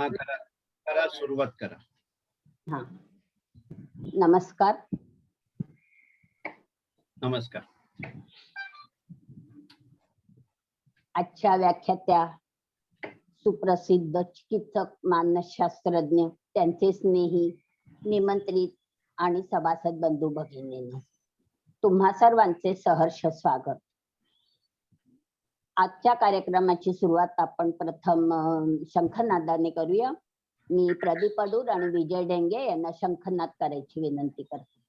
हा करा करा सुरुवात करा. हा नमस्कार. नमस्कार. आजच्या व्याख्यात्या सुप्रसिद्ध चिकित्सक, मानसशास्त्रज्ञ, त्यांचे स्नेही, निमंत्रित आणि सभासद बंधू भगिनींनो, तुम्हा सर्वांचे सहर्ष स्वागत. आजच्या कार्यक्रमाची सुरुवात आपण प्रथम शंखनादाने करूया. मी प्रदीप अडूर आणि विजय डेंगे यांना शंखनाद करायची विनंती करते.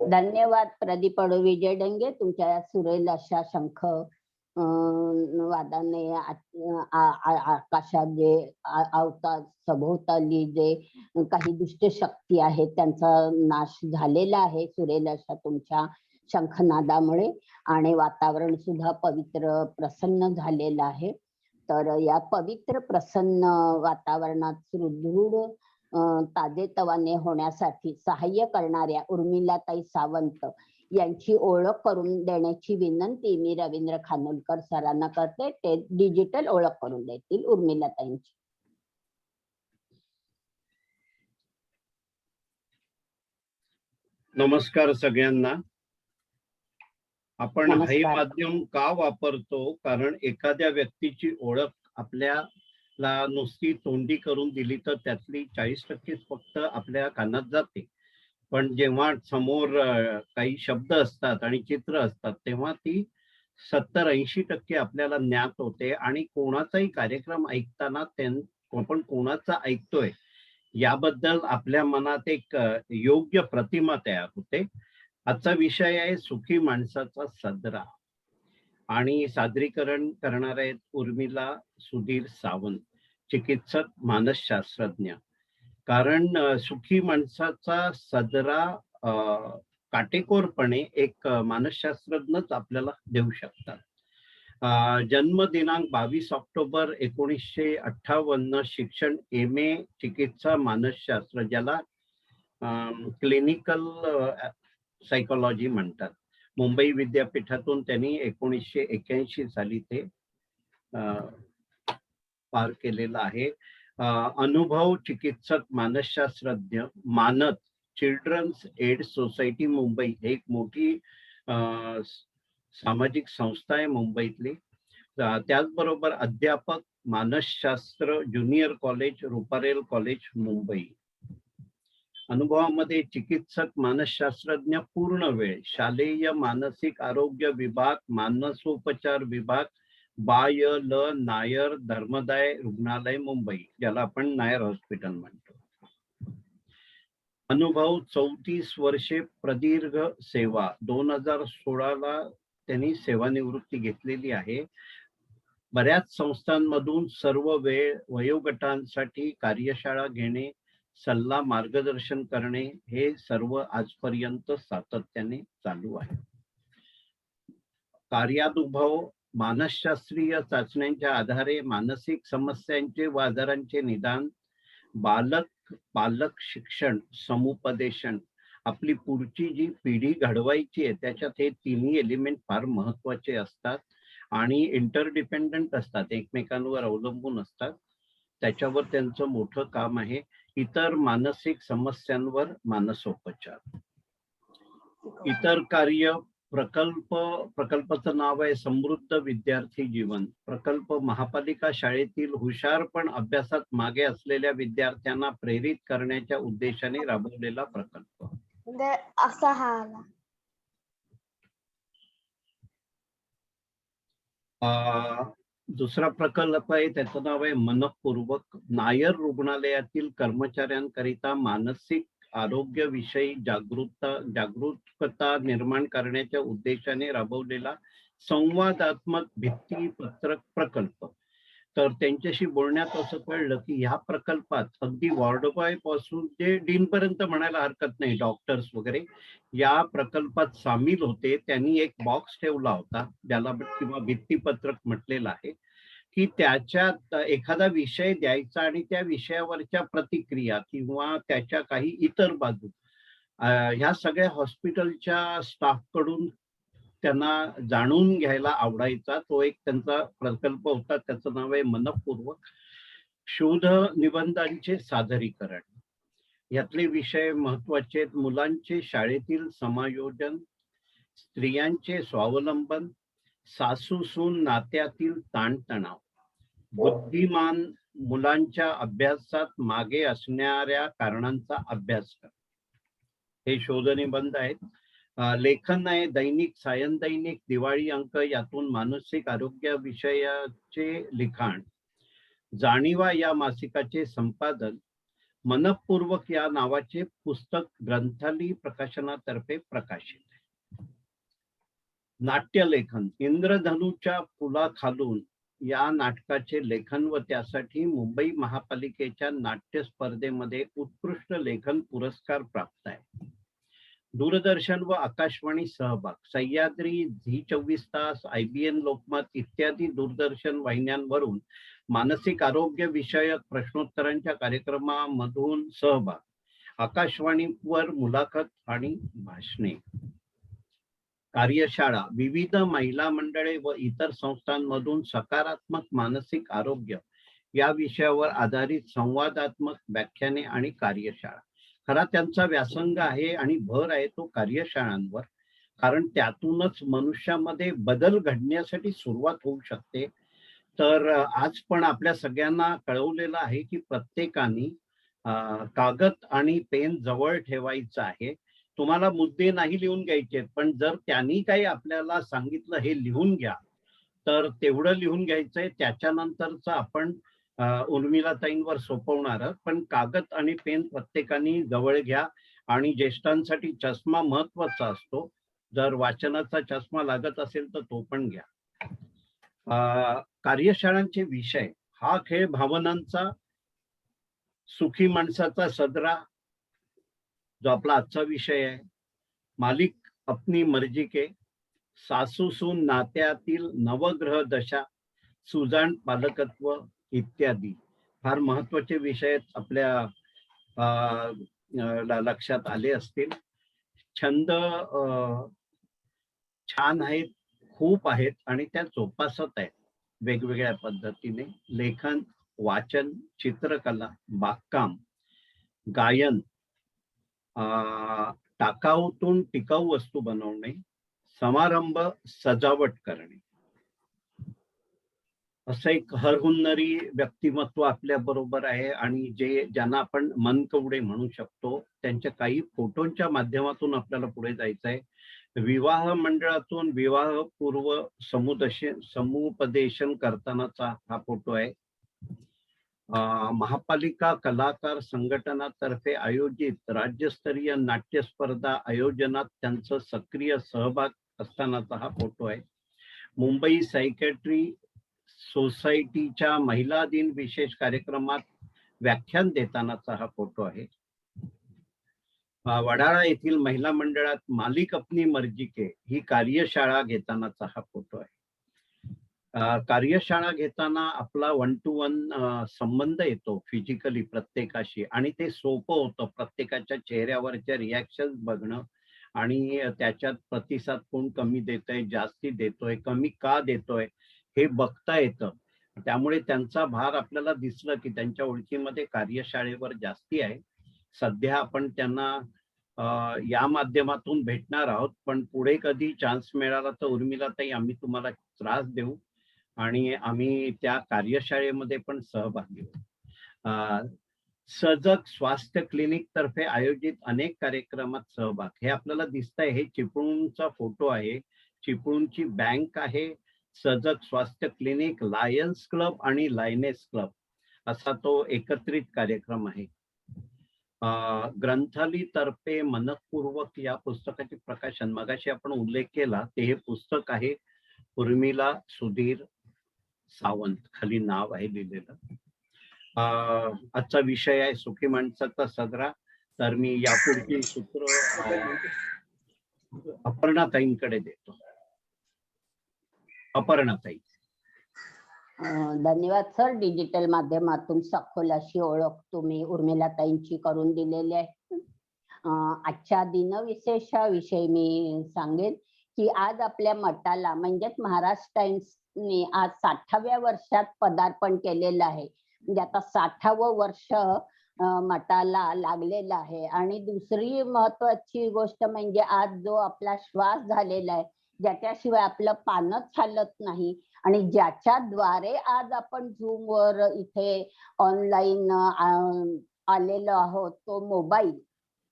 धन्यवाद प्रदीप अडू, विजय डेंगे. तुमच्या सुरेल अशा शंख वादाने आकाशात जे अवतात, सभोवताली जे काही दुष्ट शक्ती आहेत त्यांचा नाश झालेला आहे सुरेल अशा तुमच्या शंखनादामुळे, आणि वातावरण सुद्धा पवित्र प्रसन्न झालेलं आहे. तर या पवित्र प्रसन्न वातावरणात सुदृढ ताजेतवाने होण्यासाठी सहाय्य करणाऱ्या उर्मिलाताई सावंत यांची ओळख करून देण्याची विनंती मी रवींद्र खानोलकर सरांना करते. ते डिजिटल ओळख करून देतील उर्मिलाताईंची. नमस्कार सगळ्यांना. आपण नमस्कार. हे माध्यम का वापरतो? कारण एखाद्या व्यक्तीची ओळख आपल्याला नुसती तोंडी करून दिली तर त्यातली 40% फक्त आपल्या कानात जाते, पण जेव्हा समोर काही शब्द असतात आणि चित्र असतात तेव्हा ती 70-80% आपल्याला ज्ञात होते. आणि कोणाचाही कार्यक्रम ऐकताना आपण कोणाचा ऐकतोय याबद्दल आपल्या मनात एक योग्य प्रतिमा तयार होते. आजचा विषय आहे सुखी माणसाचा सदरा, आणि सादरीकरण करणार आहेत उर्मिला सुधीर सावंत, चिकित्सक, मानसशास्त्रज्ञ. कारण सुखी माणसाचा सदरा काटेकोरपणे एक मानसशास्त्रज्ञच आपल्याला देऊ शकतात. जन्म दिनांक 22 ऑक्टोबर 1958, शिक्षण MA चिकित्सा मानसशास्त्र, ज्याला क्लिनिकल सायकोलॉजी म्हणतात. मुंबई विद्यापीठातून त्यांनी 1981 साली ते पार केलेला आहे. अनुभव चिकित्सक, मानसशास्त्रज्ञ, मानद चिल्ड्रन्स एड सोसायटी मुंबई, एक मोठी सामाजिक संस्था आहे मुंबईतली. त्याचबरोबर अध्यापक, मानसशास्त्र, junior college, Ruparel college, Mumbai. अनुभवामध्ये चिकित्सक, मानसशास्त्रज्ञ, पूर्ण वेळ, शालेय मानसिक आरोग्य विभाग, मानसोपचार विभाग, बाय ल नायर धर्मदाय रुग्णालय मुंबई, ज्याला आपण नायर हॉस्पिटल म्हणतो. अनुभव 34 वर्षे प्रदीर्घ सेवा. 2016 त्यांनी सेवानिवृत्ती घेतलेली आहे. बऱ्याच संस्थांमधून सर्व वेळ वयोगटांसाठी कार्यशाळा घेणे, सल्ला मार्गदर्शन करणे, हे सर्व आजपर्यंत सातत्याने चालू आहे. कार्यानुभव, मानसशास्त्रीय चाचण्यांच्या आधारे मानसिक समस्यांचे व आजारांचे निदान, पालक शिक्षण, समुपदेशन. आपली पुढची जी पिढी घडवायची आहे त्याच्यात हे तिन्ही एलिमेंट फार महत्वाचे असतात आणि इंटरडिपेंडंट असतात, एकमेकांवर अवलंबून असतात. त्याच्यावर त्यांचं मोठं काम आहे. इतर मानसिक समस्यांवर मानसोपचार. इतर कार्य प्रकल्पाचं नाव आहे समृद्ध विद्यार्थी जीवन प्रकल्प. महापालिका शाळेतील हुशार पण अभ्यासात मागे असलेल्या विद्यार्थ्यांना प्रेरित करण्याच्या उद्देशाने राबवलेला प्रकल्प. म्हणजे असा हा आला. दुसरा प्रकल्प आहे, त्याचं नाव आहे मनपूर्वक. नायर रुग्णालयातील कर्मचाऱ्यांकरिता मानसिक आरोग्याविषयी जागरूकता निर्माण करण्याच्या उद्देशाने राबवलेला संवादात्मक भित्तीपत्रक प्रकल्प. तर त्यांच्याशी बोलण्यात असं कळलं की ह्या प्रकल्पात अगदी वॉर्ड बॉय पासून ते डीन पर्यंत म्हणायला हरकत नाही, डॉक्टर्स वगैरे या प्रकल्पात सामील होते. त्यांनी एक बॉक्स ठेवला होता, ज्याला किंवा भित्तीपत्रक म्हटलेलं आहे, की त्याच्यात एखादा विषय द्यायचा आणि त्या विषयावरच्या प्रतिक्रिया किंवा त्याच्या काही इतर बाजू ह्या सगळ्या हॉस्पिटलच्या स्टाफ कडून त्यांना जाणून घ्यायला आवडायचा. तो एक त्यांचा प्रकल्प होता. त्याचं नाव आहे मनपूर्वक. शोध निबंधांचे सादरीकरण. यातले विषय महत्वाचे आहेत: मुलांचे शाळेतील समायोजन, स्त्रियांचे स्वावलंबन, सासू सून नात्यातील ताणतणाव, बुद्धिमान मुलांच्या अभ्यासात मागे असणाऱ्या कारणांचा अभ्यास कर. हे शोध निबंध आहेत. लेखन आहे दैनिक, सायन दैनिक, दिवाळी अंक, यातून मानसिक आरोग्य विषयाचे लिखाण. जाणीवा या मासिकाचे संपादन. मनपूर्वक या नावाचे पुस्तक ग्रंथाली प्रकाशनातर्फे प्रकाशित आहे. नाट्यलेखन. इंद्रधनुच्या फुलाखालून या नाटकाचे लेखन व त्यासाठी मुंबई महापालिकेच्या नाट्य स्पर्धेमध्ये उत्कृष्ट लेखन पुरस्कार प्राप्त आहे. दूरदर्शन व आकाशवाणी सहभाग. सह्याद्री, झी 24 तास, IBN लोकमत इत्यादी दूरदर्शन वाहिन्यांवरून मानसिक आरोग्य विषयक प्रश्नोत्तरांच्या कार्यक्रमामधून सहभाग. आकाशवाणीवर मुलाखत आणि भाषणे. कार्यशाळा. विविध महिला मंडळे व इतर संस्थांमधून सकारात्मक मानसिक आरोग्य या विषयावर आधारित संवादात्मक व्याख्याने आणि कार्यशाळा. खरा त्यांचा व्यासंग आहे आणि भर आहे तो कार्यशाळांवर, कारण त्यातूनच मनुष्यामध्ये बदल घडण्यासाठी सुरुवात होऊ शकते. तर आज पण आपल्या सगळ्यांना कळवलेलं आहे की प्रत्येकाने कागद आणि पेन जवळ ठेवायचं आहे. तुम्हाला मुद्दे नाही लिहून घ्यायचे, पण जर त्यांनी काही आपल्याला सांगितलं हे लिहून घ्या, तर तेवढं लिहून घ्यायचंय. त्याच्यानंतरच आपण उर्मिलाताईंवर सोपवणार आहोत. पण कागद आणि पेन प्रत्येकाने जवळ घ्या. आणि ज्येष्ठांसाठी चष्मा महत्वाचा असतो. जर वाचनाचा चष्मा लागत असेल तर तो पण घ्या. कार्यशाळांचे विषय. हा खेळ भावनांचा, सुखी माणसाचा सदरा, जो आपला आजचा विषय आहे. मालिक अपनी मर्जी के, सासू सून नात्यातील नवग्रह दशा, सुजाण पालकत्व इत्यादी फार महत्वाचे विषय आपल्या लक्षात आले असतील. छंद छान आहेत, खूप आहेत आणि त्या जोपासत आहेत वेगवेगळ्या पद्धतीने. लेखन, वाचन, चित्रकला, बागकाम, गायन, टाकाऊतून टिकाऊ वस्तू बनवणे, समारंभ सजावट करणे. असं एक हरहुन्नरी व्यक्तिमत्व आपल्या बरोबर आहे. आणि ज्यांना आपण मनकवडे म्हणू शकतो, त्यांच्या काही फोटोंच्या माध्यमातून आपल्याला पुढे जायचं आहे. विवाह मंडळातून विवाहपूर्व समुपदेशन करतानाचा हा फोटो आहे. महापालिका कलाकार संघटनातर्फे आयोजित राज्यस्तरीय नाट्य स्पर्धा आयोजनात त्यांचा सक्रिय सहभाग असतानाचा हा फोटो आहे. मुंबई सायकॅट्री सोसायटीच्या महिला दिन विशेष कार्यक्रमात व्याख्यान देतानाचा हा फोटो आहे. वडाळा येथील महिला मंडळात मालिक अपनी मर्जी के ही कार्यशाळा घेतानाचा हा फोटो आहे. कार्यशाळा घेताना आपला 1 to 1 संबंध येतो फिजिकली प्रत्येकाशी, आणि ते सोपं होतं. प्रत्येकाच्या चेहऱ्यावरच्या रिॲक्शन बघणं आणि त्याच्यात प्रतिसाद कोण कमी देतोय, जास्ती देतोय, कमी का देतोय हे बघता येतं. त्यामुळे त्यांचा भार आपल्याला दिसलं की त्यांच्या ओळखीमध्ये कार्यशाळेवर जास्ती आहे. सध्या आपण त्यांना या माध्यमातून भेटणार आहोत, पण पुढे कधी चान्स मिळाला तर उर्मिलाताई आम्ही तुम्हाला त्रास देऊ आणि आम्ही त्या कार्यशाळेमध्ये पण सहभागी होऊ. सजग स्वास्थ्य क्लिनिक तर्फे आयोजित अनेक कार्यक्रमात सहभाग. हे आपल्याला दिसतंय, हे चिपळूणचा फोटो आहे. चिपळूणची बँक आहे, सजग स्वास्थ्य क्लिनिक, लायन्स क्लब आणि लायनेस क्लब असा तो एकत्रित कार्यक्रम आहे. ग्रंथाली तर्फे मनपूर्वक या पुस्तकाचे प्रकाशन, मगाशी आपण उल्लेख केला, ते हे पुस्तक आहे उर्मिला सुधीर सावंत, खाली नाव आहे लिहिलेलं. आजचा विषय आहे सुखी माणसाचा सदरा. तर मी यापुढची सूत्र अपर्णाताईंकडे देतो. अपर्णाताई. धन्यवाद सर. डिजिटल माध्यमातून सखोल अशी ओळख तुम्ही उर्मिलाताईंची करून दिलेली आहे. आजच्या दिनविशेषाविषयी मी सांगेन की आज आपल्या मठाला म्हणजेच महाराष्ट्र टाइम्सने आज 60व्या वर्षात पदार्पण केलेलं आहे. म्हणजे आता 60वं वर्ष मठाला लागलेलं आहे. आणि दुसरी महत्वाची गोष्ट म्हणजे आज जो आपला श्वास झालेला आहे, ज्याच्याशिवाय आपलं पानच चालत नाही आणि ज्याच्याद्वारे आज आपण झूम वर इथे ऑनलाईन आलेलो आहोत, तो मोबाईल.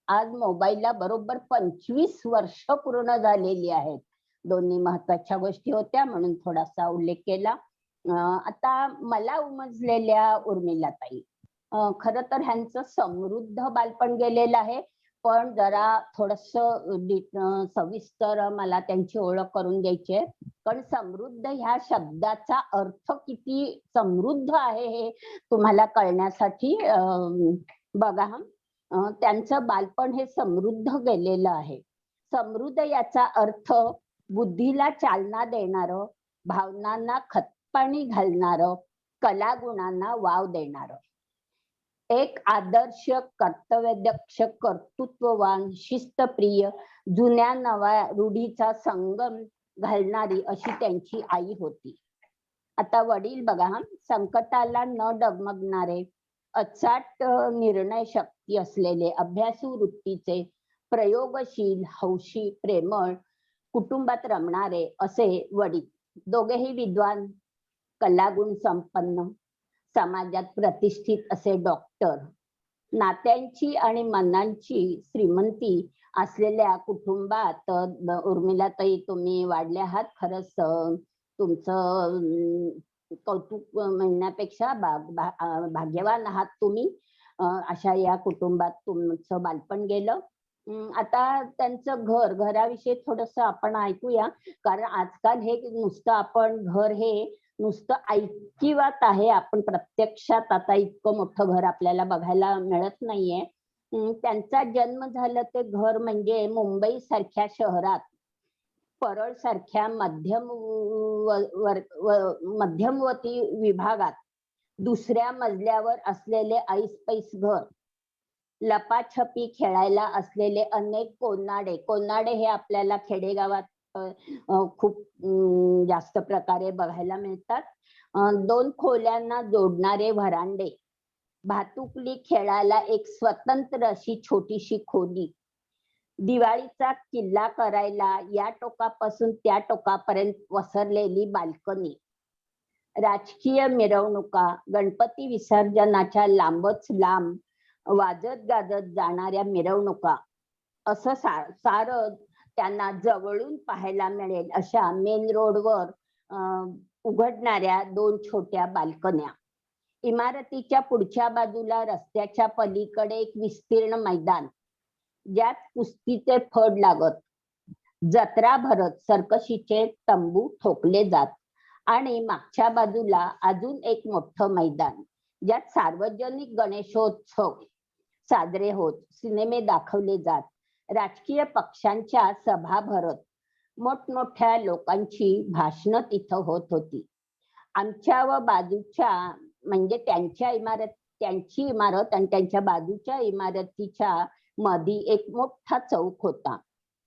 आज मोबाईलला बरोबर 25 वर्ष पूर्ण झालेली आहेत. दोन्ही महत्वाच्या गोष्टी होत्या म्हणून थोडासा उल्लेख केला. आता मला उमजलेल्या उर्मिलाताई, खर तर ह्यांचं समृद्ध बालपण गेलेलं आहे, पण जरा थोडस सविस्तर मला त्यांची ओळख करून द्यायची आहे. पण समृद्ध ह्या शब्दाचा अर्थ किती समृद्ध आहे हे तुम्हाला कळण्यासाठी बघा. त्यांचं बालपण हे समृद्ध गेलेलं आहे. समृद्ध याचा अर्थ बुद्धीला चालना देणारं, भावनांना खतपाणी घालणारं, कलागुणांना वाव देणारं, एक आदर्श, कर्तव्यदक्ष, कर्तृत्ववान, शिस्तप्रिय, जुन्या नव्या रूढीचा संगम घालणारी अशी त्यांची आई होती. आता वडील बघा, संकटाला न डगमगणारे, अचाट निर्णय शक्ती असलेले, अभ्यासू वृत्तीचे, प्रयोगशील, हौशी, प्रेमळ, कुटुंबात रमणारे असे वडील. दोघेही विद्वान, कलागुण संपन्न, समाजात प्रतिष्ठित असे डॉक्टर. नात्यांची आणि मनांची श्रीमंती असलेल्या कुटुंबात उर्मिलाताई तुम्ही वाढले आहात. खरंच तुमचं कौतुक म्हणण्यापेक्षा भाग्यवान आहात तुम्ही. अशा या कुटुंबात तुमचं बालपण गेलं. आता त्यांचं घराविषयी थोडस आपण ऐकूया, कारण आजकाल हे नुसतं आपण घर हे नुसतं ऐकिवात आहे. आपण प्रत्यक्षात आता इतकं मोठं घर आपल्याला बघायला मिळत नाहीये. त्यांचा जन्म झाला ते घर म्हणजे मुंबई सारख्या शहरात, परळ सारख्या मध्यमवती विभागात दुसऱ्या मजल्यावर असलेले ऐसपैस घर, लपाछपी खेळायला असलेले अनेक कोनाडे हे आपल्याला खेडेगावात खूप जास्त प्रकारे बघायला मिळतात. 2 खोल्यांना जोडणारे व्हरांडे, भातुकली खेळायला एक स्वतंत्र अशी छोटीशी खोली, दिवाळीचा किल्ला करायला या टोकापासून त्या टोकापर्यंत पसरलेली बाल्कनी, राजकीय मिरवणुका, गणपती विसर्जनाच्या लांबच लांब वाजत गाजत जाणाऱ्या मिरवणुका, असं सारं त्यांना जवळून पाहायला मिळेल अशा मेन रोडवर उघडणाऱ्या 2 छोट्या बाल्कन्या. इमारतीच्या पुढच्या बाजूला रस्त्याच्या पलीकडे एक विस्तीर्ण मैदान, ज्यात कुस्तीचे फड लागत, जत्रा भरत, सर्कशीचे तंबू ठोकले जात आणि मागच्या बाजूला अजून एक मोठं मैदान, ज्यात सार्वजनिक गणेशोत्सव साजरे होत, सिनेमे दाखवले जात, राजकीय पक्षांच्या सभा भरत, मोठमोठ्या लोकांची भाषणं तिथं होत होती. आमच्या व बाजूच्या म्हणजे त्यांची इमारत आणि त्यांच्या बाजूच्या इमारतीच्या मध्ये एक मोठा चौक होता.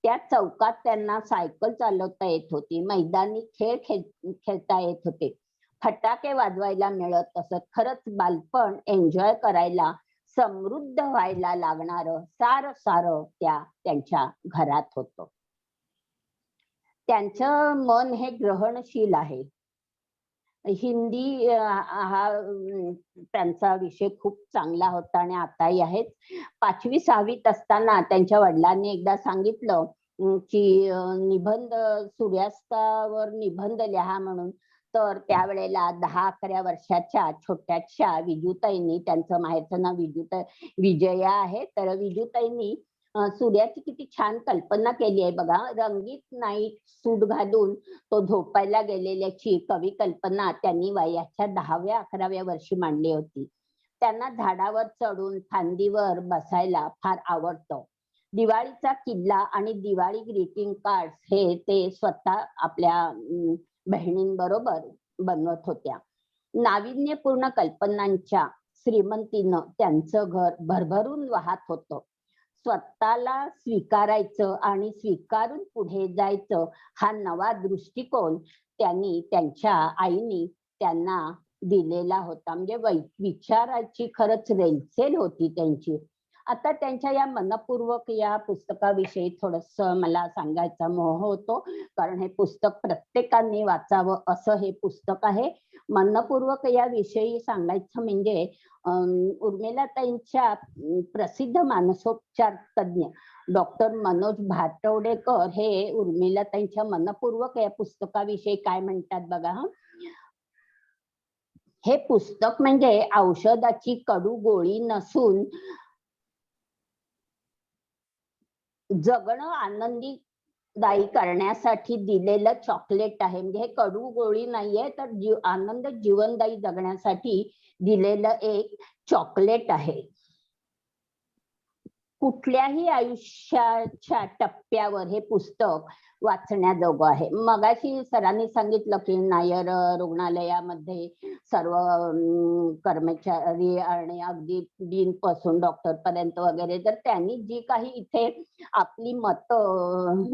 त्या चौकात त्यांना सायकल चालवता येत होती, मैदानी खेळ खेळता येत होते, फटाके वाजवायला मिळत असत. खरंच बालपण एन्जॉय करायला, समृद्ध व्हायला लागणारं सारं त्यांच्या घरात होतं. त्यांचं मन हे ग्रहणशील आहे. हिंदी हा त्यांचा विषय खूप चांगला होता आणि आताही आहेच. 5वी-6वीत असताना त्यांच्या वडिलांनी एकदा सांगितलं की निबंध सूर्यास्तावर निबंध लिहा म्हणून. तर त्यावेळेला 10-11 वर्षाच्या छोट्याशा विजूताईंनी, त्यांचं माहेरचं नाव विजया आहे. तर विजूताईंनी सूर्याची किती छान कल्पना केली आहे बघा. रंगीत नाईट सूट घालून तो झोपायला गेलेल्याची कवी कल्पना त्यांनी वयाच्या 10व्या-11व्या वर्षी मांडली होती. त्यांना झाडावर चढून फांदीवर बसायला फार आवडतं. दिवाळीचा किल्ला आणि दिवाळी ग्रीटिंग कार्ड हे ते स्वतः आपल्या बहिणींबरोबर बनवत होत्या. नाविन्यपूर्ण कल्पनांच्या श्रीमंतीनं त्यांचं घर भरभरून वाहत होतं. स्वतःला स्वीकारायचं आणि स्वीकारून पुढे जायचं हा नवा दृष्टिकोन त्यांच्या आईनी त्यांना दिलेला होता. म्हणजे विचाराची खरंच रेलचेल होती त्यांची. आता त्यांच्या या मनपूर्वक या पुस्तकाविषयी थोडस मला सांगायचा मोह होतो, कारण हे पुस्तक प्रत्येकाने वाचावं असं हे पुस्तक आहे. मनपूर्वक या विषयी सांगायचं म्हणजे उर्मिलाताईंच्या प्रसिद्ध मानसोपचार तज्ञ डॉक्टर मनोज भातवडेकर हे उर्मिलाताईंच्या मनपूर्वक या पुस्तकाविषयी काय म्हणतात बघा. हे पुस्तक म्हणजे औषधाची कडू गोळी नसून जगणं आनंदीदायी करण्यासाठी दिलेलं चॉकलेट आहे. म्हणजे हे कडू गोळी नाहीये, तर आनंद जीवनदायी जगण्यासाठी दिलेलं एक चॉकलेट आहे. कुठल्याही आयुष्याच्या टप्प्यावर हे पुस्तक वाचण्याजोगं आहे. मगाशी सरांनी सांगितलं की नायर रुग्णालयामध्ये सर्व कर्मचारी आणि अगदी डीन पासून डॉक्टर पर्यंत वगैरे, तर त्यांनी जी काही इथे आपली मतं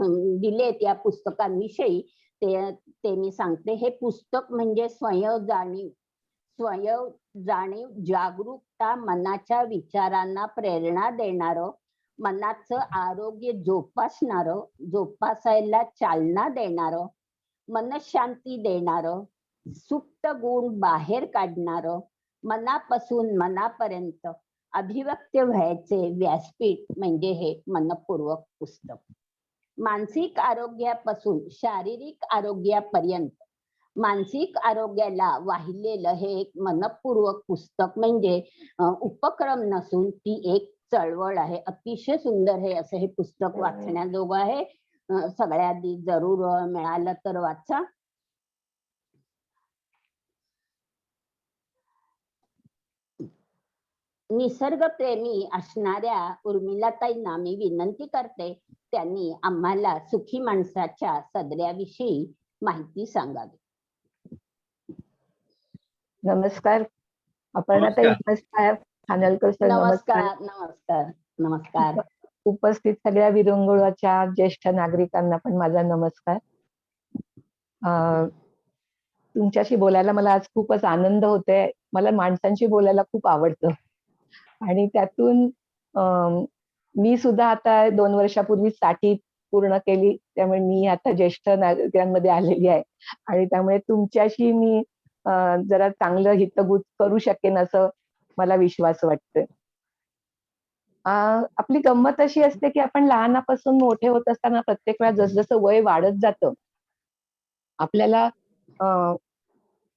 दिलेत या पुस्तकांविषयी ते मी सांगते. हे पुस्तक म्हणजे जाणीव, जागरूकता, मनाच्या विचारांना प्रेरणा देणारं, मनाचं आरोग्य जोपासायला चालना देणारं, मनशांती देणारं, सुप्त गुण बाहेर काढणारं, मनापासून मनापर्यंत अभिव्यक्त व्हायचे व्यासपीठ म्हणजे हे मनपूर्वक पुस्तक. मानसिक आरोग्यापासून शारीरिक आरोग्यापर्यंत मानसिक आरोग्याला वाहिलेलं हे एक मनपूर्वक पुस्तक म्हणजे उपक्रम नसून ती एक चळवळ आहे. अतिशय सुंदर हे असं हे पुस्तक वाचण्याजोगं आहे. सगळ्यांनी जरूर मिळालं तर वाचा. निसर्गप्रेमी असणाऱ्या उर्मिलाताईंना मी विनंती करते, त्यांनी आम्हाला सुखी माणसाच्या सदऱ्याविषयी माहिती सांगावी. नमस्कार अपर्णाताई. नमस्कार खानोलकर सर. नमस्कार. नमस्कार. नमस्कार. उपस्थित सगळ्या विरंगुळाच्या ज्येष्ठ नागरिकांना पण माझा नमस्कार. तुमच्याशी बोलायला मला आज खूपच आनंद होतोय. मला माणसांशी बोलायला खूप आवडतं आणि त्यातून मी सुद्धा आता 2 वर्षापूर्वी 60 पूर्ण केली, त्यामुळे मी आता ज्येष्ठ नागरिकांमध्ये आलेली आहे आणि त्यामुळे तुमच्याशी मी जरा चांगलं हितगुज करू शकेन असं मला विश्वास वाटतोय. आपली गंमत अशी असते की आपण लहानापासून मोठे होत असताना प्रत्येक वेळा जसजसं वय वाढत जातं आपल्याला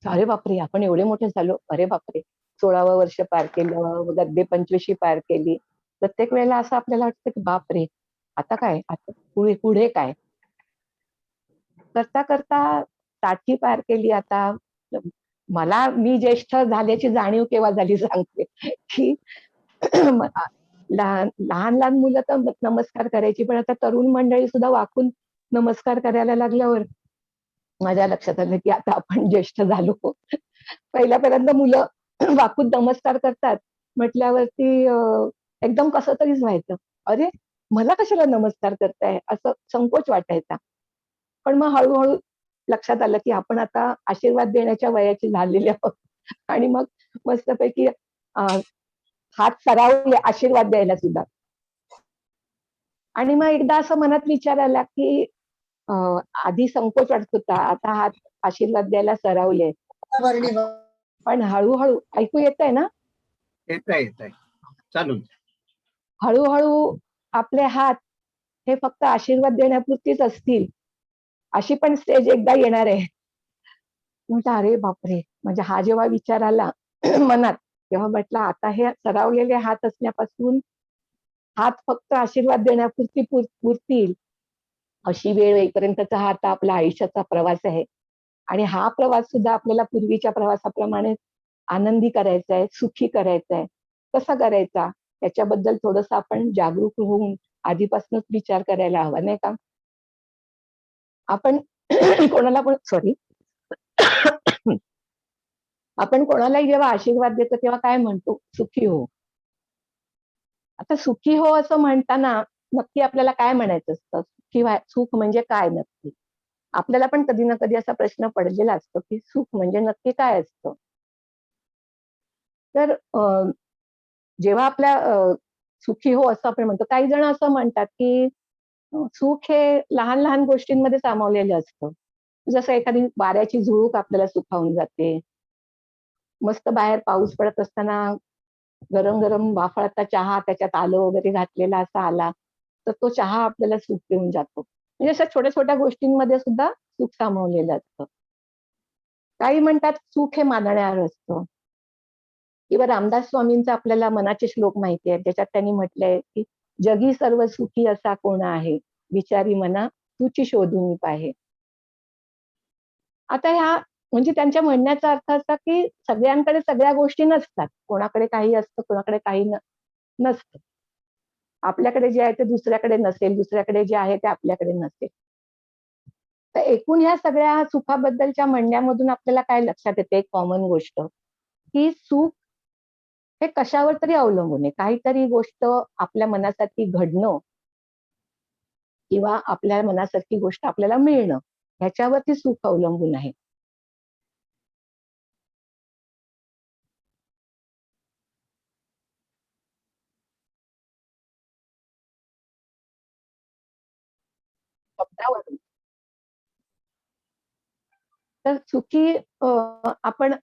अरे बापरे आपण एवढे मोठे झालो, अरे बापरे 16वं वर्ष पार केलं, गद्दे 25शी पार केली. प्रत्येक वेळेला असं आपल्याला वाटतं की बापरे आता काय, आता पुढे काय. करता करता 60 पार केली. आता मी ज्येष्ठ झाल्याची जाणीव केव्हा झाली सांगते की लहान लहान मुलं तर नमस्कार करायची, पण आता तरुण मंडळी सुद्धा वाकून नमस्कार करायला लागल्यावर माझ्या लक्षात आलं की आता आपण ज्येष्ठ झालो. पहिल्यापर्यंत मुलं वाकून नमस्कार करतात म्हटल्यावरती एकदम कसं तरीच व्हायचं. अरे मला कशाला नमस्कार करताय असं संकोच वाटायचा. पण मग हळूहळू लक्षात आलं की आपण आता आशीर्वाद देण्याच्या वयाची झालेली आहोत आणि मग मस्तपैकी हात सरावले आशीर्वाद द्यायला सुद्धा. आणि मग एकदा असं मनात विचार आला की आधी संकोच वाटत होता, आता हात आशीर्वाद द्यायला सरावले, भरणी पण हळूहळू ऐकू येत आहे ना? येत आहे चालून. हळूहळू आपले हात हे फक्त आशीर्वाद देण्यापुरतीच असतील, अशी पण स्टेज एकदा येणार आहे. म्हटलं अरे बापरे, म्हणजे हा जेव्हा विचार आला मनात, तेव्हा म्हटलं आता हे सरावलेले हात असण्यापासून हात फक्त आशीर्वाद देण्यापुरती पुरतील, अशी वेळ येईपर्यंतचा हा आता आपला आयुष्याचा प्रवास आहे. आणि हा प्रवास सुद्धा आपल्याला पूर्वीच्या प्रवासाप्रमाणे आनंदी करायचा आहे, सुखी करायचा आहे. कसा करायचा? त्याच्याबद्दल थोडंसं आपण जागरूक होऊन आधीपासूनच विचार करायला हवा, नाही का? आपण कोणाला पण सॉरी आपण कोणालाही जेव्हा आशीर्वाद देतो तेव्हा काय म्हणतो? सुखी हो. आता सुखी हो असं म्हणताना नक्की आपल्याला काय म्हणायचं असतं? सुख म्हणजे काय नक्की? आपल्याला पण कधी ना कधी असा प्रश्न पडलेला असतो की सुख म्हणजे नक्की काय असतं? तर जेव्हा आपल्या सुखी हो असं आपण म्हणतो, काही जण असं म्हणतात की सुख हे लहान लहान गोष्टींमध्ये सामावलेलं असतं. जसं एखादी वाऱ्याची झुळूक आपल्याला सुखावून जाते. मस्त बाहेर पाऊस पडत असताना गरम गरम वाफाळता चहा, त्याच्यात आलं वगैरे घातलेला असा आला, तर तो चहा आपल्याला सुख देऊन जातो. म्हणजे अशा छोट्या छोट्या गोष्टींमध्ये सुद्धा सुख सामावलेलं असतं. काही म्हणतात सुख हे मानण्यावर असतं. किंवा रामदास स्वामींचा आपल्याला मनाचे श्लोक माहिती आहेत, ज्याच्यात त्यांनी म्हटलंय की जगी सर्व सुखी असा कोण आहे, विचारी मना तुची शोधून पाहे. आता ह्या म्हणजे त्यांच्या म्हणण्याचा अर्थ असा की सगळ्यांकडे सगळ्या गोष्टी नसतात. कोणाकडे काही असतं, कोणाकडे काही नसतं. आपल्याकडे जे आहे ते दुसऱ्याकडे नसेल, दुसऱ्याकडे जे आहे ते आपल्याकडे नसेल. तर एकूण ह्या सगळ्या सुखाबद्दलच्या म्हणण्यामधून आपल्याला काय लक्षात येते, एक कॉमन गोष्ट, की सुख हे कशावर तरी अवलंबून आहे. काहीतरी गोष्ट आपल्या मनासारखी घडणं किंवा आपल्या मनासारखी गोष्ट आपल्याला मिळणं, ह्याच्यावरती सुख अवलंबून आहे. शब्दावरून. तर सुखी आपण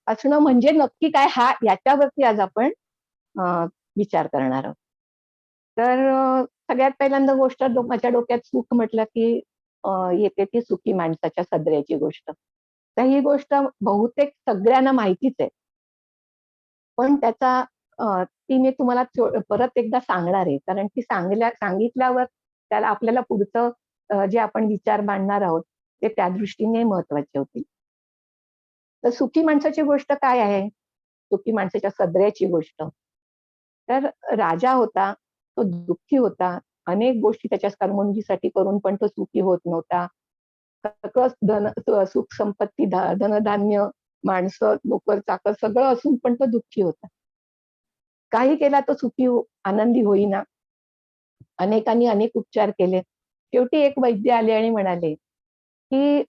असणं म्हणजे नक्की काय, याच्यावरती आज आपण अ, विचार करणार आहोत. तर सगळ्यात पहिल्यांदा गोष्ट माझ्या डोक्यात सुख म्हटलं की येते ती सुखी माणसाच्या सदऱ्याची गोष्ट. तर ही गोष्ट बहुतेक सगळ्यांना माहितीच आहे. पण त्याचा ती मी तुम्हाला परत एकदा सांगणार आहे. कारण ती सांगितल्यावर त्याला आपल्याला पुढचं जे आपण विचार मांडणार आहोत, ते त्या दृष्टीने महत्वाचे होतील. तर सुखी माणसाची गोष्ट काय आहे? सुखी माणसाच्या सदऱ्याची गोष्ट. तर राजा होता, तो दुःखी होता. अनेक गोष्टी त्याच्या करमणुकीसाठी करून पण तो सुखी होत नव्हता. सगळं सुख संपत्ती, धनधान्य, माणसं, नोकर चाकर सगळं असून पण तो दुःखी होता. काही केला तो सुखी आनंदी होईना. अनेकांनी अनेक उपचार केले. शेवटी एक वैद्य आले आणि म्हणाले, की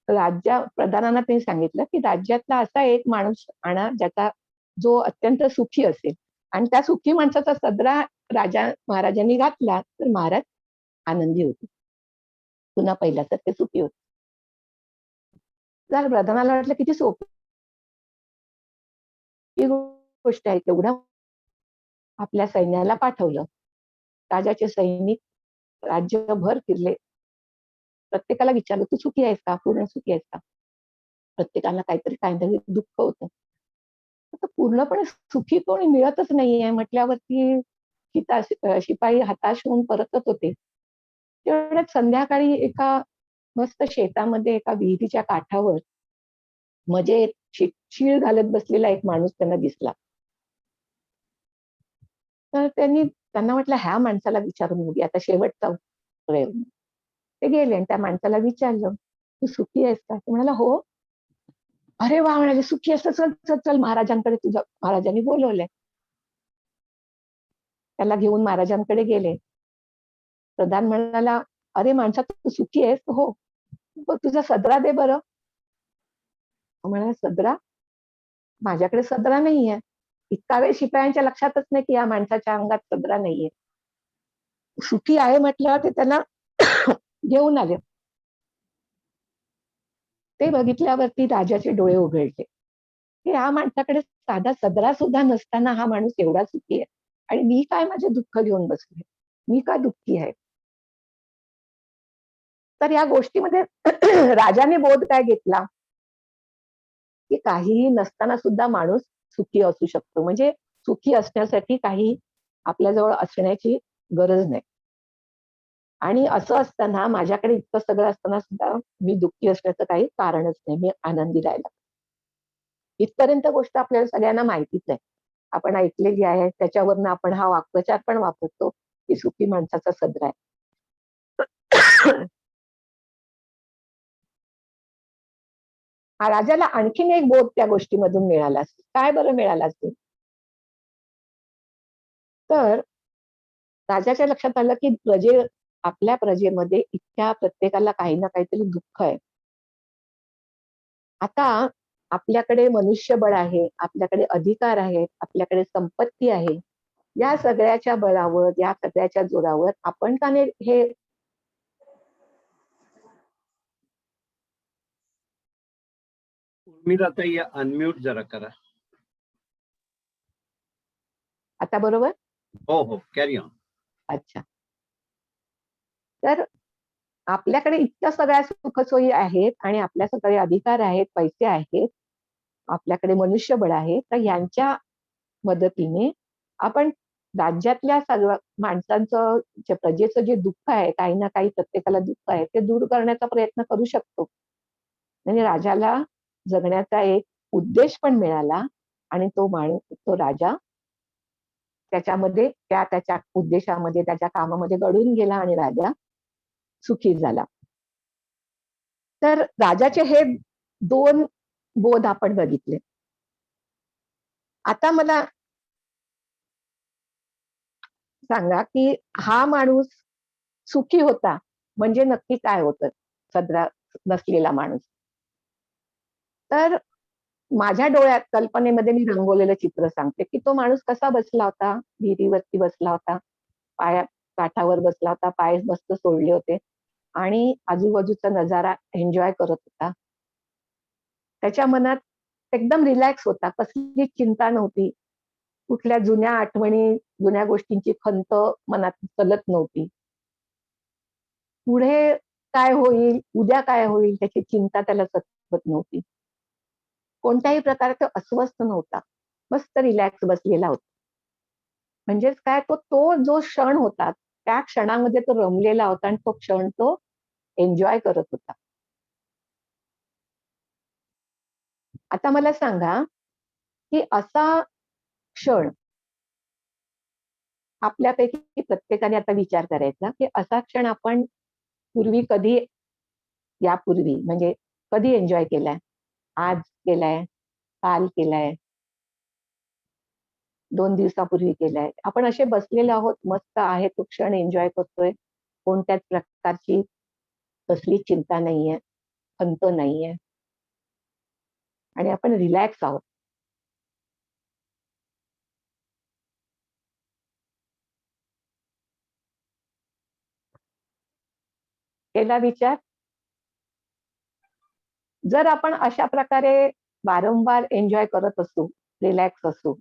प्रधानांना त्यांनी सांगितलं, की राज्यातला असा एक माणूस आणा जो अत्यंत सुखी असेल आणि त्या सुखी माणसाचा सदरा महाराजांनी घातला, तर महाराज आनंदी होते. पुन्हा पहिल्यासारखे सुखी होते. तर प्रधानाला वाटलं किती सोपी गोष्ट आहे. तेवढं आपल्या सैन्याला पाठवलं. राजाचे सैनिक राज्यभर फिरले. प्रत्येकाला विचारलं, तू सुखी आहेस का? पूर्ण सुखी आहेस का? प्रत्येकाला काहीतरी दुःख होतं. आता पूर्णपणे सुखी कोणी मिळतच नाहीये म्हटल्यावरती शिपाई हताश होऊन परतत होते. तेवढ्यात संध्याकाळी एका मस्त शेतामध्ये एका विहिरीच्या काठावर म्हणजे शीळ घालत बसलेला एक माणूस त्यांना दिसला. तर त्यांना म्हटलं ह्या माणसाला विचारून बघूया, आता शेवटचा प्रयोग. ते गेले आणि त्या माणसाला विचारलं, तू सुखी आहेस का? तो म्हणाला, हो. अरे वा, म्हणाले, सुखी असं, चल चल चल महाराजांकडे, महाराजांनी बोलवलंय. त्याला घेऊन महाराजांकडे गेले. प्रधान म्हणाला, अरे माणसा, तू सुखी आहेस? हो. तुझा सदरा दे बरं. म्हणाला, सदरा? माझ्याकडे सदरा नाहीये. इतका वेळ शिपायांच्या लक्षातच नाही की या माणसाच्या अंगात सदरा नाहीये. सुखी आहे म्हटल्यावर ते त्यांना घेऊन आले. ते बघितल्यावरती राजाचे डोळे उघडले की या माणसाकडे साधा सदरा सुद्धा नसताना हा माणूस एवढा सुखी आहे आणि मी काय माझे दुःख घेऊन बसले, मी का दुःखी आहे. तर या गोष्टीमध्ये राजाने बोध काय घेतला की काहीही नसताना सुद्धा माणूस सुखी असू शकतो. म्हणजे सुखी असण्यासाठी काही आपल्याजवळ असण्याची गरज नाही. आणि असं असताना माझ्याकडे इतकं सगळं असताना सुद्धा मी दुःखी असण्याचं काही कारणच नाही. मी आनंदी राहायला. इथपर्यंत गोष्ट आपल्याला सगळ्यांना माहितीच आहे. आपण ऐकलेली आहे. त्याच्यावरनं आपण हा वाक्प्रचार पण वापरतो की सुखी माणसाचा सदरा आहे. राजाला आणखीन एक बोध त्या गोष्टीमधून मिळाला असेल. काय बरं मिळाला असेल? तर राजाच्या लक्षात आलं की आपल्या प्रजेमध्ये इतक्या प्रत्येकाला काही ना काहीतरी दुःख आहे. आता आपल्याकडे मनुष्यबळ आहे, आपल्याकडे अधिकार आहेत, आपल्याकडे संपत्ती आहे. या सगळ्याच्या बळावर, या सगळ्याच्या जोरावर आपण का नाही हे उर्मिलाताई अनम्यूट जरा करा. आता बरोबर? हो हो, कॅरी ऑन. अच्छा. तर आपल्याकडे इतक्या सगळ्या सुखसोयी आहेत आणि आपल्याकडे अधिकार आहेत, पैसे आहेत, आपल्याकडे मनुष्यबळ आहे. तर यांच्या मदतीने आपण राज्यातल्या सगळ्या माणसांचं प्रजेचं जे दुःख आहे, काही ना काही प्रत्येकाला दुःख आहे, ते दूर करण्याचा प्रयत्न करू शकतो. म्हणजे राजाला जगण्याचा एक उद्देश पण मिळाला आणि तो राजा त्याच्यामध्ये त्याच्या उद्देशामध्ये, त्याच्या कामामध्ये घडून गेला आणि राजा सुखी झाला. तर राजाचे हे 2 बोध आपण बघितले. आता मला सांगा की हा माणूस सुखी होता म्हणजे नक्की काय होतं? सदरा नसलेला माणूस. तर माझ्या डोळ्यात कल्पनेमध्ये मी रंगवलेलं चित्र सांगते की तो माणूस कसा बसला होता, विहिरीवरती बसला होता, काठावर बसला होता, पाय मस्त सोडले होते आणि आजूबाजूचा नजारा एन्जॉय करत होता. त्याच्या मनात एकदम रिलॅक्स होता, कसलीच चिंता नव्हती. कुठल्या जुन्या आठवणी, जुन्या गोष्टींची खंत मनात चलत नव्हती. पुढे काय होईल, उद्या काय होईल त्याची चिंता त्याला सतत नव्हती. कोणत्याही प्रकारचा अस्वस्थ नव्हता. मस्त रिलॅक्स बसलेला होता. म्हणजेच काय तो जो क्षण होता, त्या क्षणामध्ये तो रमलेला होता आणि तो क्षण तो एन्जॉय करत होता. आता मला सांगा, की असा क्षण आपल्यापैकी प्रत्येकाने आता विचार करायचा, की असा क्षण आपण यापूर्वी म्हणजे कधी एन्जॉय केलाय? आज केलाय, काल केलाय, 2 दिवसापूर्वी केलाय. आपण असे बसलेले आहोत, मस्त आहे तो क्षण एन्जॉय करतोय. कोणत्याच प्रकारची कसली चिंता नाहीये, खंत नाहीये आणि आपण रिलॅक्स आहोत. केला विचार? जर आपण अशा प्रकारे वारंवार एन्जॉय करत असू, रिलॅक्स असू,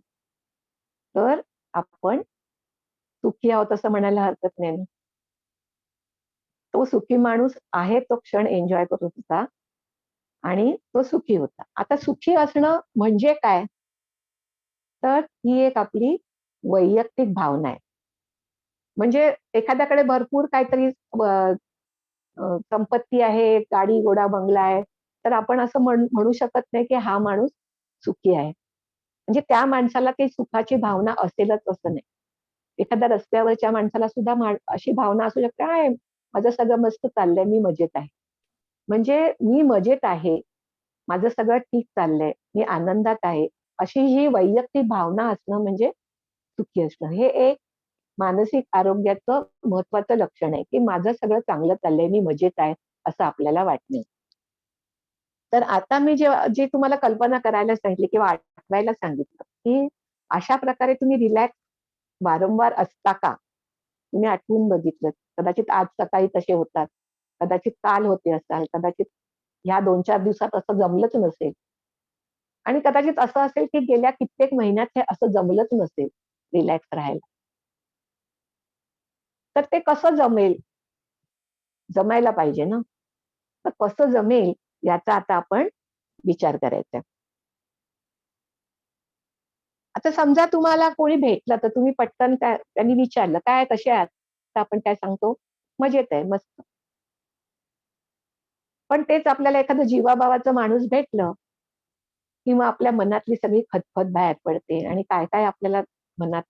तर आपण सुखी आहोत असं म्हणायला हरकत नाही ना. तो सुखी माणूस आहे तो क्षण एन्जॉय करत होता आणि तो सुखी होता. आता सुखी असणं म्हणजे काय? तर ही एक आपली वैयक्तिक भावना आहे. म्हणजे एखाद्याकडे भरपूर काहीतरी संपत्ती आहे, गाडी, घोडा, बंगला आहे, तर आपण असं म्हणू शकत नाही की हा माणूस सुखी आहे. म्हणजे त्या माणसाला ती सुखाची भावना असेलच असं नाही. एखाद्या रस्त्यावरच्या माणसाला सुद्धा अशी भावना असू शकते, "काय माझं सगळं मस्त चाललंय, मी मजेत आहे." म्हणजे मी मजेत आहे, माझं सगळं ठीक चाललंय, मी आनंदात आहे, अशी ही वैयक्तिक भावना असणं म्हणजे सुखी असणं. हे एक मानसिक आरोग्याचं महत्वाचं लक्षण आहे, की माझं सगळं चांगलं चाललंय, मी मजेत आहे, असं आपल्याला वाटणं. तर आता मी जी तुम्हाला कल्पना करायला सांगितली किंवा आठवायला सांगितलं, की अशा प्रकारे तुम्ही रिलॅक्स वारंवार असता का? तुम्ही आठवून बघितलं. कदाचित आज सकाळी तसे होतात. कदाचित काल होते असाल, कदाचित ह्या 2-4 दिवसात असं जमलंच नसेल आणि कदाचित असं असेल की गेल्या कित्येक महिन्यात हे असं जमलंच नसेल रिलॅक्स राहायला. तर ते कसं जमेल? जमायला पाहिजे ना. तर कसं जमेल याचा आता आपण विचार करायचा आहे. आता समजा तुम्हाला कोणी भेटलं तर तुम्ही पटकन काय त्यांनी विचारलं, "काय कसे आहात?" तर आपण काय सांगतो, "मजेत आहे, मस्त." पण तेच आपल्याला एखादं जीवाभावाचं माणूस भेटलं, किंवा आपल्या मनातली सगळी खतखत बाहेर पडते आणि काय-काय आपल्याला मनात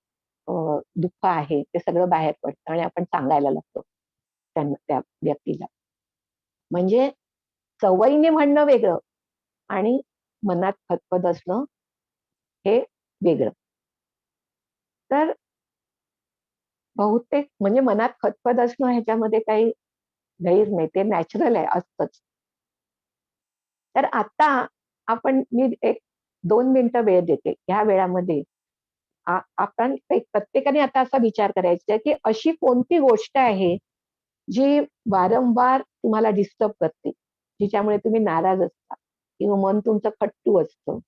अ, दुःख आहे ते सगळं बाहेर पडतं आणि आपण सांगायला लागतो त्यांना त्या व्यक्तीला. म्हणजे सवयीने म्हणणं वेगळं आणि मनात खतखत असणं हे वेगळं. तर बहुतेक म्हणजे मनात खतखत असणं ह्याच्यामध्ये काही गैर नाही. ते नॅचरल आहे, असतंच. तर आता मी एक 2 मिनिटं वेळ देते. ह्या वेळामध्ये आपण प्रत्येकाने आता असा विचार करायचा आहे, की अशी कोणती गोष्ट आहे, जी वारंवार तुम्हाला डिस्टर्ब करते, जिच्यामुळे तुम्ही नाराज असता किंवा मन तुमचं खट्टू असतं.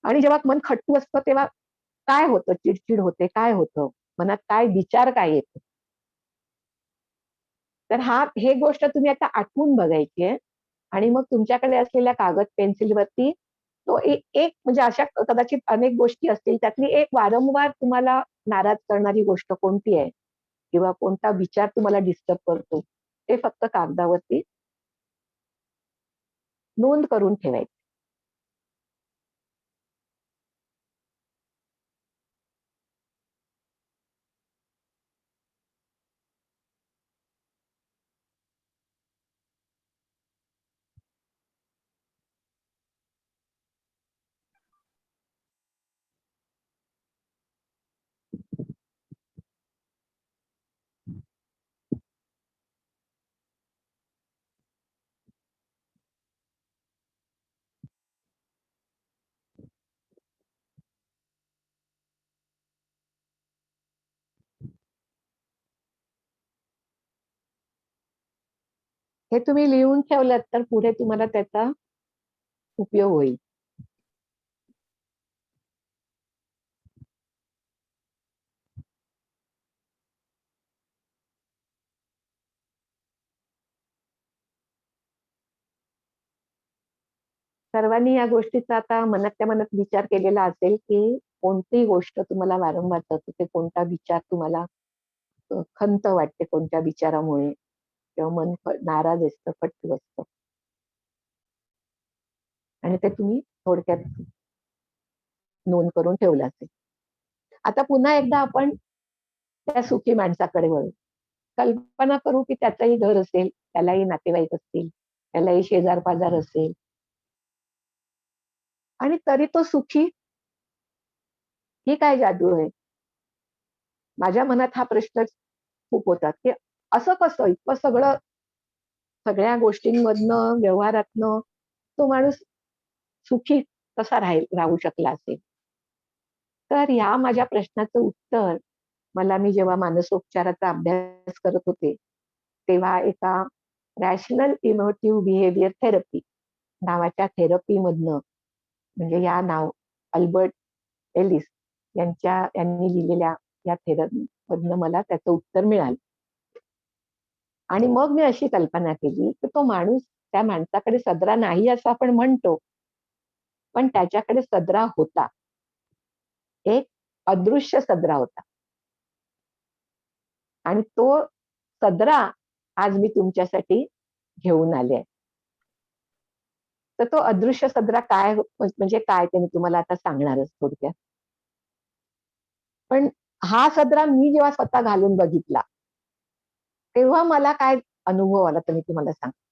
आणि जेव्हा मन खट्टू असतं, तेव्हा काय होतं? चिड होते, काय होतं? मनात विचार काय येतो? तर हे गोष्ट तुम्ही आता आठवून बघायची आहे आणि मग तुमच्याकडे असलेल्या कागद पेन्सिलवरती तो एक म्हणजे अशा कदाचित अनेक गोष्टी असतील, त्यातली एक वारंवार तुम्हाला नाराज करणारी गोष्ट कोणती आहे? किंवा कोणता विचार तुम्हाला डिस्टर्ब करतो? ते फक्त कागदावरती नोंद करून ठेवायचं. हे तुम्ही लिहून ठेवलत तर पुढे तुम्हाला त्याचा उपयोग होईल. सर्वांनी या गोष्टीचा आता मनातल्या मनात विचार केलेला असेल, की कोणती गोष्ट तुम्हाला वारंवार सतते, कोणता विचार तुम्हाला खंत वाटते कोणत्या विचारामुळे किंवा मन नाराज असतं, खट्टू असतं आणि ते तुम्ही थोडक्यात नोंद करून ठेवलं असेल. आता पुन्हा एकदा आपण त्या सुखी माणसाकडे वळू. कल्पना करू, की त्याचंही घर असेल, त्यालाही नातेवाईक असतील, त्यालाही शेजार-पाजार असेल आणि तरी तो सुखी. ही काय जादू आहे? माझ्या मनात हा प्रश्न खूप होता, की असं कसं इतकं सगळ्या गोष्टींमधनं, व्यवहारातनं तो माणूस सुखी कसा राहू शकला असेल? तर ह्या माझ्या प्रश्नाचं उत्तर मी जेव्हा मानसोपचाराचा अभ्यास करत होते, तेव्हा एका रॅशनल इमोटिव्ह बिहेवियर थेरपी नावाच्या थेरपीमधनं म्हणजे अल्बर्ट एलिस यांनी लिहिलेल्या या थेरपीमधनं मला त्याचं उत्तर मिळालं. आणि मग मी अशी कल्पना केली, की त्या माणसाकडे सदरा नाही असं आपण म्हणतो, पण त्याच्याकडे सदरा होता. एक अदृश्य सदरा होता. आणि तो सदरा आज मी तुमच्यासाठी घेऊन आले आहे. तर तो अदृश्य सदरा म्हणजे काय ते मी तुम्हाला आता सांगणारच थोडक्यात. पण हा सदरा मी जेव्हा स्वतः घालून बघितला, तेव्हा मला काय अनुभव आला तर मी तुम्हाला सांगते.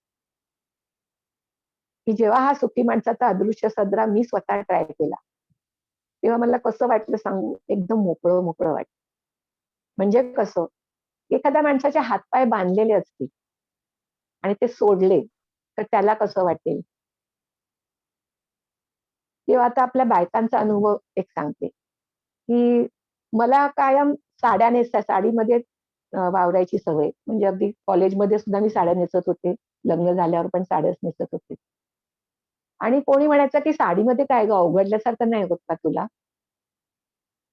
की जेव्हा हा सुखी माणसाचा अदृश्य सदरा मी स्वतः ट्राय केला, तेव्हा मला कसं वाटलं सांगू? एकदम मोकळं-मोकळं वाटलं. म्हणजे कसं? एखाद्या माणसाचे हातपाय बांधलेले असतील आणि ते सोडले, तर त्याला कसं वाटेल? किंवा आता आपल्या बायकांचा अनुभव एक सांगते, की मला कायम साडीमध्ये वावरायची सवय. म्हणजे अगदी कॉलेजमध्ये सुद्धा मी साड्या नेसत होते. लग्न झाल्यावर पण साड्याच नेसत होते. आणि कोणी म्हणायचं की साडीमध्ये काय ग, अवघडल्यासारखं नाही होत का तुला?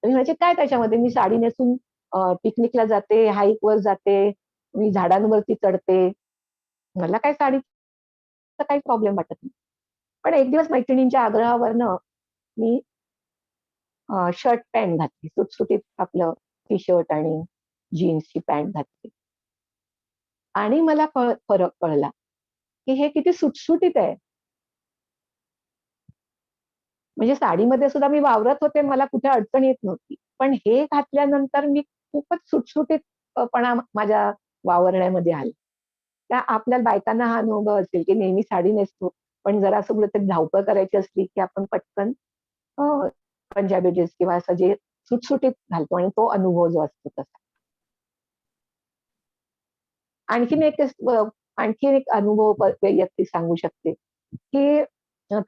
तर मी म्हणायचे काय त्याच्यामध्ये, मी साडी नेसून पिकनिकला जाते, हाईक वर जाते, मी झाडांवरती चढते, मला काय साडीचा काही प्रॉब्लेम वाटत नाही. पण एक दिवस मैत्रिणींच्या आग्रहावरनं मी शर्ट पॅन्ट घातली, सुटसुटीत आपलं टी शर्ट आणि जीन्सची पॅन्ट घातली आणि मला फरक कळला की हे किती सुटसुटीत आहे. म्हणजे साडीमध्ये सुद्धा मी वावरत होते, मला कुठे अडचण येत नव्हती. पण हे घातल्यानंतर मी खूपच सुटसुटीतपणा माझ्या वावरण्यामध्ये आला. त्या आपल्या बायकांना हा अनुभव असेल, की नेहमी साडी नेसतो, पण जरा असं कुठेतरी धावपळ करायची असली, की आपण पटकन अ, पंजाबी ड्रेस किंवा असं जे सुटसुटीत घालतो आणि तो अनुभव जो असतो तसा. आणखीन एक आणखीन एक अनुभव वैयक्तिक सांगू शकते, की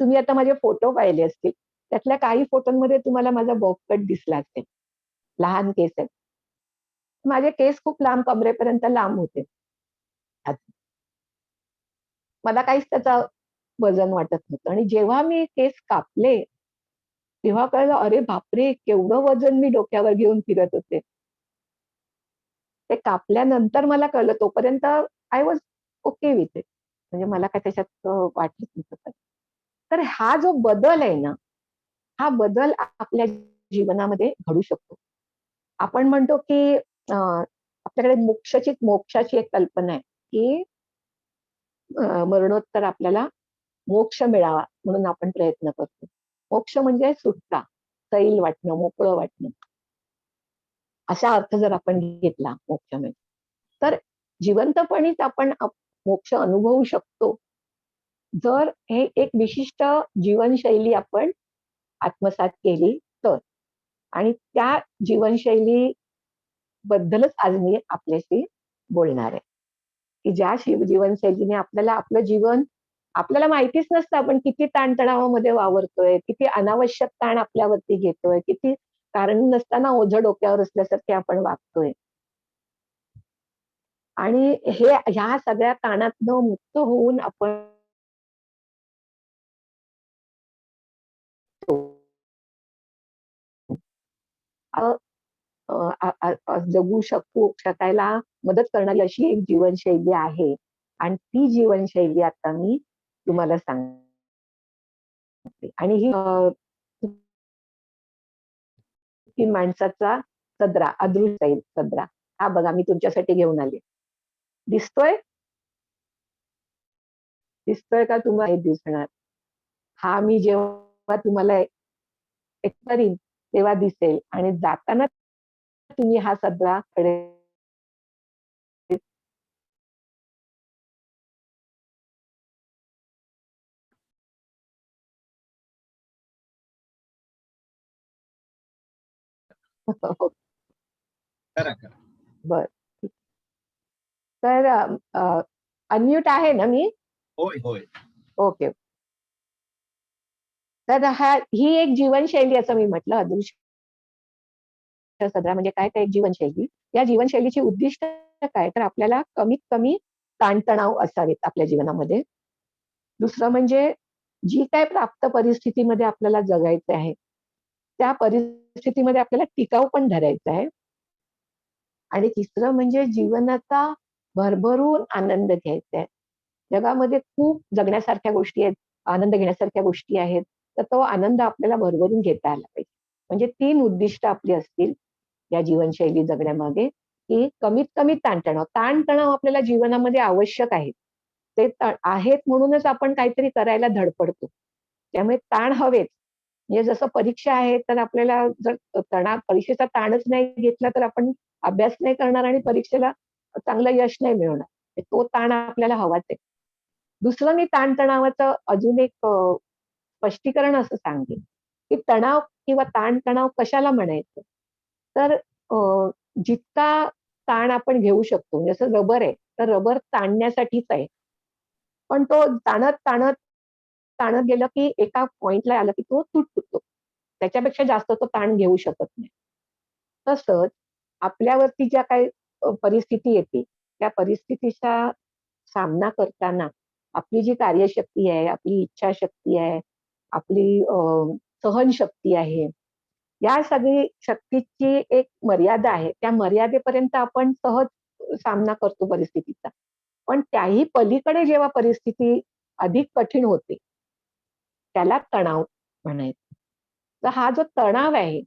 तुम्ही आता माझे फोटो पाहिले असतील. त्यातल्या काही फोटोंमध्ये तुम्हाला माझा बॉब कट दिसला असेल. लहान केस आहेत. माझे केस खूप लांब कमरेपर्यंत लांब होते. मला काहीच त्याचं वजन वाटत नव्हतं आणि जेव्हा मी केस कापले, तेव्हा कळलं, अरे बापरे! केवढं वजन मी डोक्यावर घेऊन फिरत होते. ते कापल्यानंतर मला कळलं, तोपर्यंत I was okay with it. म्हणजे मला काय त्याच्यात वाटलंच नव्हतं काही. तर हा जो बदल आहे ना, हा बदल आपल्या जीवनामध्ये घडू शकतो. आपण म्हणतो की आपल्याकडे मोक्षाची एक कल्पना आहे, की मरणोत्तर आपल्याला मोक्ष मिळावा म्हणून आपण प्रयत्न करतो. मोक्ष म्हणजे सुटका, सैल वाटणं, मोकळं वाटणं. असा अर्थ जर आपण घेतला मोक्ष म्हणजे, तर जिवंतपणीच आपण मोक्ष अनुभवू शकतो, जर हे एक विशिष्ट जीवनशैली आपण आत्मसात केली तर. आणि त्या जीवनशैली बद्दलच आज मी आपल्याशी बोलणार आहे, की ज्या जीवनशैलीने आपल्याला आपलं जीवन, आपल्याला माहितीच नसतं आपण किती ताणतणावामध्ये वावरतोय, किती अनावश्यक ताण आपल्यावरती घेतोय, किती कारण नसताना ओझं डोक्यावर असल्यासारखे आपण वागतोय. आणि ह्या सगळ्या ताणातनं मुक्त होऊन आपण अ, जगू शकायला मदत करणारी अशी एक जीवनशैली आहे. आणि ती जीवनशैली आता मी तुम्हाला सांगते. आणि ही माणसाचा सदरा, अदृश्य सदरा. हा बघा मी तुमच्यासाठी घेऊन आले. दिसतोय? दिसतोय का तुम्हाला? हे दिसणार. हा मी जेव्हा तुम्हाला एक करीन, तेव्हा दिसेल आणि जाताना तुम्ही हा सदराकडे करा करा. बरं. तर अनम्यूट आहे ना मी? होय होय. ओके. तर ही एक जीवनशैली असं मी म्हटलं, अदृश्य सदरा म्हणजे काय? तर एक जीवनशैली. या जीवनशैलीची उद्दिष्ट काय? तर आपल्याला कमीत कमी ताणतणाव असावेत आपल्या जीवनामध्ये. दुसरं म्हणजे जी काही प्राप्त परिस्थितीमध्ये आपल्याला जगायचं आहे, त्या परिस्थितीमध्ये आपल्याला टिकाव पण धरायचा आहे. आणि तिसरं म्हणजे जीवनाचा भरभरून आनंद घ्यायचा आहे. जगामध्ये खूप जगण्यासारख्या गोष्टी आहेत, आनंद घेण्यासारख्या गोष्टी आहेत. तर तो आनंद आपल्याला भरभरून घेता आला पाहिजे. म्हणजे 3 उद्दिष्ट आपली असतील या जीवनशैली जगण्यामागे, की कमीत कमी ताणतणाव. ताणतणाव आपल्याला जीवनामध्ये आवश्यक आहे. ते आहेत म्हणूनच आपण काहीतरी करायला धडपडतो. त्यामुळे ताण हवेच. म्हणजे जसं परीक्षा आहे, तर आपल्याला जर परीक्षेचा ताणच नाही घेतला, तर आपण अभ्यास नाही करणार आणि परीक्षेला चांगलं यश नाही मिळवणार. तो ताण आपल्याला हवाच आहे. दुसरं मी ताणतणावाचं अजून एक स्पष्टीकरण असं सांगेन, की तणाव किंवा ताणतणाव कशाला म्हणायचं? तर जितका ताण आपण घेऊ शकतो, जसं रबर आहे, तर रबर ताणण्यासाठीच आहे. पण तो ताणत गेलं की एका पॉइंटला आलं की तो तुटतो. त्याच्यापेक्षा जास्त तो ताण घेऊ शकत नाही. तसंच आपल्यावरती ज्या काही परिस्थिती येते, त्या परिस्थितीच्या सामना करताना आपली जी कार्यशक्ती आहे, आपली इच्छाशक्ती आहे, आपली सहनशक्ती आहे, या सगळी शक्तीची एक मर्यादा आहे. त्या मर्यादेपर्यंत आपण सहज सामना करतो परिस्थितीचा. पण त्याही पलीकडे जेव्हा परिस्थिती अधिक कठीण होते, त्याला तणाव म्हणायचं. तर हा जो तणाव आहे,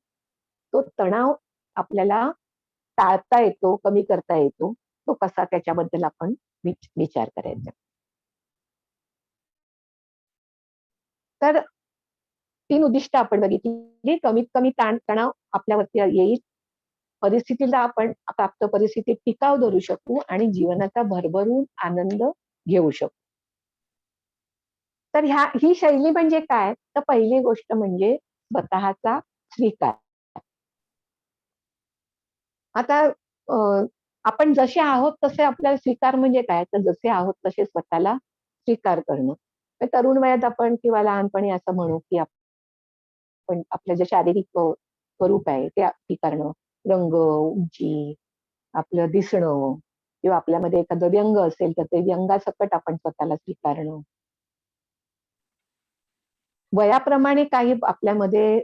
तो तणाव आपल्याला टाळता येतो, कमी करता येतो. तो कसा, त्याच्याबद्दल आपण विचार करायचा. तर 3 उद्दिष्ट आपण बघितली. कमीत कमी तणाव आपल्यावरती येईल. परिस्थितीला आपण प्राप्त परिस्थितीत टिकाव धरू शकू आणि जीवनाचा भरभरून आनंद घेऊ शकू. तर ही शैली म्हणजे काय? तर पहिली गोष्ट म्हणजे स्वतःचा स्वीकार. आता आपण जसे आहोत तसे आपल्याला स्वीकार म्हणजे काय? तर जसे आहोत तसे स्वतःला स्वीकार करणं. तर तरुण वयात आपण किंवा लहानपणी असं म्हणू, की आपण आपलं जे शारीरिक स्वरूप आहे ते स्वीकारणं. रंग, उंची, आपलं दिसणं किंवा आपल्यामध्ये एखादं व्यंग असेल तर ते व्यंगासकट आपण स्वतःला स्वीकारणं. वयाप्रमाणे काही आपल्यामध्ये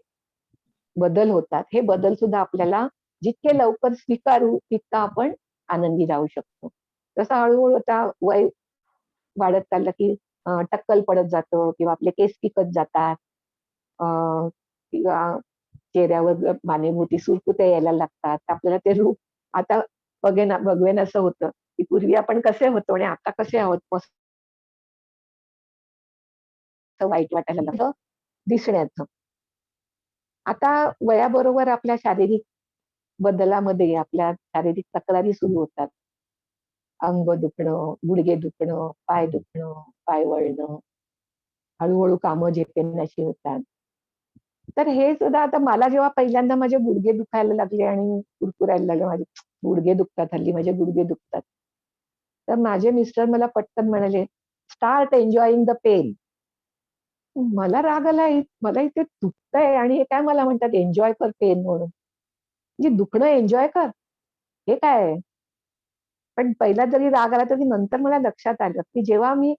बदल होतात. हे बदल सुद्धा आपल्याला जितके लवकर स्वीकारू तितका आपण आनंदी राहू शकतो. जसं हळू-हळू आता वय वाढत चाललं, की टक्कल पडत जातं किंवा आपले केस पिकत जातात. अ, किंवा चेहऱ्यावर मानेभोवती सुरकुत्या यायला लागतात. तर आपल्याला ते रूप आता बघवेनासं होतं, की पूर्वी आपण कसे होतो आणि आता कसे आहोत, मस्त वाईट वाटायला लागतं दिसण्याचं. आता वयाबरोबर आपल्या शारीरिक बदलामध्ये आपल्या शारीरिक तक्रारी सुरू होतात. अंग दुखणं, गुडघे दुखणं, पाय दुखणं, पाय वळणं, हळू-हळू कामं झेपेनाशी होतात. तर हे सुद्धा आता मला जेव्हा पहिल्यांदा माझे गुडघे दुखायला लागले आणि कुरकुरायला लागले, माझे गुडघे दुखतात, हल्ली माझे गुडघे दुखतात. तर माझे मिस्टर मला पटकन म्हणाले, "स्टार्ट एन्जॉयिंग द पेन." मला राग आला, मला इथे दुखतंय आणि हे काय मला म्हणतात एन्जॉय कर पेन म्हणून. म्हणजे दुखणं एन्जॉय कर, हे काय आहे? पण पहिला जरी राग आला तरी नंतर मला लक्षात आलं, की जेव्हा मी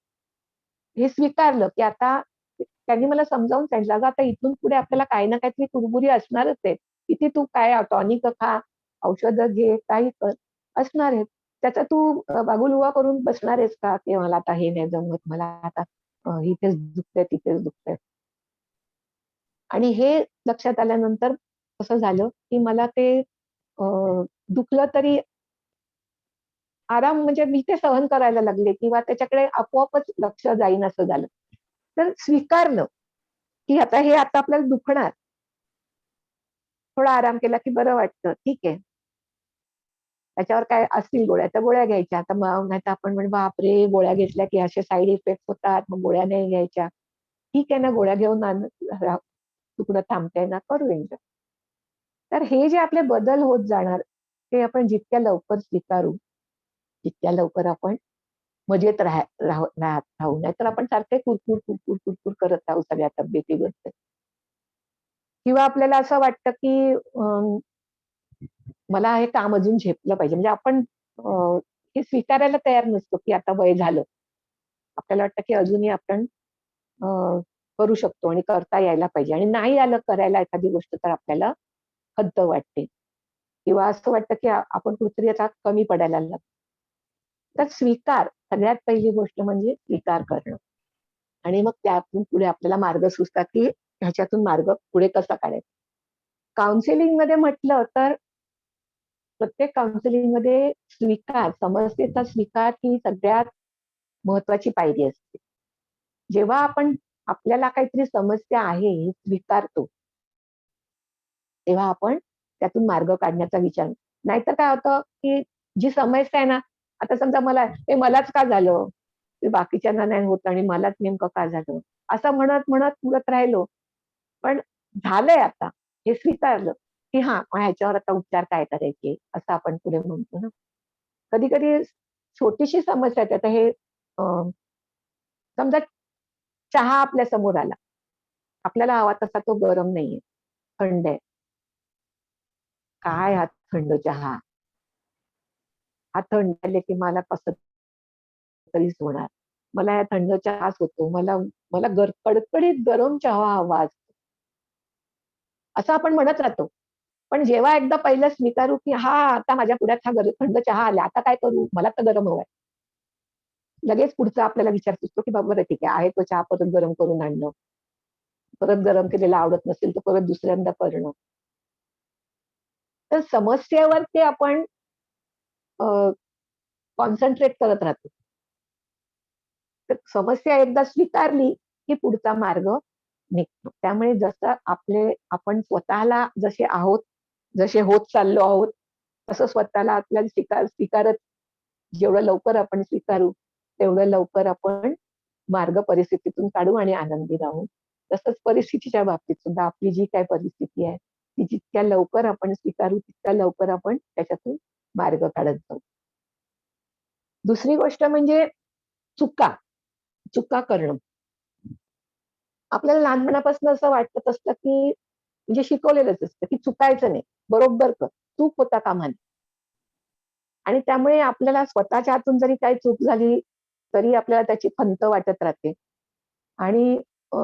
हे स्वीकारलं, की आता त्यांनी मला समजावून सांगितलं, "अगं आता इथून पुढे आपल्याला काही ना काहीतरी कुरबुरी असणारच आहे. किती तू काय टॉनिक खा, औषधं घे, काही कर, असणार आहेत. त्याचा तू बागुलवा करून बसणार आहेस का? की मला आता हे नाही जमत, मला आता इथेच दुखतंय, तिथेच दुखतंय." आणि हे लक्षात आल्यानंतर कसं झालं, की मला ते अ, दुखलं तरी आराम म्हणजे मी ते सहन करायला लागले किंवा त्याच्याकडे आपोआपच लक्ष जाईन असं झालं. तर स्वीकारलं, की आता आपल्याला दुखणार. थोडा आराम केला की बरं वाटतं. ठीक आहे. त्याच्यावर काय असतील गोळ्या, तर गोळ्या घ्यायच्या. आता मग नाहीतर आपण म्हणू, बापरे! गोळ्या घेतल्या की असे साइड इफेक्ट होतात, मग गोळ्या नाही घ्यायच्या. ठीक आहे ना, गोळ्या घेऊन दुखणं थांबतंय ना, करू एन्जॉय. तर हे जे आपले बदल होत जाणार, ते आपण जितक्या लवकर स्वीकारू, तितक्या लवकर आपण मजेत राहू. नाहीतर आपण सारखे कुरकुर करत राहू सगळ्या तब्येतीबद्दल. किंवा आपल्याला असं वाटतं, की मला हे काम अजून झेपलं पाहिजे. म्हणजे आपण हे स्वीकारायला तयार नसतो, की आता वय झालं. आपल्याला वाटतं, की अजूनही आपण अ, करू शकतो आणि करता यायला पाहिजे आणि नाही आलं करायला एखादी गोष्ट तर आपल्याला खंत वाटते किंवा असं वाटतं, की आपण कुठेतरी आता कमी पडायला लागलो. तर सगळ्यात पहिली गोष्ट म्हणजे स्वीकार करणं आणि मग त्यातून पुढे आपल्याला मार्ग सुचतात, की ह्याच्यातून मार्ग पुढे कसा काढायचा. काउन्सिलिंगमध्ये म्हटलं तर प्रत्येक काउन्सिलिंगमध्ये समस्येचा स्वीकार ही सगळ्यात महत्वाची पायरी असते. जेव्हा आपण आपल्याला काहीतरी समस्या आहे हे स्वीकारतो, तेव्हा आपण त्यातून मार्ग काढण्याचा विचार नाहीतर काय होतं, की जी समस्या आहे ना, आता समजा हे मलाच का झालं? ते बाकीच्यांना नाही होत आणि मलाच नेमकं का झालं? असं म्हणत पुरत राहिलो. पण झालंय आता, हे स्वीकारलं, की हां, मग ह्याच्यावर आता उपचार काय करायचे? असं आपण पुढे म्हणतो ना. कधी-कधी छोटीशी समस्या येते. आता हे समजा चहा आपल्या समोर आला. आपल्याला हवा तसा तो गरम नाहीये, थंड आहे. काय हा थंड चहा? हा थंड झाले की मला पचत तरीच होणार. मला या थंड चहाच होतो. मला मला कडकडीत गरम चहा हवा असतो. असं आपण म्हणत राहतो. पण जेव्हा एकदा पहिलं स्वीकारू, की आता माझ्या पुढ्यात हा थंड चहा आला, आता काय करू? मला तर गरम हवाय. लगेच पुढचा आपल्याला विचार सुचतो, की बरं ठीक आहे तो चहा परत गरम करून आणणं. परत गरम केलेला आवडत नसेल तर परत दुसऱ्यांदा करणं. तर समस्येवर ते आपण कॉन्सन्ट्रेट करत राहतो. तर समस्या एकदा स्वीकारली, की पुढचा मार्ग निघतो. त्यामुळे जसं आपण स्वतःला जसे आहोत, जसे होत चाललो आहोत, तसं स्वतःला आपल्याला स्वीकारत जेवढं लवकर आपण स्वीकारू, तेवढं लवकर आपण मार्ग परिस्थितीतून काढू आणि आनंदी राहू. तसंच परिस्थितीच्या बाबतीत सुद्धा आपली जी काही परिस्थिती आहे, ती जितक्या लवकर आपण स्वीकारू, तितक्या लवकर आपण त्याच्यातून मार्ग काढत जाऊ. दुसरी गोष्ट म्हणजे चुका, चुका करणं. आपल्याला लहानपणापासून असं वाटत असतं, की म्हणजे शिकवलेलंच असतं, की चुकायचं नाही, बरोबर कर, चूक होता कामा नये. आणि त्यामुळे आपल्याला स्वतःच्या हातून जरी काही चूक झाली, तरी आपल्याला त्याची खंत वाटत राहते. आणि अ,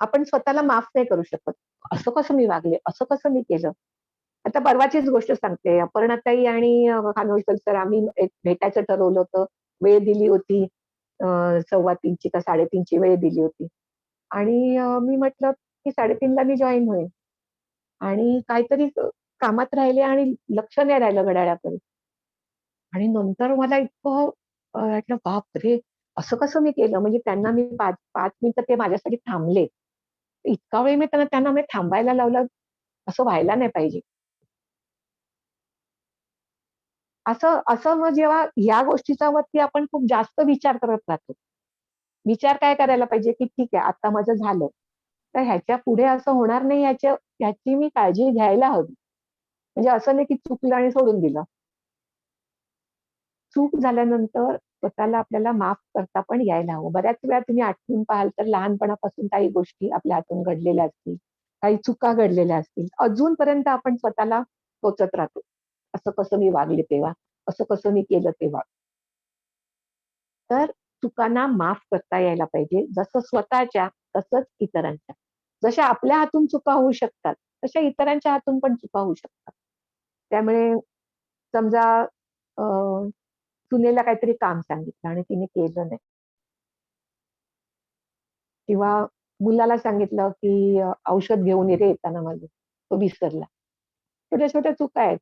आपण स्वतःला माफ नाही करू शकत. असं कसं मी वागले? असं कसं मी केलं? आता परवाचीच गोष्ट सांगते. अपर्णाताई आणि खानोलकर सर आम्ही एक भेटायचं ठरवलं होतं. वेळ दिली होती. 3:15ची का 3:30ची वेळ दिली होती. आणि मी म्हटलं, की 3:30ला मी जॉइन होईल. आणि काहीतरी कामात राहिले आणि लक्ष नाही राहिलं घड्याळाकडे. आणि नंतर मला इतकं वाटलं, बापरे! असं कसं मी केलं? म्हणजे त्यांना मी 5 मिनिटं ते माझ्यासाठी थांबले. इतका वेळ मी त्यांना मी थांबायला लावलं, असं व्हायला नाही पाहिजे. असं असं मग जेव्हा ह्या गोष्टीचा वरती आपण खूप जास्त विचार करत राहतो. विचार काय करायला पाहिजे, की ठीक आहे आता माझं झालं. तर ह्याच्या पुढे असं होणार नाही ह्याची मी काळजी घ्यायला हवी. म्हणजे असं नाही की चुकलं आणि सोडून दिलं. चूक झाल्यानंतर स्वतःला आपल्याला माफ करता पण यायला हवं. बऱ्याच वेळा तुम्ही आठवून पाहाल तर लहानपणापासून काही गोष्टी आपल्या हातून घडलेल्या असतील, काही चुका घडलेल्या असतील. अजूनपर्यंत आपण स्वतःला टोचत राहतो. असं कसं मी वागले तेव्हा? असं कसं मी केलं तेव्हा? तर चुकांना माफ करता यायला पाहिजे. जसं स्वतःच्या, तसंच इतरांच्या. जशा आपल्या हातून चुका होऊ शकतात, तशा इतरांच्या हातून पण चुका होऊ शकतात. त्यामुळे समजा अ, सुनेला काहीतरी काम सांगितलं आणि तिने केलं नाही किंवा मुलाला सांगितलं, की औषध घेऊन ये रे येताना माझं, तो विसरला. छोट्या-छोट्या चुका आहेत.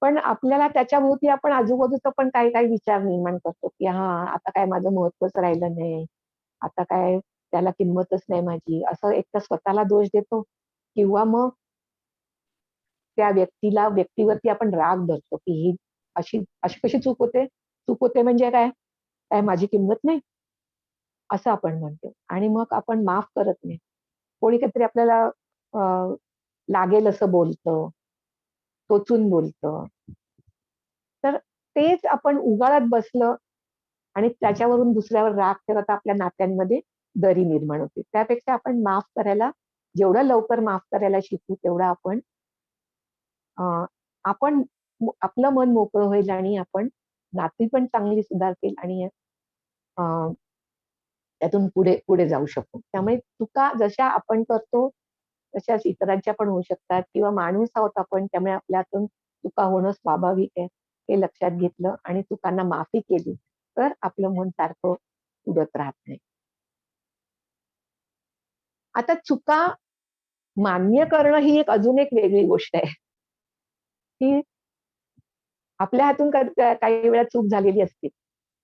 पण आपल्याला त्याच्याभोवती आपण आजूबाजूचा पण काही-काही विचार निर्माण करतो, की हां, आता काय माझं महत्त्वच राहिलं नाही. आता काय त्याला किंमतच नाही माझी. असं एकतर स्वतःला दोष देतो किंवा मग त्या व्यक्तीवरती आपण राग धरतो, की ही अशी अशी कशी चूक होते? चूक होते म्हणजे काय? काय माझी किंमत नाही? असं आपण म्हणतो आणि मग आपण माफ करत नाही. कोणी काहीतरी आपल्याला अ, लागेल असं बोलतं, टोचून बोलतं. तर तेच आपण उगाळत बसलं आणि त्याच्यावरून दुसऱ्यावर राग ठेवत आपल्या नात्यांमध्ये दरी निर्माण होते. त्यापेक्षा आपण माफ करायला जेवढं लवकर माफ करायला शिकू, तेवढं अ, आपण आपलं मन मोकळं होईल आणि आपण नाती पण चांगली सुधारतील आणि अ, त्यातून पुढे पुढे जाऊ शकू. त्यामुळे चुका जशा आपण करतो, तशाच इतरांच्या पण होऊ शकतात किंवा माणूस आहोत आपण, त्यामुळे आपल्या हातून चुका होणं स्वाभाविक आहे. हे लक्षात घेतलं आणि चुकांना माफी केली, तर आपलं मन सारखं उडत राहत नाही. आता चुका मान्य करणं ही अजून एक वेगळी गोष्ट आहे, की आपल्या हातून काही वेळा चूक झालेली असते.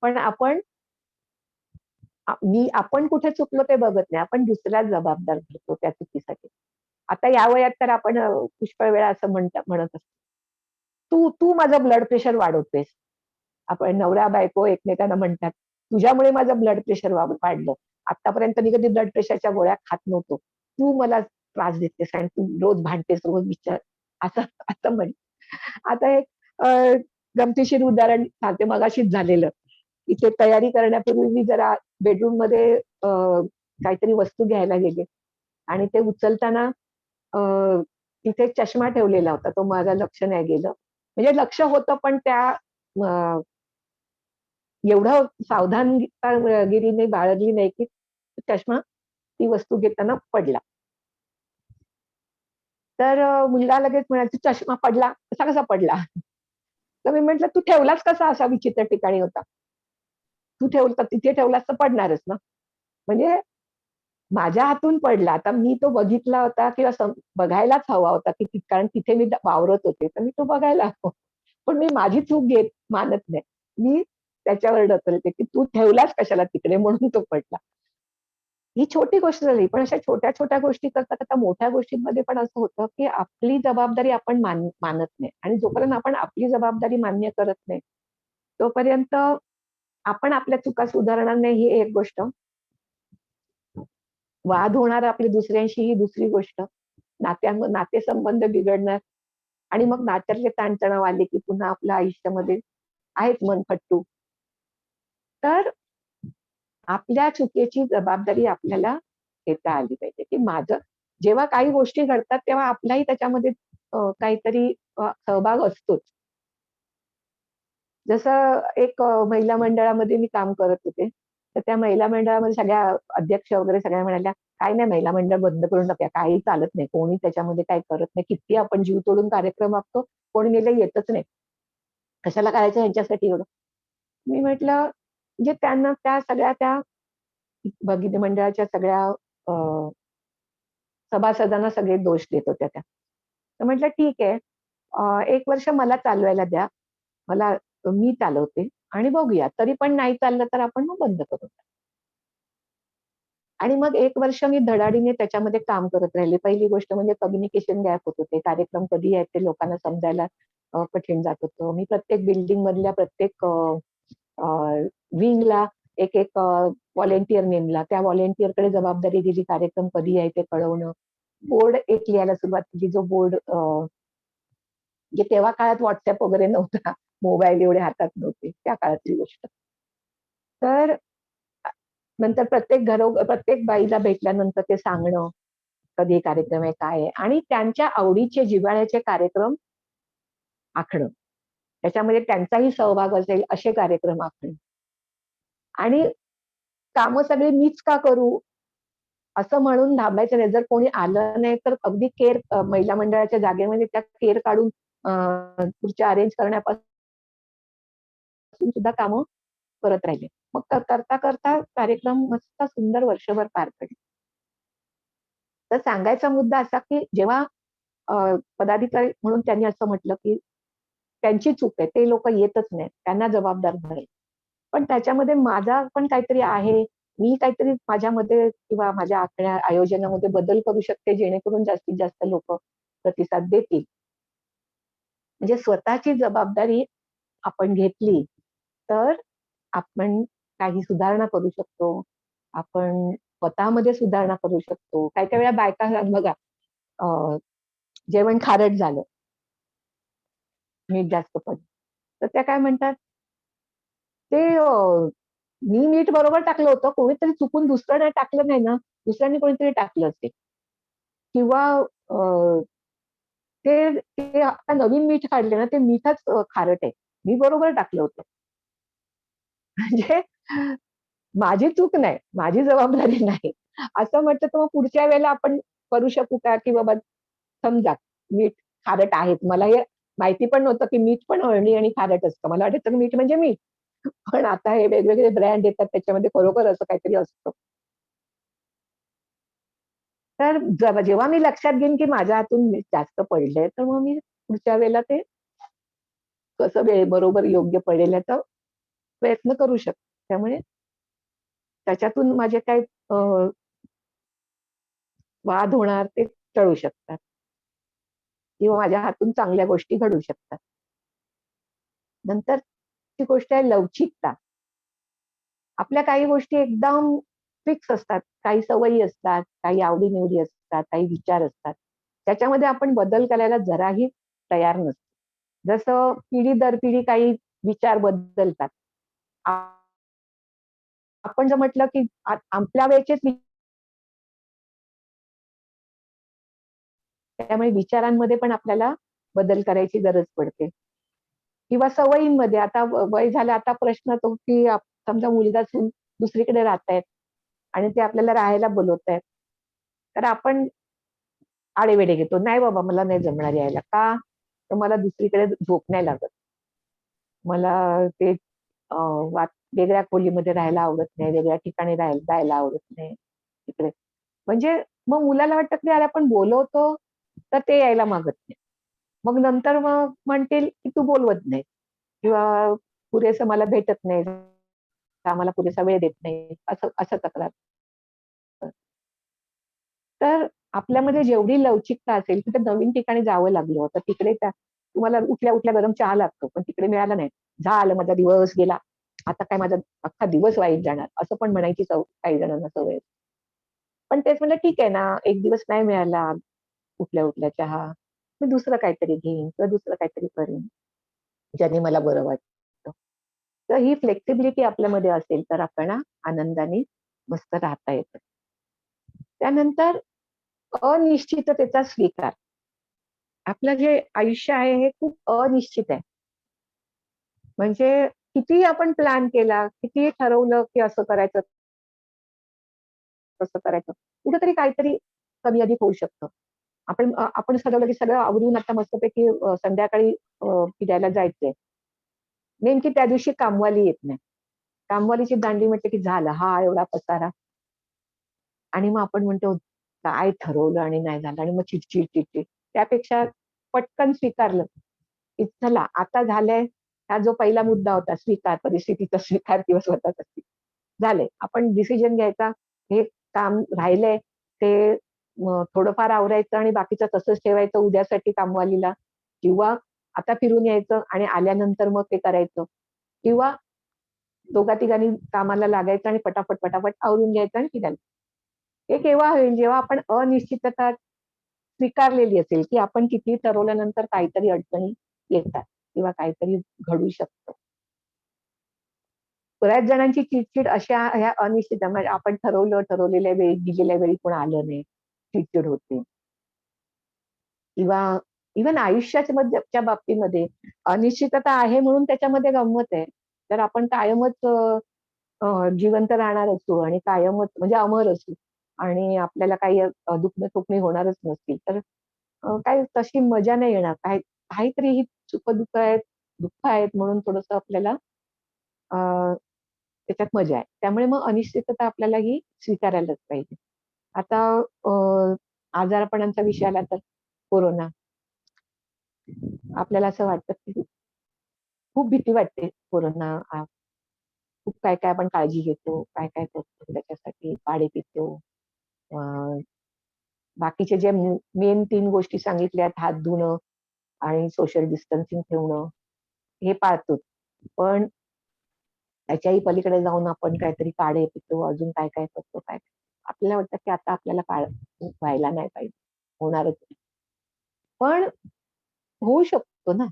पण आपण कुठे चुकलो ते बघत नाही. आपण दुसऱ्याला जबाबदार धरतो त्या चुकीसाठी. आता या वयात तर आपण पुष्कळ वेळा असं म्हणत असतो. तू माझं ब्लड प्रेशर वाढवतेस. आपण नवरा-बायको एकमेकांना म्हणतात, "तुझ्यामुळे माझं ब्लड प्रेशर वाढलं. आत्तापर्यंत मी कधी ब्लड प्रेशरच्या गोळ्या खात नव्हतो. तू मला त्रास देतेस आणि तू रोज भांडतेस, रोज विचार" असं असं म्हण. आता एक अ, गमतीशीर उदाहरण सांगते मगाशीच झालेलं. इथे तयारी करण्यापूर्वी मी जरा बेडरूममध्ये काहीतरी वस्तू घ्यायला गेले आणि ते उचलताना अ, तिथे चष्मा ठेवलेला होता. तो माझं लक्ष नाही गेलं. म्हणजे लक्ष होतं पण त्या एवढं सावधानगिरीने बाळगली नाही की चष्मा ती वस्तू घेताना पडला. तर मुलगा लगेच म्हणायचा, चष्मा पडला, असा कसा पडला? तर मी म्हटलं, तू ठेवलास कसा असा विचित्र ठिकाणी होता? तू ठेवला तिथे ठेवलास तर पडणारच ना. म्हणजे माझ्या हातून पडला. आता मी तो बघितला होता किंवा बघायलाच हवा होता, की कारण तिथे मी वावरत होते, तर मी तो बघायला हवं. पण मी माझी चूक मानत नाही. मी त्याच्यावर ढकलते, की तू ठेवलास कशाला तिकडे म्हणून तो पडला. ही छोटी गोष्ट झाली. पण अशा छोट्या-छोट्या गोष्टी करता-करता मोठ्या गोष्टींमध्ये पण असं होतं, की आपली जबाबदारी आपण मानत नाही आणि जोपर्यंत आपण आपली जबाबदारी मान्य करत नाही, तोपर्यंत आपण आपल्या चुका सुधारणार नाही ही एक गोष्ट. वाद होणार आपले दुसऱ्यांशी ही दुसरी गोष्ट. नातेसंबंध बिघडणार आणि मग नात्यातले ताणतणाव आले, की पुन्हा आपल्या आयुष्यामध्ये आहेच मनखट्टू. तर आपल्या चुकीची जबाबदारी आपल्याला घेता आली पाहिजे, की माझं जेव्हा काही गोष्टी घडतात, तेव्हा आपलाही त्याच्यामध्ये काहीतरी सहभाग असतोच. जसं एक महिला मंडळामध्ये मी काम करत होते. तर त्या महिला मंडळामध्ये सगळ्या अध्यक्ष वगैरे सगळ्या म्हणाल्या, "काही नाही महिला मंडळ बंद करून टाकूया. काही चालत नाही. कोणी त्याच्यामध्ये काही करत नाही. किती आपण जीव तोडून कार्यक्रम आखतो, कोणी नेलं येतच नाही. कशाला करायचं ह्यांच्यासाठी एवढं?" मी म्हटलं म्हणजे त्यांना त्या भगिनी मंडळाच्या सगळ्या अ, सभासदांना सगळे दोष देत होत्या त्या. तर म्हटलं ठीक आहे. 1 वर्ष मला चालवायला द्या. मला मी चालवते आणि बघूया. तरी पण नाही चाललं तर आपण मग बंद करू. आणि मग 1 वर्ष मी धडाडीने त्याच्यामध्ये काम करत राहिले. पहिली गोष्ट म्हणजे कम्युनिकेशन गॅप होत होते. कार्यक्रम कधी यायचे लोकांना समजायला कठीण जात होतं. मी प्रत्येक बिल्डिंग मधल्या प्रत्येक अ, विंगला एक व्हॉलंटियर नेमला. त्या व्हॉलंटियरकडे जबाबदारी दिली कार्यक्रम कधी यायचे कळवणं. बोर्ड एक लिहायला सुरुवात केली. जो बोर्ड म्हणजे तेव्हा काळात WhatsApp वगैरे नव्हता. मोबाईल एवढे हातात नव्हते. त्या काळातली गोष्ट. तर नंतर प्रत्येक बाईला भेटल्यानंतर ते सांगणं, कधी कार्यक्रम आहे, काय आहे आणि त्यांच्या आवडीचे, जिव्हाळ्याचे कार्यक्रम आखणं. त्याच्यामध्ये त्यांचाही सहभाग असेल असे कार्यक्रम आखणे. आणि कामं सगळी मीच का करू? असं म्हणून थांबायचं नाही. जर कोणी आलं नाही तर अगदी महिला मंडळाच्या जागेमध्ये त्या केर काढून खुर्च्या अरेंज करण्यापासून सुद्धा कामं करत राहिले. मग करता कार्यक्रम मस्त सुंदर वर्षभर पार पडले. तर सांगायचा मुद्दा असा, की जेव्हा अ, पदाधिकारी म्हणून त्यांनी असं म्हटलं, की त्यांची चूक आहे. ते लोकं येतच नाहीत. त्यांना जबाबदार धरेल. पण त्याच्यामध्ये माझा पण काहीतरी आहे. मी काहीतरी माझ्यामध्ये किंवा माझ्या आयोजनामध्ये बदल करू शकते, जेणेकरून जास्तीत जास्त लोकं प्रतिसाद देतील. म्हणजे स्वतःची जबाबदारी आपण घेतली, तर आपण काही सुधारणा करू शकतो. आपण स्वतःमध्ये सुधारणा करू शकतो. काही-काही वेळा बायका बघा अ, जेवण खारट झालं, मीठ जास्त पडलं. तर त्या काय म्हणतात, ते मी मीठ बरोबर टाकलं होतं. कोणीतरी चुकून दुसरं नाही टाकलं नाही ना, दुसऱ्याने कोणीतरी टाकलं असेल किंवा ते ते आता नवीन मीठ काढले ना, ते मीठच खारट आहे. मी बरोबर टाकलं होतं. म्हणजे माझी चूक नाही, माझी जबाबदारी नाही. असं म्हटलं तर मग पुढच्या वेळेला आपण करू शकू का, की बाबा समजा मीठ खारट आहेच. मला हे माहिती पण नव्हतं, की मीठ पण अळणी आणि खारट असतं. मला वाटायचं की मीठ म्हणजे मीठ. पण आता हे वेगवेगळे ब्रँड येतात त्याच्यामध्ये खरोखर असं काहीतरी असतं. तर जेव्हा मी लक्षात घेईन, की माझ्या हातून मीठ जास्त पडलंय, तर मग मी पुढच्या वेळेला ते कसं बरोबर योग्य पडेल याचा प्रयत्न करू शकते. त्यामुळे त्याच्यातून माझे काही वाद होणार ते टळू शकतात किंवा माझ्या हातून चांगल्या गोष्टी घडू शकतात. नंतरची गोष्ट आहे लवचिकता. आपल्या काही गोष्टी एकदम फिक्स असतात. काही सवयी असतात, काही आवडी-निवडी असतात, काही विचार असतात. त्याच्यामध्ये आपण बदल करायला जराही तयार नसतो. जसं पिढी दर पिढी काही विचार बदलतात. आपण जर म्हटलं, की आपल्या वेळचेच त्यामुळे विचारांमध्ये पण आपल्याला बदल करायची गरज पडते. किंवा सवयींमध्ये आता वय झालं, आता प्रश्न तो की समजा मुलगा सून दुसरीकडे राहतायत आणि ते आपल्याला राहायला बोलवतायत, तर आपण आडेवेडे घेतो, नाही बाबा मला नाही जमणार यायला. का? तर मला दुसरीकडे झोप नाही लागत, मला ते वेगळ्या खोलीमध्ये राहायला आवडत नाही, वेगळ्या ठिकाणी जायला आवडत नाही तिकडे. म्हणजे मग मुलाला वाटतं की अरे आपण बोलवतो तर ते यायला मागत नाही. मग नंतर मग म्हणतील की तू बोलवत नाही किंवा पुरेसं मला भेटत नाही, आम्हाला पुरेसा वेळ देत नाही, असं असं तक्रार. तर आपल्यामध्ये जेवढी लवचिकता असेल, तिथे नवीन ठिकाणी जावं लागलं, तर तिकडे तुम्हाला उठल्या उठल्या गरम चहा लागतो, पण तिकडे मिळाला नाही. झालं माझा दिवस गेला, आता काय माझा अख्खा दिवस वाईट जाणार, असं पण म्हणायची काही जणांना सवय. पण तेच म्हणलं ठीक आहे ना, एक दिवस नाही मिळाला उठल्या उठल्या चहा, मी दुसरं काहीतरी घेईन किंवा दुसरं काहीतरी करेन, ज्याने मला बरं वाटतं. तर ही फ्लेक्सिबिलिटी आपल्यामध्ये असेल तर आपण आनंदाने मस्त राहता येतं. त्यानंतर अनिश्चिततेचा स्वीकार. आपलं जे आयुष्य आहे हे खूप अनिश्चित आहे. म्हणजे कितीही आपण प्लॅन केला, कितीही ठरवलं की असं करायचं, तसं करायचं, कुठेतरी काहीतरी कमी अधिक होऊ शकतं. आपण ठरवलं की सगळं आवरून आता मस्तपैकी संध्याकाळी फिरायला जायचंय. नेमकी त्या दिवशी कामवाली येत नाही. कामवालीची दांडी म्हटलं की झालं हा एवढा पसारा. आणि मग आपण म्हणतो काय ठरवलं आणि नाही झालं आणि मग चिडचिड चिडचिड. त्यापेक्षा पटकन स्वीकारलं की चला आता झालंय. हा जो पहिला मुद्दा होता स्वीकार, परिस्थितीचा स्वीकार किंवा स्वतःचा स्वीकार. झालंय. आपण डिसिजन घ्यायचा, हे काम राहिलंय ते थोडंफार आवरायचं आणि बाकीचं तसंच ठेवायचं उद्यासाठी कामवालीला, किंवा आता फिरून यायचं आणि आल्यानंतर मग ते करायचं, किंवा दोघा-तिघांनी कामाला लागायचं आणि पटापट, पटापट आवरून घ्यायचं आणि फिरायला. हे केव्हा होईल? जेव्हा आपण अनिश्चितता स्वीकारलेली असेल, की आपण कितीही ठरवल्यानंतर काहीतरी अडचणी येतात किंवा काहीतरी घडू शकतं. बऱ्याच जणांची चिडचिड अशा ह्या अनिश्चित म्हणजे आपण ठरवलेल्या वेळी, दिलेल्या वेळी कोण आलं नाही, चिडचिड होते. किंवा इव्हन आयुष्याच्या च्या बाबतीमध्ये अनिश्चितता आहे म्हणून त्याच्यामध्ये गंमत आहे. तर आपण कायमच जिवंत राहणार असू आणि कायमच म्हणजे अमर असू आणि आपल्याला काही दुखणी होणारच नसतील, तर काही तशी मजा नाही येणार. काहीतरी ही सुख-दुःख आहेत, दुःख आहेत म्हणून थोडंसं आपल्याला अ, त्याच्यात मजा आहे. त्यामुळे मग अनिश्चितता आपल्याला ही स्वीकारायलाच पाहिजे. आता आजारपणाचा विषय आला तर कोरोना. आपल्याला असं वाटतं की खूप भीती वाटते कोरोना खूप काय-काय आपण काळजी घेतो, काय-काय करतो त्याच्यासाठी, पाढे पितो. अ, बाकीचे जे मेन 3 गोष्टी सांगितल्यात, हात धुणं आणि सोशल डिस्टन्सिंग ठेवणं, हे पाळतोच. पण त्याच्याही पलीकडे जाऊन आपण काहीतरी काढे पितो, अजून काय-काय करतो, काय आपल्याला वाटतं की आता आपल्याला व्हायला नाही पाहिजे, होणारच नाही. पण होऊ शकतो ना.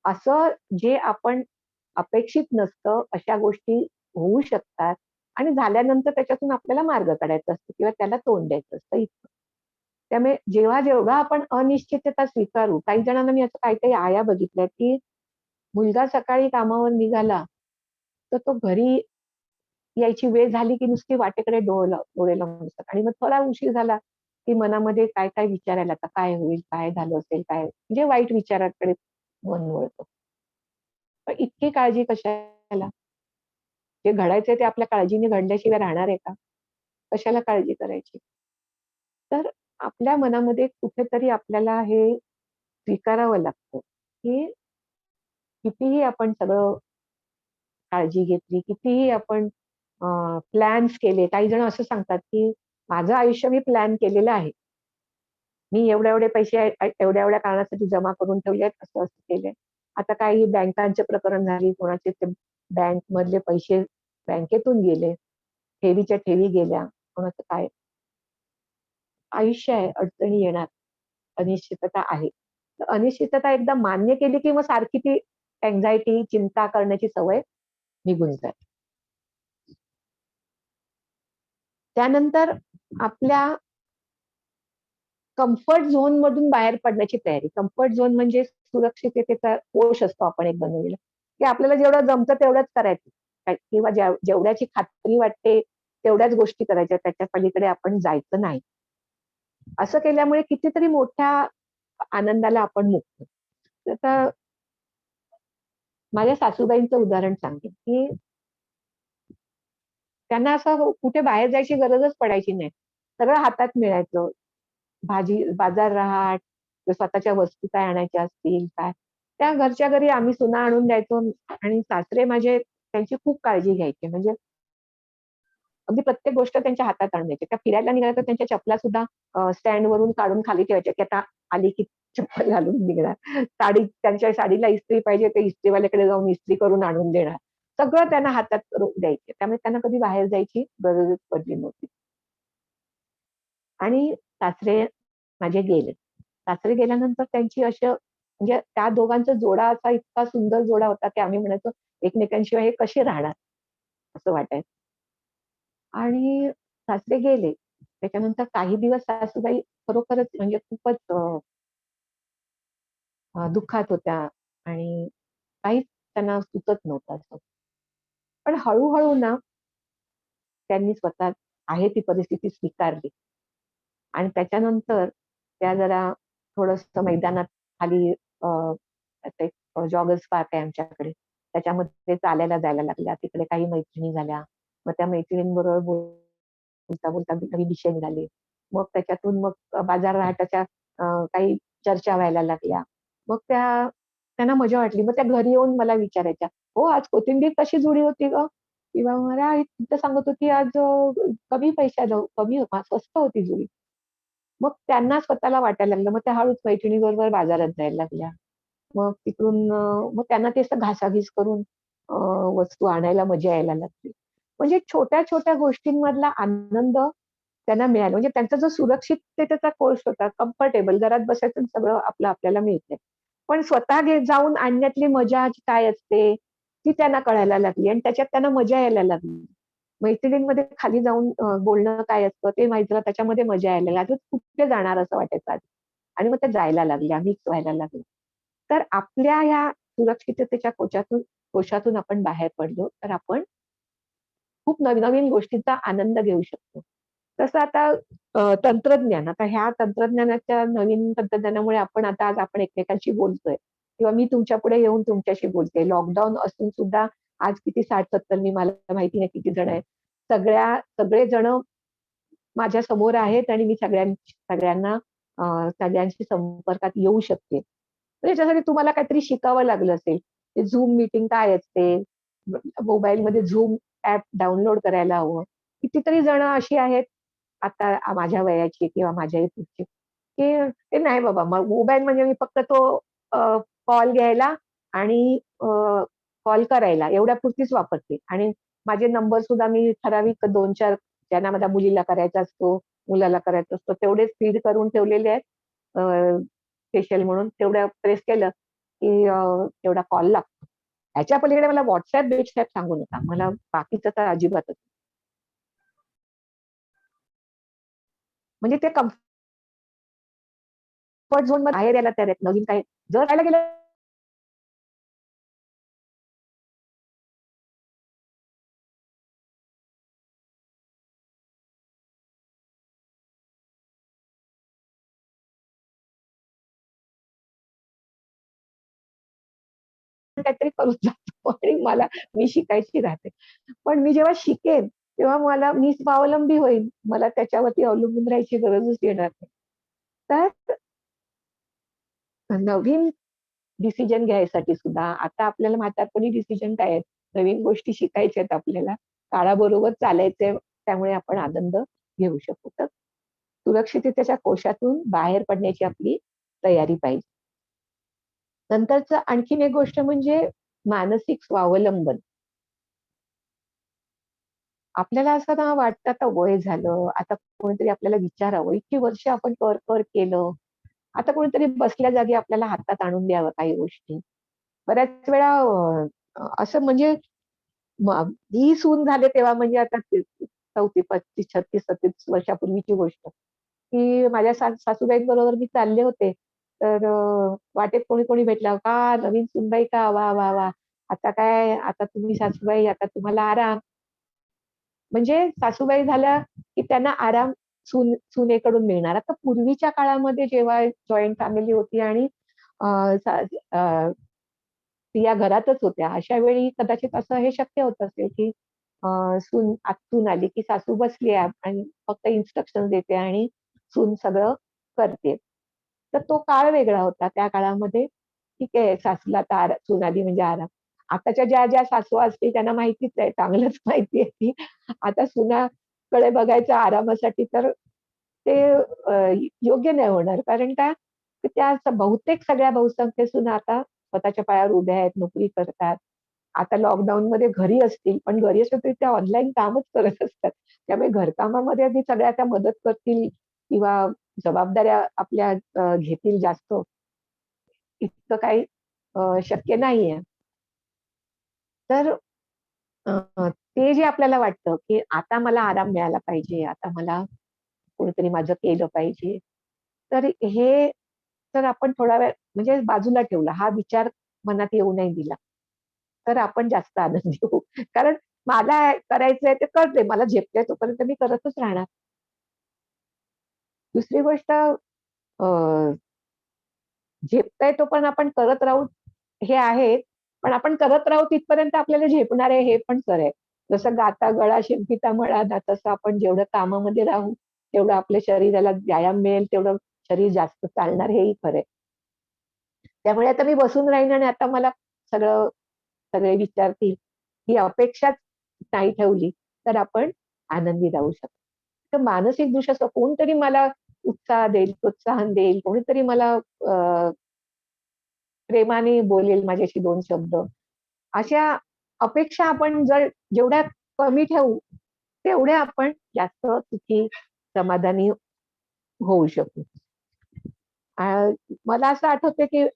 असं जे आपण अपेक्षित नसतं, अशा गोष्टी होऊ शकतात आणि झाल्यानंतर त्याच्यातून आपल्याला मार्ग काढायचा असतो किंवा त्याला तोंड द्यायचं असतं इतकं. त्यामुळे जेव्हा आपण अनिश्चितता स्वीकारू, काही जणांना मी असं काही-काही आया बघितल्यात, की मुलगा सकाळी कामावर निघाला, तर तो घरी यायची वेळ झाली, की नुसती वाटेकडे डोळे लावून बसतात आणि मग थोडा उशीर झाला, की मनामध्ये काय-काय विचारायला आता काय होईल, काय झालं असेल, काय म्हणजे वाईट विचाराकडे मन वळतं. पण इतकी काळजी कशाला? जे घडायचंय ते आपल्या काळजीने घडल्याशिवाय राहणार आहे का? कशाला काळजी करायची? तर आपल्या मनामध्ये कुठेतरी आपल्याला हे स्वीकारावं लागतं, की कितीही आपण सगळं काळजी घेतली, कितीही आपण प्लॅन्स केले. काही जण असं सांगतात, की माझं आयुष्य मी प्लॅन केलेलं आहे. मी एवढे-एवढे पैसे एवढ्या-एवढ्या कारणासाठी जमा करून ठेवले आहेत, असं-असं केलंय. आता काही बँकांचे प्रकरण झाली, कोणाचे ते बँकमधले पैसे बँकेतून गेले, ठेवीच्या ठेवी गेल्या, कोणाचं काय. आयुष्य आहे, अडचणी येणार, अनिश्चितता आहे. तर अनिश्चितता एकदा मान्य केली, की मग सारखी ती अँक्साइटी, चिंता करण्याची सवय निघून जाते. त्यानंतर आपल्या कम्फर्ट झोन मधून बाहेर पडण्याची तयारी. कम्फर्ट झोन म्हणजे सुरक्षिततेचा कोश असतो आपण एक बनवलेला, की आपल्याला जेवढं जमतं तेवढंच करायचं. किंवा जेवढ्याची खात्री वाटते तेवढ्याच गोष्टी करायच्या, त्याच्या पलीकडे आपण जायचं नाही. असं केल्यामुळे कितीतरी मोठ्या आनंदाला आपण मुकतो. आता माझ्या सासूबाईंचं उदाहरण सांगते, की त्यांना असं कुठे बाहेर जायची गरजच पडायची नाही. सगळं हातात मिळायचं. बाजार-रहाट, स्वतःच्या वस्तू काय आणायच्या असतील काय, त्या घरच्या घरी आम्ही सुना आणून द्यायचो आणि सासरे माझे त्यांची खूप काळजी घ्यायचे. म्हणजे अगदी प्रत्येक गोष्ट त्यांच्या हातात आणून द्यायचे. त्या फिरायला निघाल्या तर त्यांच्या चपला सुद्धा स्टँडवरून काढून खाली ठेवायच्या, की आता आली की चप्पल घालून निघणार. त्यांच्या साडीला इस्त्री पाहिजे, ते इस्त्रीवाल्याकडे जाऊन इस्त्री करून आणून देणार. सगळं त्यांना हातात द्यायचे. त्यामुळे त्यांना कधी बाहेर जायची गरजच पडली नव्हती. आणि सासरे माझे गेले. सासरे गेल्यानंतर त्यांची असं म्हणजे त्या दोघांचा जोडा असा इतका सुंदर जोडा होता, की आम्ही म्हणायचो एकमेकांशिवाय हे कसे राहणार? असं वाटायचं. आणि सासरे गेले. त्याच्यानंतर काही दिवस सासूबाई खरोखरच म्हणजे खूपच दुःखात होत्या आणि काहीच त्यांना सुचत नव्हतं असं. पण हळू ना त्यांनी स्वतः आहे ती परिस्थिती स्वीकारली आणि त्याच्यानंतर त्या जरा थोडंसं मैदानात खाली असं एक जॉगर्स पार्क आहे आमच्याकडे. त्याच्यामध्ये चालायला जायला लागल्या. तिकडे काही मैत्रिणी झाल्या. मग त्या मैत्रिणींबरोबर बोलता नवीन विषय निघाले. मग त्याच्यातून मग बाजार-रहाटाच्या काही चर्चा व्हायला लागल्या. मग त्यांना मजा वाटली. मग त्या घरी येऊन मला विचारायच्या, "हो, आज कोथिंबीर कशी जुडी होती गं?" किंवा "अरे, आई तर सांगत होती आज कमी पैशाला स्वस्त होती जुडी." मग त्यांना स्वतःला वाटायला लागलं. मग त्या हळूच मैत्रिणीबरोबर बाजारात जायला लागल्या. मग तिकडून मग त्यांना ते असं घासाघीस करून अ, वस्तू आणायला मजा यायला लागली. म्हणजे छोट्या-छोट्या गोष्टींमधला आनंद त्यांना मिळाला. म्हणजे त्यांचा जो सुरक्षिततेचा कोर्स होता, कम्फर्टेबल घरात बसायचं आणि सगळं आपलं आपल्याला मिळतंय. पण स्वतः जाऊन आणण्यातली मजा काय असते, ती त्यांना कळायला लागली आणि त्याच्यात त्यांना मजा यायला लागली. मैत्रिणींमध्ये खाली जाऊन बोलणं काय असतं ते माहीत झालं, त्याच्यामध्ये मजा यायला लागली. अजून कुठे जाणार असं वाटायचं आधी आणि मग त्या जायला लागल्या, मिक्स व्हायला लागल्या. तर आपल्या ह्या सुरक्षिततेच्या कोशातून आपण बाहेर पडलो, तर आपण खूप नवीन-नवीन गोष्टींचा आनंद घेऊ शकतो. तसं आता तंत्रज्ञान, आता ह्या तंत्रज्ञानाच्या नवीन तंत्रज्ञानामुळे आज आपण एकमेकांशी बोलतोय किंवा मी तुमच्या पुढे येऊन तुमच्याशी बोलते. लॉकडाऊन असून सुद्धा आज किती 60-70 मला माहिती नाही किती जण आहेत. सगळेजण माझ्या समोर आहेत आणि मी सगळ्यांना सगळ्यांशी संपर्कात येऊ शकते. तर याच्यासाठी तुम्हाला काहीतरी शिकावं लागलं असेल. ते Zoom मीटिंग काय असते? मोबाईलमध्ये Zoom ॲप डाउनलोड करायला हवं. कितीतरी जण अशी आहेत, आता माझ्या वयाची किंवा माझ्याही पुढची, की ते नाही बाबा मोबाईल म्हणजे मी फक्त तो कॉल घ्यायला आणि कॉल करायला एवढ्यापुरतीच वापरते आणि माझे नंबर सुद्धा मी ठराविक 2-4 ज्यांना माझ्या मुलीला करायचा असतो, मुलाला करायचा असतो, तेवढेच फीड करून ठेवलेले आहेत. स्पेशल म्हणून तेवढं प्रेस केलं, की तेवढा कॉल लागतो. ह्याच्या पलीकडे मला WhatsApp सांगू नका. मला बाकीचं तर अजिबातच. म्हणजे ते कम्फर्ट झोनमध्ये बाहेर यायला तयार आहेत. नवीन काही जर राहायला गेलं काहीतरी करून जातो आणि मी शिकायची राहते. पण मी जेव्हा शिकेन, तेव्हा मी स्वावलंबी होईन. मला त्याच्यावरती अवलंबून राहायची गरजच येणार नाही. तर नवीन डिसिजन घ्यायसाठी सुद्धा आता आपल्याला म्हातारपणी डिसिजन काय आहेत? नवीन गोष्टी शिकायच्या आहेत आपल्याला. काळाबरोबर चालायचंय, त्यामुळे आपण आनंद घेऊ शकतो. तर सुरक्षिततेच्या कोशातून बाहेर पडण्याची आपली तयारी पाहिजे. नंतरचं आणखीन एक गोष्ट म्हणजे मानसिक स्वावलंबन. आपल्याला असं ना वाटतं आता वय झालं, आता कोणीतरी आपल्याला विचारावं, इतकी वर्ष आपण कर केलं. आता कोणीतरी बसल्या जागी आपल्याला हातात आणून द्यावं काही गोष्टी. बऱ्याच वेळा असं म्हणजे मी सून झाले तेव्हा म्हणजे आता 34, 35, 36, 37 वर्षापूर्वीची गोष्ट. की माझ्या सासूबाईंबरोबर मी चालले होते. तर वाटेत कोणी कोणी भेटलं, "का नवीन सूनबाई का? वाह! वाह! वाह! आता काय, आता तुम्ही सासूबाई, आता तुम्हाला आराम." म्हणजे सासूबाई झाल्या, की त्यांना आराम सुनेकडून मिळणार. आता पूर्वीच्या काळामध्ये जेव्हा जॉइंट फॅमिली होती आणि अ, सा अ, स्त्रिया घरातच होत्या. अशा वेळी कदाचित असं हे शक्य होत असेल, की सून आली, की सासू बसली आहे आणि फक्त इन्स्ट्रक्शन देते आणि सून सगळं करते. तर तो काळ वेगळा होता. त्या काळामध्ये ठीक आहे, सासूला आता सून आली म्हणजे आराम. आताच्या ज्या सासू असतील त्यांना माहितीच आहे, चांगलंच माहिती आहे, की आता सुनाकडे बघायचं आरामासाठी तर ते योग्य नाही होणार. कारण का, की त्या बहुतेक सगळ्या बहुसंख्य सुना आता स्वतःच्या पायावर उभ्या आहेत, नोकरी करतात. आता लॉकडाऊनमध्ये घरी असतील, पण घरी असतील तरी त्या ऑनलाईन कामच करत असतात. त्यामुळे घरकामामध्ये अगदी सगळ्या त्या मदत करतील किंवा जबाबदाऱ्या आपल्या घेतील जास्त, इतकं काही शक्य नाहीये. तर ते जे आपल्याला वाटतं, की आता मला आराम मिळाला पाहिजे, आता मला कोणीतरी माझं केलं पाहिजे. तर हे जर आपण थोडा वेळ म्हणजे बाजूला ठेवला, हा विचार मनात येऊ नाही दिला, तर आपण जास्त आनंदी होऊ. कारण मला करायचंय ते करते. मला झेपतंय तोपर्यंत मी करतच राहणार. दुसरी गोष्ट झेपतंय तो पण आपण करत राहू हे आहे. पण आपण करत राहू तिथपर्यंत आपल्याला झेपणार आहे हे पण खरं आहे. जसं गाता गळा शिंपिता मळा ना, तसं आपण जेवढं कामामध्ये राहू, तेवढं आपल्या शरीराला व्यायाम मिळेल, तेवढं शरीर जास्त चालणार हेही खरं आहे. त्यामुळे आता मी बसून राहीन आणि आता मला सगळं सगळे विचारतील, ही अपेक्षाच नाही ठेवली, तर आपण आनंदी राहू शकतो. तर मानसिकदृष्ट्या असं कोणतरी मला उत्साह देईल, प्रोत्साहन देईल, कोणीतरी मला अ, प्रेमाने बोलेल माझ्याशी 2 शब्द. अशा अपेक्षा आपण जर जेवढ्या कमी ठेवू, तेवढ्या आपण जास्त सुखी, समाधानी होऊ शकू. अ, मला असं आठवतंय, की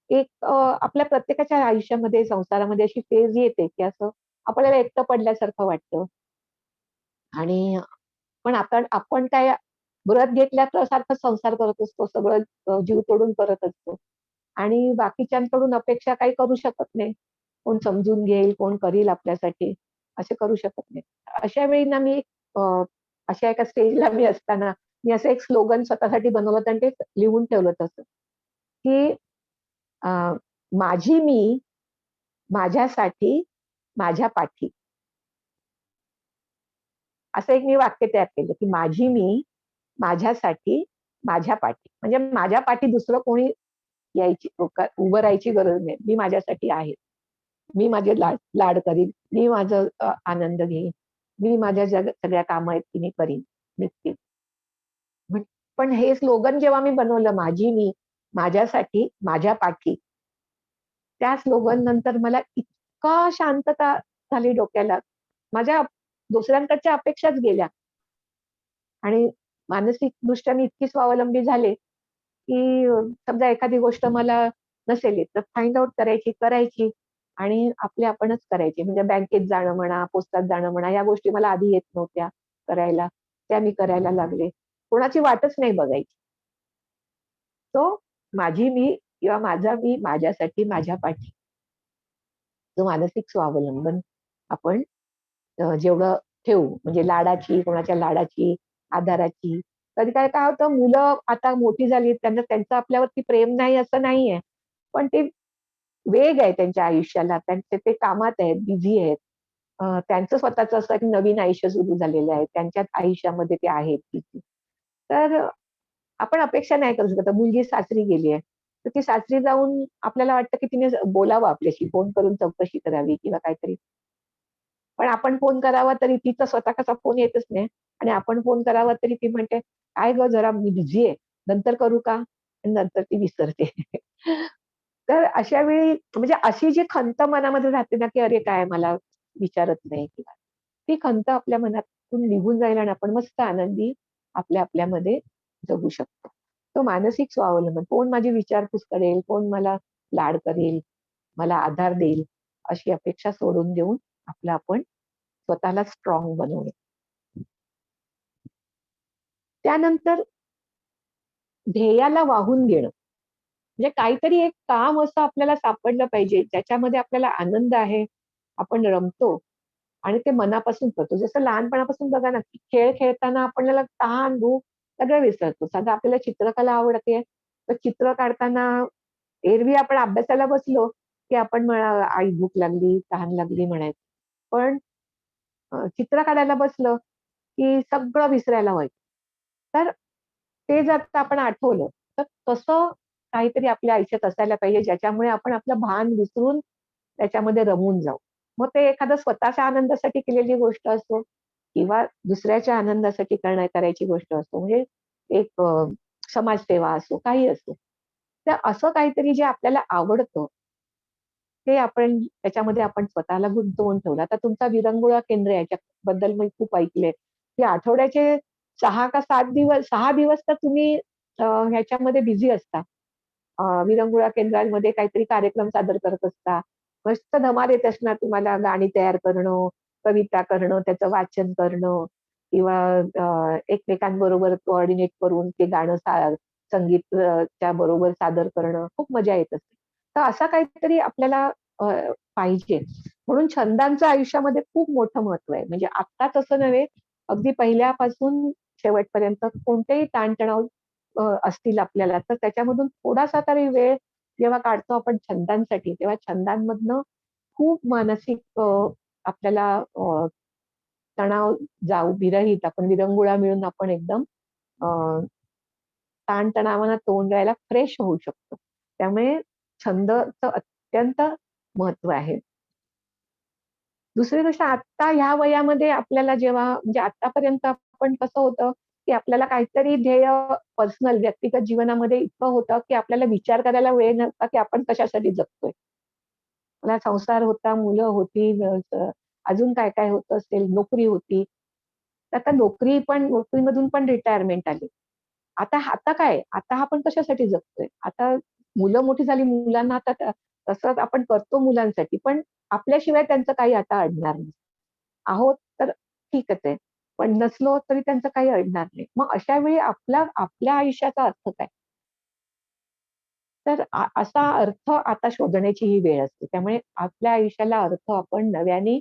एक आपल्या प्रत्येकाच्या आयुष्यामध्ये, संसारामध्ये अशी फेज येते, की असं आपल्याला एकटं पडल्यासारखं वाटतं आणि पण आपण काय व्रत घेतल्यासारखं संसार करत असतो. सगळं जीव तोडून करत असतो आणि बाकीच्यांकडून अपेक्षा काही करू शकत नाही. कोण समजून घेईल, कोण करील आपल्यासाठी, असे करू शकत नाही. अशा वेळी ना मी अ, अशा एका स्टेजला मी असताना, मी असं एक स्लोगन स्वतःसाठी बनवलं होतं आणि ते लिहून ठेवलं तसं, की अ, माझी मी माझ्यासाठी माझ्या पाठी. असं एक मी वाक्य तयार केलं, की माझी मी माझ्यासाठी माझ्या पाठी. म्हणजे माझ्या पाठी दुसरं कोणी उभं राहायची गरज नाही. मी माझ्यासाठी आहे. मी माझे लाड लाड करीन. मी माझं आनंद घेईन. मी माझ्या सगळ्या कामं आहेत ती मी करीन. नक्कीच. म्हण पण हे स्लोगन जेव्हा मी बनवलं, माझी मी माझ्यासाठी माझ्या पाठी. त्या स्लोगन नंतर मला इतका शांतता झाली डोक्याला. माझ्या दुसऱ्यांकडच्या अपेक्षाच गेल्या आणि मानसिकदृष्ट्या मी इतकी स्वावलंबी झाले, की समजा एखादी गोष्ट मला नसेल येत, तर फाइंड आउट करायची, करायची आणि आपणच करायची. म्हणजे बँकेत जाणं म्हणा, पोस्टात जाणं म्हणा, या गोष्टी मला आधी येत नव्हत्या करायला. त्या मी करायला लागले. कोणाची वाटच नाही बघायची. सो माझी मी किंवा माझा मी माझ्यासाठी माझ्या पाठी. जो मानसिक स्वावलंबन आपण जेवढं ठेवू म्हणजे लाडाची, कोणाच्या लाडाची, आधाराची. कधी काय काय होतं मुलं आता मोठी झाली त्यांना त्यांचं आपल्यावरती प्रेम नाही असं नाहीये. पण ते वेग आहे त्यांच्या आयुष्याला. त्यांचे ते कामात आहेत, बिझी आहेत. त्यांचं स्वतःचं असं एक नवीन आयुष्य सुरू झालेलं आहे. त्यांच्याच आयुष्यामध्ये ते आहेत बिझी. तर आपण अपेक्षा नाही करू शकत. मुलगी सासरी गेली आहे. तर ती सासरी जाऊन आपल्याला वाटतं की तिने बोलावं आपल्याशी, फोन करून चौकशी करावी किंवा काहीतरी. पण आपण फोन करावा तरी तिचा स्वतःचा फोन येतच नाही आणि आपण फोन करावा तरी ती म्हणते, "काय गं जरा मी बिझी आहे, नंतर करू का?" आणि नंतर ती विसरते. तर अशा वेळी म्हणजे अशी जी खंत मनामध्ये राहते ना, की "अरे काय मला विचारत नाही" किंवा ती खंत आपल्या मनातून निघून जाईल आणि आपण मस्त आनंदी आपल्यामध्ये जगू शकतो. तो मानसिक स्वावलंबन, कोण माझी विचारपूस करेल, कोण मला लाड करेल, मला आधार देईल, अशी अपेक्षा सोडून देऊन आपलं आपण स्वतःला स्ट्राँग बनवणे. त्यानंतर ध्येयाला वाहून घेणं, म्हणजे काहीतरी एक काम असं आपल्याला सापडलं पाहिजे ज्याच्यामध्ये आपल्याला आनंद आहे, आपण रमतो आणि ते मनापासून करतो. जसं लहानपणापासून बघा ना, की खेळ खेळताना आपल्याला तहान, भूक सगळं विसरतो. साधं आपल्याला चित्रकला आवडते, तर चित्र काढताना एरवी आपण अभ्यासाला बसलो, की आपण "आई भूक लागली, तहान लागली" म्हणायचो. पण चित्र काढायला बसलं, की सगळं विसरायला व्हायचं. तर ते जर का आपण आठवलं, तर तसं काहीतरी आपल्या आयुष्यात असायला पाहिजे, ज्याच्यामुळे आपण आपलं भान विसरून त्याच्यामध्ये रमून जाऊ. मग ते एखादं स्वतःच्या आनंदासाठी केलेली गोष्ट असो किंवा दुसऱ्याच्या आनंदासाठी करायची गोष्ट असो. म्हणजे एक समाजसेवा असो, काही असो. तर असं काहीतरी जे आपल्याला आवडतं, ते आपण त्याच्यामध्ये आपण स्वतःला गुंतवून ठेवलं. आता तुमचा विरंगुळा केंद्र आहे, याच्याबद्दल मी खूप ऐकलंय, की आठवड्याचे 6 का 7 दिवस 6 दिवस तर तुम्ही ह्याच्यामध्ये बिझी असता. विरंगुळा केंद्रांमध्ये काहीतरी कार्यक्रम सादर करत असता. मस्त धमाल येत असणार तुम्हाला गाणी तयार करणं, कविता करणं, त्याचं वाचन करणं किंवा एकमेकांबरोबर कोऑर्डिनेट करून ते गाणं संगीत च्या बरोबर सादर करणं, खूप मजा येत असते. तर असं काहीतरी आपल्याला अ, पाहिजे. म्हणून छंदांचं आयुष्यामध्ये खूप मोठं महत्व आहे. म्हणजे आत्ताच असं नव्हे, अगदी पहिल्यापासून शेवटपर्यंत कोणतेही ताणतणाव असतील आपल्याला, तर त्याच्यामधून थोडासा तरी वेळ जेव्हा काढतो आपण छंदांसाठी, तेव्हा छंदांमधनं खूप मानसिक आपल्याला तणाव जाऊ विरहित आपण विरंगुळा मिळून आपण एकदम अ, ताणतणावाला तोंड द्यायला फ्रेश होऊ शकतो. त्यामुळे छंदचं अत्यंत महत्व आहे. दुसरी गोष्ट आत्ता ह्या वयामध्ये आपल्याला जेव्हा म्हणजे आत्तापर्यंत आपण कसं होतं, की आपल्याला काहीतरी ध्येय पर्सनल व्यक्तिगत जीवनामध्ये इतकं होतं, की आपल्याला विचार करायला वेळ नव्हता, की आपण कशासाठी जगतोय. मला संसार होता, मुलं होती, अजून काय-काय होत असेल, नोकरी होती. तर आता नोकरीमधून पण रिटायरमेंट आली. आता काय? आता आपण कशासाठी जगतोय? आता मुलं मोठी झाली, मुलांना आता तसं आपण करतो मुलांसाठी, पण आपल्याशिवाय त्यांचं काही आता अडणार नाही. आहोत तर ठीकच आहे. पण नसलो तरी त्यांचं काही अडणार नाही. मग अशा वेळी आपल्या आयुष्याचा अर्थ काय? तर असा अर्थ आता शोधण्याची ही वेळ असते. त्यामुळे आपल्या आयुष्याला अर्थ आपण नव्याने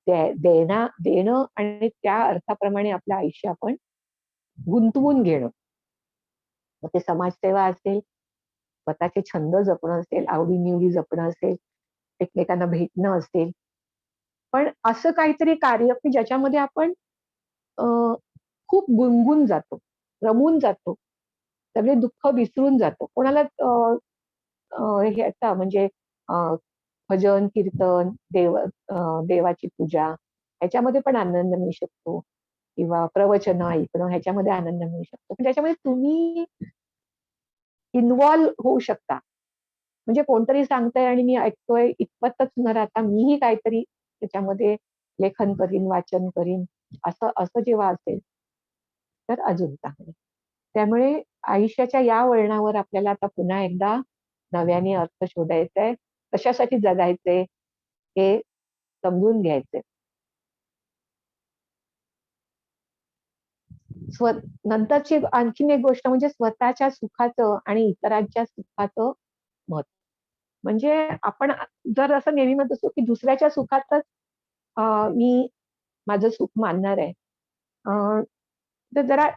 देणं आणि त्या अर्थाप्रमाणे आपलं आयुष्य आपण गुंतवून घेणं. मग ते समाजसेवा असेल, स्वतःचे छंद जपणं असेल, आवडी-निवडी जपणं असेल, एकमेकांना भेटणं असेल. पण असं काहीतरी कार्य की ज्याच्यामध्ये आपण अ, खूप गुंगून जातो, रमून जातो. सगळे दुःख विसरून जातो. कोणाला अ, ह्याचा म्हणजे अ, भजन, कीर्तन, देवाची पूजा ह्याच्यामध्ये पण आनंद मिळू शकतो किंवा प्रवचनं ऐकणं ह्याच्यामध्ये आनंद मिळू शकतो. पण त्याच्यामध्ये तुम्ही इन्व्हॉल्व होऊ शकता. म्हणजे कोणतरी सांगतंय आणि मी ऐकतोय इतपतच न राहता मीही काहीतरी त्याच्यामध्ये लेखन करीन, वाचन करीन असं असं जेव्हा असेल, तर अजून चांगलं. त्यामुळे आयुष्याच्या या वळणावर आपल्याला आता पुन्हा एकदा नव्याने अर्थ शोधायचा आहे. कशासाठी जगायचंय हे समजून घ्यायचंय. स्व नंतरची आणखीन एक गोष्ट म्हणजे स्वतःच्या सुखाचं आणि इतरांच्या सुखाचं महत्व. म्हणजे आपण जर असं नेहमी म्हणत असतो, की दुसऱ्याच्या सुखातच मी माझं सुख मानणार आहे. अ, तर जरा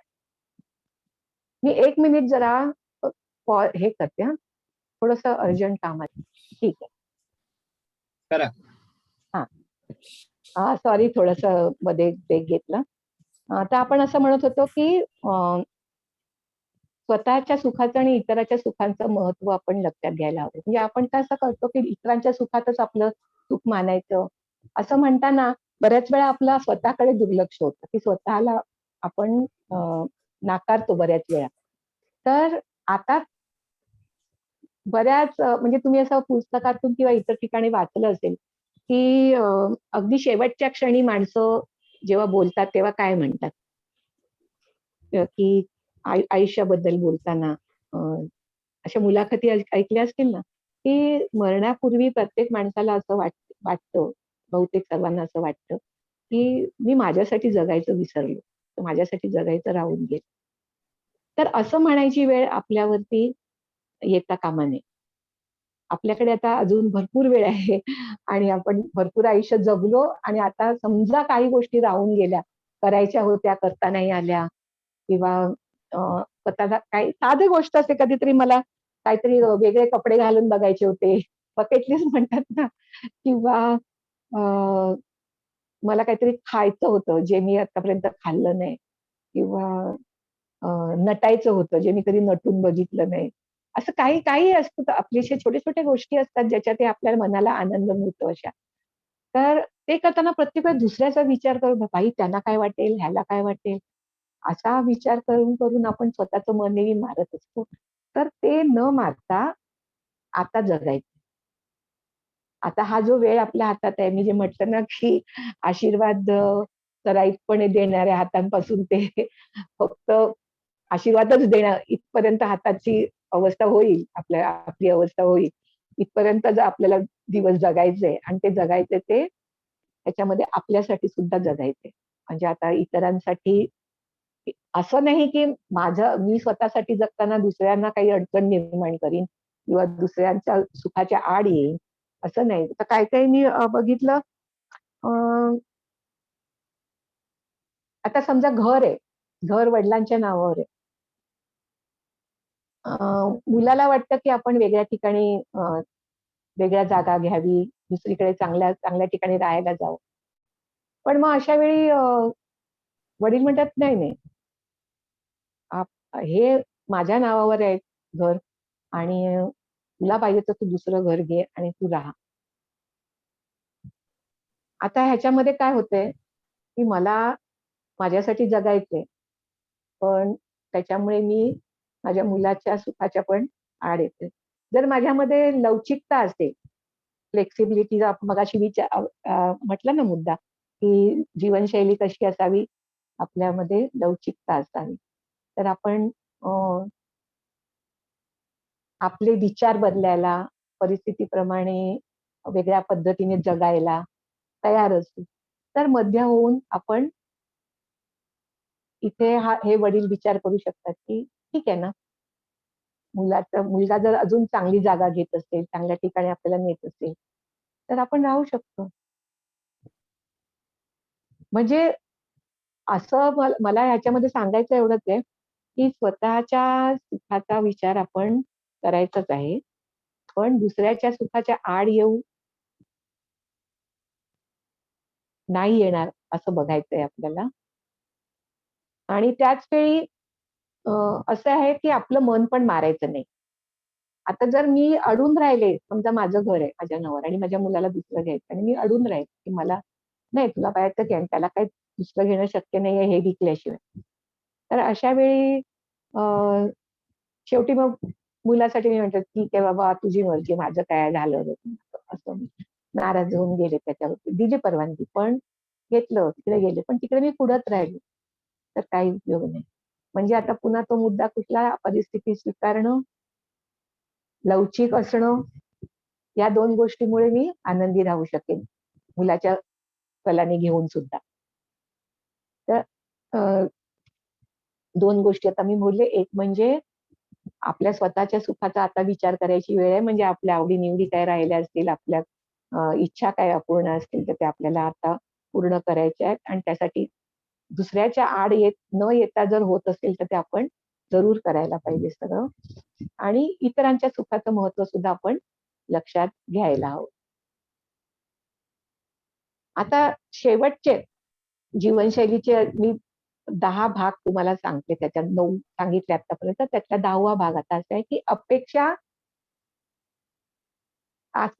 मी 1 मिनिट जरा हे करते हां. थोडंसं अर्जंट काम आहे. ठीक आहे. करा. हां. सॉरी थोडंसं मध्ये ब्रेक घेतला. तर आपण असं म्हणत होतो, की स्वतःच्या सुखाचं आणि इतरांच्या सुखांचं महत्त्व आपण लक्षात घ्यायला हवं. म्हणजे आपण काय असं करतो, की इतरांच्या सुखातच आपलं सुख मानायचं. असं म्हणताना बऱ्याच वेळा आपलं स्वतःकडे दुर्लक्ष होतं, की स्वतःला आपण नाकारतो बऱ्याच वेळा. तर आता बऱ्याच म्हणजे तुम्ही असं पुस्तकातून किंवा इतर ठिकाणी वाचलं असेल, की अगदी शेवटच्या क्षणी माणसं जेव्हा बोलतात तेव्हा काय म्हणतात? की आयुष्याबद्दल बोलताना अशा मुलाखती ऐकल्या असतील ना, की मरण्यापूर्वी प्रत्येक माणसाला असं वाटतं, बहुतेक सर्वांना असं वाटतं, की मी माझ्यासाठी जगायचं विसरलो. तर माझ्यासाठी जगायचं राहून गेलं. तर असं म्हणायची वेळ आपल्यावरती येता कामा नये. आपल्याकडे आता अजून भरपूर वेळ आहे आणि आपण भरपूर आयुष्य जगलो आणि आता समजा काही गोष्टी राहून गेल्या, करायच्या होत्या, करता नाही आल्या किंवा स्वतःला काही साधी गोष्ट असते, कधीतरी मला काहीतरी वेगळे कपडे घालून बघायचे होते. बकेट लिस्ट म्हणतात ना किंवा अ, मला काहीतरी खायचं होतं, जे मी आतापर्यंत खाल्लं नाही किंवा अ, नटायचं होतं, जे मी कधी नटून बघितलं नाही. असं काही काही असतं, तर आपले असे छोटे-छोटे गोष्टी असतात, ज्याच्यात ते आपल्या मनाला आनंद मिळतो अशा. तर ते करताना प्रत्येक वेळेस दुसऱ्याचा विचार करून, "बाई त्यांना काय वाटेल? ह्याला काय वाटेल?" असा विचार करून आपण स्वतःचं मन नेहमी मारत असतो. तर ते न मारता आता जगायचं. आता हा जो वेळ आपल्या हातात आहे, मी जे म्हटलं ना, की आशीर्वाद सराईतपणे देणाऱ्या हातांपासून ते फक्त आशीर्वादच देणं इथपर्यंत हाताची अवस्था होईल, आपली अवस्था होईल. इथपर्यंत जर आपल्याला दिवस जगायचे आणि ते जगायचे ते त्याच्यामध्ये आपल्यासाठी सुद्धा जगायचे. म्हणजे आता इतरांसाठी असं नाही, की मी स्वतःसाठी जगताना दुसऱ्यांना काही अडचण निर्माण करीन किंवा दुसऱ्यांच्या सुखाच्या आड येईन, असं नाही. तर काही-काही मी बघितलं अ, आता समजा घर आहे. घर वडिलांच्या नावावर आहे. अ, मुलाला वाटतं, की आपण वेगळ्या ठिकाणी वेगळ्या जागा घ्यावी, दुसरीकडे चांगल्या चांगल्या ठिकाणी राहायला जावं. पण मग अशा वेळी वडील म्हणतात, "नाही, नाही, आप हे माझ्या नावावर आहे घर आणि तुला पाहिजे तर तू दुसरं घर घे आणि तू राहा." आता ह्याच्यामध्ये काय होतंय, की मला माझ्यासाठी जगायचंय, पण त्याच्यामुळे मी माझ्या मुलाच्या सुखाच्या पण आड येते. जर माझ्यामध्ये लवचिकता असेल, फ्लेक्सिबिलिटीचा मगाशी म्हटलं ना मुद्दा, की जीवनशैली कशी असावी, आपल्यामध्ये लवचिकता असावी. तर आपण अ, आपले विचार बदलायला, परिस्थितीप्रमाणे वेगळ्या पद्धतीने जगायला तयार असू. तर मध्य होऊन आपण इथे हे वडील विचार करू शकतात, की ठीक आहे ना, मुलगा जर अजून चांगली जागा घेत असेल, चांगल्या ठिकाणी आपल्याला नेत असेल, तर आपण राहू शकतो. म्हणजे असं मला ह्याच्यामध्ये सांगायचं एवढंच आहे, की स्वतःच्या सुखाचा विचार आपण करायचाच आहे. पण दुसऱ्याच्या सुखाच्या आड येऊ नाही येणार असं बघायचंय आपल्याला. आणि त्याच वेळी अ, असं आहे, की आपलं मन पण मारायचं नाही. आता जर मी अडून राहिले, समजा माझं घर आहे माझ्या नावावर आणि माझ्या मुलाला दुसरं घ्यायचं आणि मी अडून राहिले, की मला नाही तुला पाहिजे तर घे आणि त्याला काही दुसरं घेणं शक्य नाहीये हे विकल्याशिवाय. तर अशा वेळी अ, शेवटी मग मुलासाठी मी म्हणते, "ठीक आहे बाबा तुझी मर्जी, माझं काय झालं रे." असं मी नाराज होऊन गेले त्याच्यावरती. दिली परवानगी, पण घेतलं, तिकडे गेले. पण तिकडे मी कुढत राहिले. तर काही उपयोग नाही. म्हणजे आता पुन्हा तो मुद्दा कुठला परिस्थिती स्वीकारणं, लवचिक असणं, या 2 गोष्टीमुळे मी आनंदी राहू शकेन, मुलाच्या कलाने घेऊन सुद्धा. तर अ, 2 गोष्टी आता मी बोलले. एक म्हणजे आपल्या स्वतःच्या सुखाचा आता विचार करायची वेळ आहे. म्हणजे आपल्या आवडी-निवडी काय राहिल्या असतील, आपल्या इच्छा काय अपूर्ण असतील, तर त्या आपल्याला आता पूर्ण करायच्या आहेत आणि त्यासाठी दुसऱ्याच्या आड न येता जर होत असेल, तर ते आपण जरूर करायला पाहिजे सगळं आणि इतरांच्या सुखाचं महत्त्व सुद्धा आपण लक्षात घ्यायला हवं. आता शेवटचे जीवनशैलीचे मी 10 भाग तुम्हाला सांगते. त्याच्यात 9 सांगितले आतापर्यंत. त्यातला 10वा भाग आता असा आहे, की अपेक्षा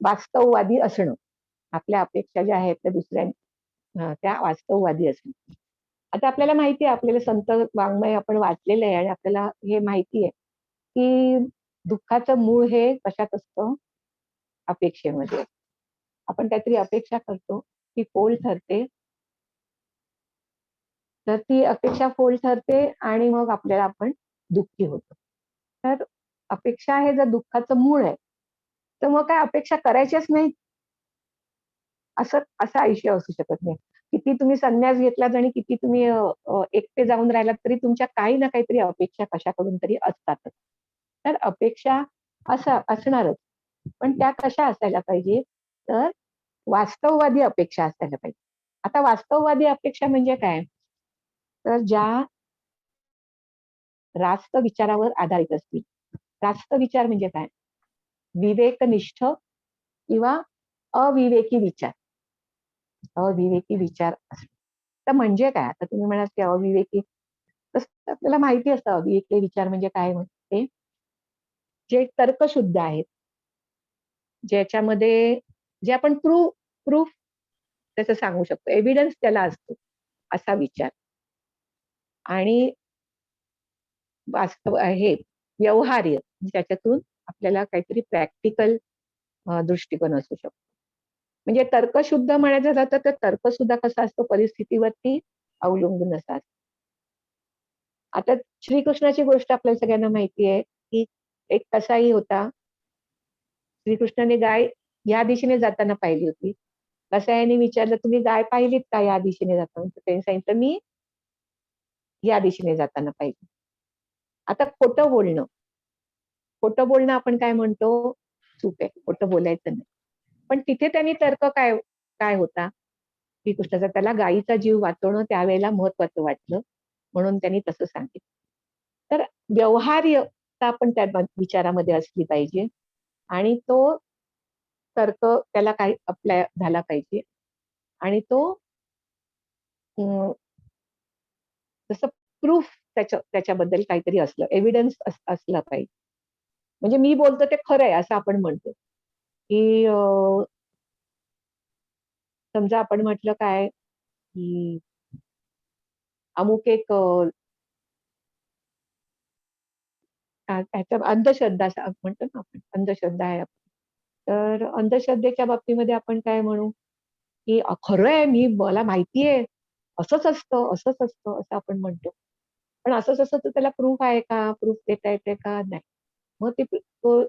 वास्तववादी असणं. आपल्या अपेक्षा ज्या आहेत त्या त्या वास्तववादी असणं. आता आपल्याला माहिती आहे, आपल्याला संत वाङ्मय आपण वाचलेलं आहे आणि आपल्याला हे माहिती आहे, की दुःखाचं मूळ हे कशात असतं? अपेक्षेमध्ये. आपण काहीतरी अपेक्षा करतो, ती फोल ठरते. तर ती अपेक्षा फोल ठरते आणि मग आपण दुःखी होतो. तर अपेक्षा हे जर दुःखाचं मूळ आहे, तर मग काय अपेक्षा करायच्याच नाहीत, असं असं आयुष्य असू शकत नाही. किती तुम्ही संन्यास घेतलात आणि किती तुम्ही एकटे जाऊन राहिलात तरी तुमच्या काही ना काहीतरी अपेक्षा कशाकडून तरी असतातच. तर अपेक्षा असणारच. पण त्या कशा असायला पाहिजे? तर वास्तववादी अपेक्षा असायला पाहिजे. आता वास्तववादी अपेक्षा म्हणजे काय? तर ज्या रास्त विचारावर आधारित असतील. रास्त विचार म्हणजे काय? विवेकनिष्ठ किंवा अविवेकी विचार. अविवेकी विचार असणे. तर म्हणजे काय? आता तुम्ही म्हणाल की अविवेकी, तसं आपल्याला माहिती असतं अविवेकी विचार म्हणजे काय ते, जे तर्कशुद्ध आहेत, ज्याच्यामध्ये जे आपण प्रूफ त्याचं सांगू शकतो, एव्हिडन्स त्याला असतो, असा विचार. आणि वास्तव हे व्यवहार्य, त्याच्यातून आपल्याला काहीतरी प्रॅक्टिकल दृष्टिकोन असू शकतो. म्हणजे तर्कशुद्ध म्हणायचं झालं तर तर्क सुद्धा कसा असतो, परिस्थितीवरती अवलंबून असा असतो. आता श्रीकृष्णाची गोष्ट आपल्याला सगळ्यांना माहिती आहे, की एक कसाई होता. श्रीकृष्णाने गाय या दिशेने जाताना पाहिली होती. कसायाने विचारलं, तुम्ही गाय पाहिलीत का या दिशेने जाताना? तर त्यांनी सांगितलं, मी या दिशेने जाताना पाहिली. आता खोटं बोलणं आपण काय म्हणतो, चूक आहे, खोटं बोलायचं नाही. पण तिथे त्यांनी तर्क काय काय होता श्रीकृष्णाचा, त्याला गायीचा जीव वाचवणं त्यावेळेला महत्वाचं वाटलं, म्हणून त्यांनी तसं सांगितलं. तर व्यवहार्यता आपण त्या विचारामध्ये असली पाहिजे आणि तो तर्क त्याला काही अप्लाय झाला पाहिजे आणि तो अं, जसं प्रूफ त्याच्याबद्दल काहीतरी असलं, एव्हिडन्स असला पाहिजे. म्हणजे मी बोलतो ते खरं आहे असं आपण म्हणतो, की समजा आपण म्हटलं काय, की अमुक एक त्याच्या अंधश्रद्धा असं म्हणतो ना आपण, अंधश्रद्धा आहे. तर अंधश्रद्धेच्या बाबतीमध्ये आपण काय म्हणू, की खरं आहे, मला माहिती आहे, असंच असतं, असंच असतं, असं आपण म्हणतो. पण असंच असतं तर त्याला प्रूफ आहे का? प्रूफ देता येते का? नाही. मग तो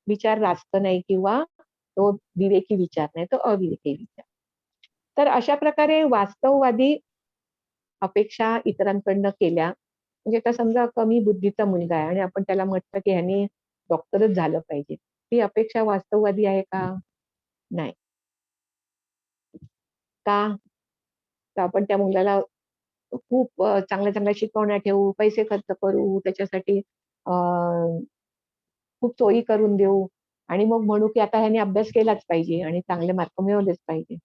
विचार रास्त नाही किंवा तो विवेकी विचार नाही, तो अविवेकी विचार. तर अशा प्रकारे वास्तववादी अपेक्षा इतरांकडनं केल्या, म्हणजे आता समजा कमी बुद्धीचा मुलगा आहे आणि आपण त्याला म्हटलं की ह्यानी डॉक्टरच झालं पाहिजे. ती अपेक्षा वास्तववादी आहे का? नाही. का? तर आपण त्या मुलाला खूप चांगल्या-चांगल्या शिकवण्या ठेवू, पैसे खर्च करू, त्याच्यासाठी अ, खूप सोयी करून देऊ आणि मग म्हणू की आता ह्याने अभ्यास केलाच पाहिजे आणि चांगले मार्क मिळवलेच पाहिजे.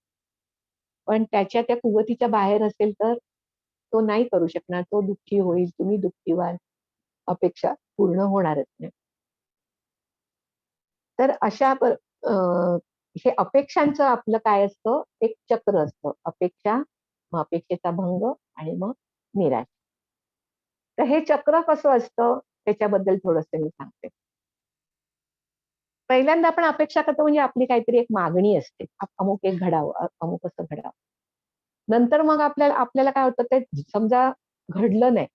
पण त्याच्या त्या कुवतीच्या बाहेर असेल तर तो नाही करू शकणार. तो दुःखी होईल, तुम्ही दुःखी व्हाल. अपेक्षा पूर्ण होणारच नाही. तर हे अपेक्षांचं आपलं काय असतं, एक चक्र असतं. अपेक्षा, मग अपेक्षेचा भंग आणि मग निराशा. तर हे चक्र कसं असतं त्याच्याबद्दल थोडंसं मी सांगते. पहिल्यांदा आपण अपेक्षा करतो म्हणजे आपली काहीतरी एक मागणी असते. अमुक एक घडावं, अमुक असं घडावं. नंतर मग आपल्याला आपल्याला काय होतं ते समजा घडलं नाही,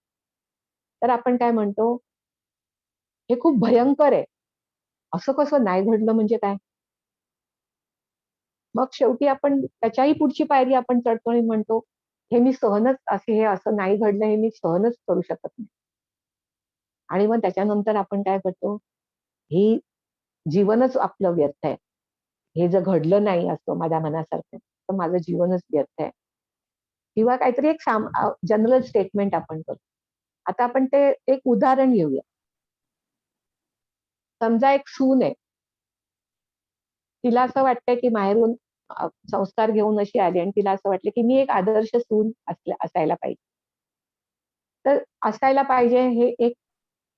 तर आपण काय म्हणतो, हे खूप भयंकर आहे. असं कसं नाही घडलं म्हणजे काय? मग शेवटी आपण त्याच्याही पुढची पायरी आपण चढतो आणि म्हणतो, हे असं नाही घडलं हे मी सहनच करू शकत नाही. आणि मग त्याच्यानंतर आपण काय करतो, ही जीवनच आपलं व्यर्थ आहे. हे जर घडलं नाही असं माझ्या मनासारखं, तर माझं जीवनच व्यर्थ आहे. किंवा काहीतरी एक जनरल स्टेटमेंट आपण करतो. आता आपण ते एक उदाहरण घेऊया. समजा एक सून आहे. तिला असं वाटतंय की माहेरून संस्कार घेऊन अशी आली आणि तिला असं वाटलं की मी एक आदर्श सून असायला पाहिजे. तर असायला पाहिजे हे एक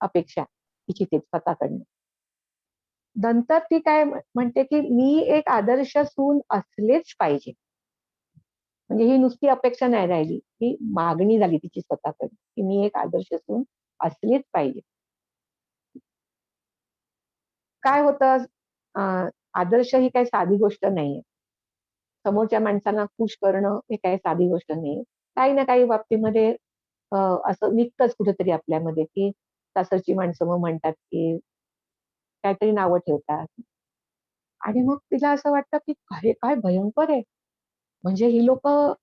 अपेक्षा तिची ते स्वतःकडनं. नंतर ती काय म्हणते की मी एक आदर्श सून असलेच पाहिजे. म्हणजे ही नुसती अपेक्षा नाही राहिली, ही मागणी झाली तिची स्वतःकडे, की मी एक आदर्श सून असलीच पाहिजे. काय होतं, अ, आदर्श ही काही साधी गोष्ट नाहीये. समोरच्या माणसांना खुश करणं हे काही साधी गोष्ट नाहीये. काही ना काही बाबतीमध्ये अ, असं निघतंच कुठेतरी आपल्यामध्ये, की सासरची माणसं मग म्हणतात, की काहीतरी नावं ठेवतात. आणि मग तिला असं वाटतं, की हे काय भयंकर आहे. म्हणजे ही लोकं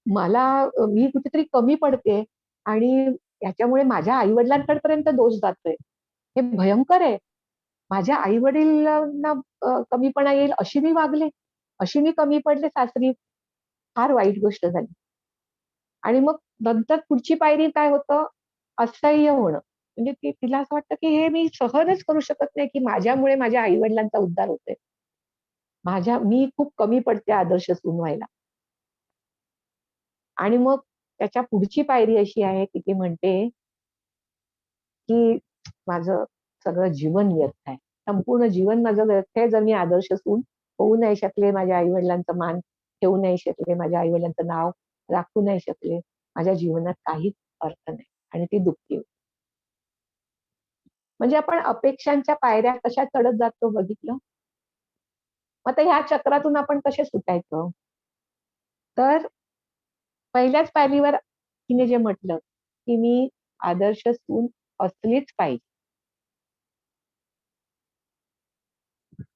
मला मी कुठेतरी कमी पडते आणि ह्याच्यामुळे माझ्या आई वडिलांकडपर्यंत दोष जातोय. हे भयंकर आहे. माझ्या आई वडिलांना कमीपणा येईल अशी मी वागले, अशी मी कमी पडले सासरी. फार वाईट गोष्ट झाली. आणि मग नंतर पुढची पायरी काय होतं, असह्य होणं. म्हणजे तिला असं वाटतं, की हे मी सहनच करू शकत नाही, की माझ्यामुळे माझ्या आई-वडिलांचा उद्धार होतोय. मी खूप कमी पडते आदर्श सून व्हायला. आणि मग त्याच्या पुढची पायरी अशी आहे, की ती म्हणते, की माझं सगळं जीवन व्यर्थ आहे. संपूर्ण जीवन माझं व्यर्थ आहे, जर मी आदर्श सून होऊ नाही शकले, माझ्या आई-वडिलांचा मान ठेवू नाही शकले, माझ्या आई-वडिलांचं नाव राखू नाही शकले. माझ्या जीवनात काहीच अर्थ नाही आणि ती दुःखी होती. म्हणजे आपण अपेक्षांच्या पायऱ्या कशा चढत जातो बघितलं? मग आता ह्या चक्रातून आपण कसे सुटायचं? तर पहिल्याच पायरीवर तिने जे म्हटलं, की मी आदर्श सून असलीच पाहिजे.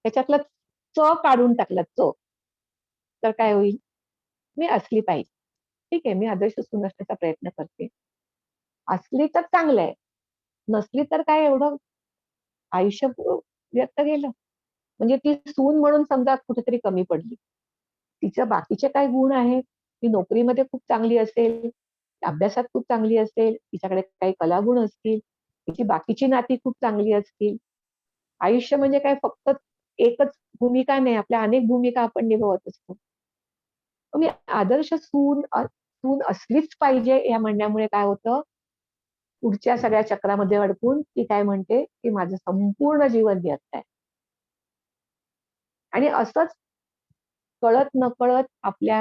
त्याच्यातलं च काढून टाकलं च. तर काय होईल? मी असली पाहिजे. ठीक आहे, मी आदर्श सून असण्याचा प्रयत्न करते. असली तर चांगलं आहे. नसली तर काय एवढं आयुष्य व्यर्थ गेलं. म्हणजे ती सून म्हणून समजा कुठेतरी कमी पडली. तिचं बाकीचे काय गुण आहेत, ती नोकरीमध्ये खूप चांगली असेल, अभ्यासात खूप चांगली असेल, तिच्याकडे काही कलागुण असतील, तिची बाकीची नाती खूप चांगली असतील. आयुष्य म्हणजे काय फक्त एकच भूमिका नाही, आपल्या अनेक भूमिका आपण निभावत असतो. मग मी आदर्श सून असलीच पाहिजे या म्हणण्यामुळे काय होतं, पुढच्या सगळ्या चक्रामध्ये अडकून ती काय म्हणते, की माझं संपूर्ण जीवन व्यर्थ आहे. आणि असंच कळत-नकळत आपल्या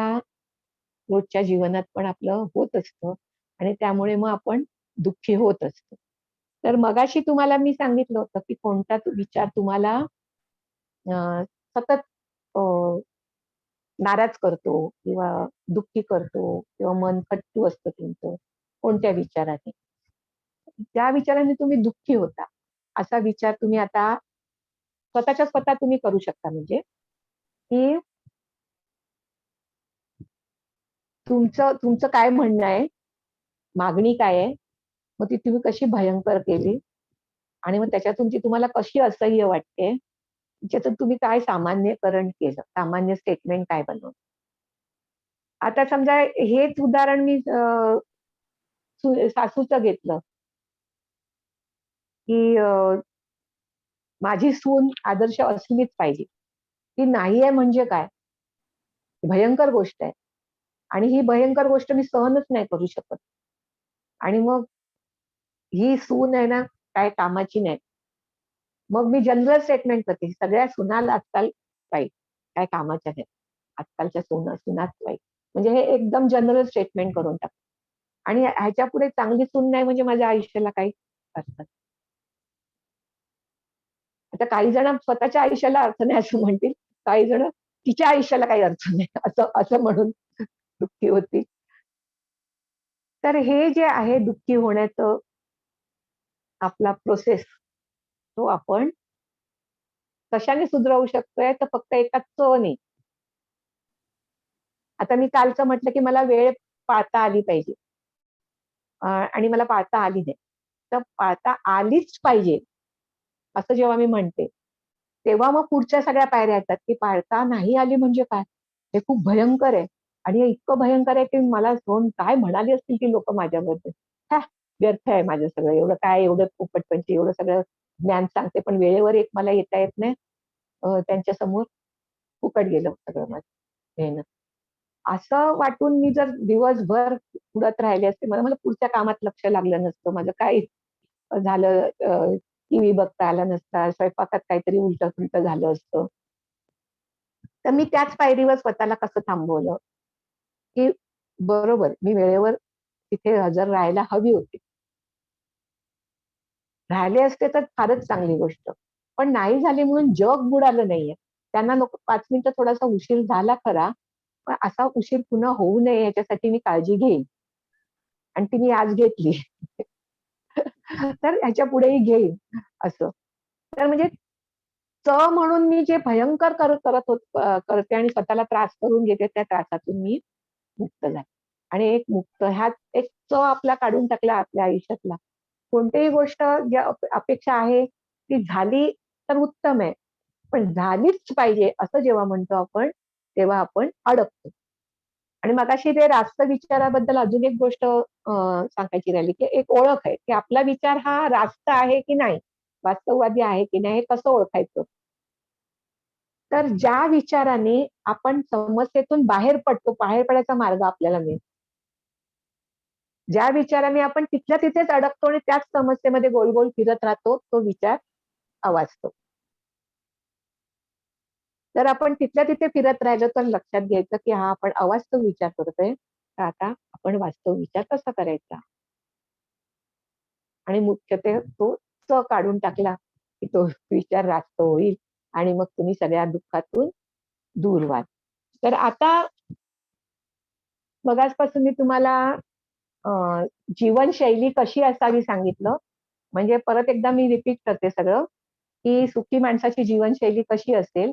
रोजच्या जीवनात पण आपलं होत असतं आणि त्यामुळे मग आपण दुःखी होत असतो. तर मगाशी तुम्हाला मी सांगितलं होतं, की कोणता विचार तुम्हाला सतत अ, नाराज करतो किंवा दुःखी करतो किंवा मन खट्टू असतं तुमचं, कोणत्या विचाराने? त्या विचाराने तुम्ही दुःखी होता. असा विचार तुम्ही आता स्वतःच्या स्वतः तुम्ही करू शकता म्हणजे, की तुमचं तुमचं काय म्हणणं आहे? मागणी काय आहे? मग ती तुम्ही कशी भयंकर केली आणि मग त्याच्यातून ती तुम्हाला कशी असह्य वाटते? त्याच्यातून तुम्ही काय सामान्यीकरण केलं? सामान्य स्टेटमेंट काय बनवलं? आता समजा हेच उदाहरण मी सासूचं घेतलं, की माझी सून आदर्श असलीच पाहिजे. ती नाहीये म्हणजे काय? भयंकर गोष्ट आहे आणि ही भयंकर गोष्ट मी सहनच नाही करू शकत. आणि मग ही सून आहे ना, काय कामाची नाही. मग मी जनरल स्टेटमेंट करते, सगळ्या सुना आजकाल वाईट, काय कामाच्या नाहीत. आजकालच्या सुनाच वाईट. म्हणजे हे एकदम जनरल स्टेटमेंट करून टाकते. आणि ह्याच्यापुढे चांगली सून नाही म्हणजे माझ्या आयुष्याला काही अर्थ नाही. आता काही जण स्वतःच्या आयुष्याला अर्थ नाही असं म्हणतील, काही जण तिच्या आयुष्याला काही अर्थ नाही असं असं म्हणून दुःखी होतील. तर हे जे आहे दुःखी होण्याचं आपला प्रोसेस, तो आपण कशाने सुधरवू शकतोय? तर फक्त एका चने. आता मी कालचं म्हटलं, की मला वेळ पाळता आली पाहिजे आणि मला पाळता आली नाही. तर पाळता आलीच पाहिजे, असं जेव्हा मी म्हणते, तेव्हा मग पुढच्या सगळ्या पायऱ्या येतात, की पाळता नाही आली म्हणजे काय? हे खूप भयंकर आहे आणि हे इतकं भयंकर आहे, की मला कोण काय म्हणाली असतील ती लोकं माझ्याबद्दल. "हां, व्यर्थ आहे माझं सगळं. एवढं काय एवढं पोपटपंची एवढं सगळं ज्ञान सांगते, पण वेळेवर एक मला येता येत नाही. त्यांच्यासमोर फुकट गेलं सगळं माझं मेहनत." असं वाटून मी जर दिवसभर उडत राहिले असते, मला मला पुढच्या कामात लक्ष लागलं नसतं. माझं काय झालं टीव्ही बघता आला नसता, स्वयंपाकात काहीतरी उलटं-सुलटं झालं असतं. तर मी त्याच पायरीवर स्वतःला कसं थांबवलं, की बरोबर मी वेळेवर तिथे हजर राहायला हवी होती. राहिले असते तर फारच चांगली गोष्ट. पण नाही झाली म्हणून जग बुडालं नाहीये. त्यांना नको 5 मिनिटं थोडासा उशीर झाला खरा, पण असा उशीर पुन्हा होऊ नये याच्यासाठी मी काळजी घेईन आणि ती मी आज घेतली. तर ह्याच्यापुढेही घेईन असं. तर म्हणजे म्हणून मी जे भयंकर करते आणि स्वतःला त्रास करून घेते त्या त्रासातून मी मुक्त झाले. आणि एक मुक्त, ह्यात एक च आपला काढून टाकला आपल्या आयुष्यातला. कोणतीही गोष्ट ज्या अपेक्षा आहे ती झाली तर उत्तम आहे, पण झालीच पाहिजे असं जेव्हा म्हणतो आपण, तेव्हा आपण अडकतो. आणि मगाशी ते रास्त विचाराबद्दल अजून एक गोष्ट सांगायची राहिली, की एक ओळख आहे, की आपला विचार हा रास्त आहे की नाही, वास्तववादी आहे की नाही, हे कसं ओळखायचं? तर ज्या विचाराने आपण समस्येतून बाहेर पडतो, बाहेर पडायचा मार्ग आपल्याला मिळतो. ज्या विचाराने आपण तिथल्या तिथेच अडकतो आणि त्याच समस्येमध्ये गोल गोल फिरत राहतो, तो विचार अवास्तव. तर आपण तिथल्या तिथे फिरत राहिलो तर लक्षात घ्यायचं, की हा आपण अवास्तव विचार करतोय. तर आता आपण वास्तव विचार कसा करायचा? आणि मुख्यत्वे तो च काढून टाकला, की तो विचार रास्त होईल आणि मग तुम्ही सगळ्या दुःखातून दूर व्हाल. तर आता मगाचपासून मी तुम्हाला अ, जीवनशैली कशी असावी सांगितलं. म्हणजे परत एकदा मी रिपीट करते सगळं, की सुखी माणसाची जीवनशैली कशी असेल,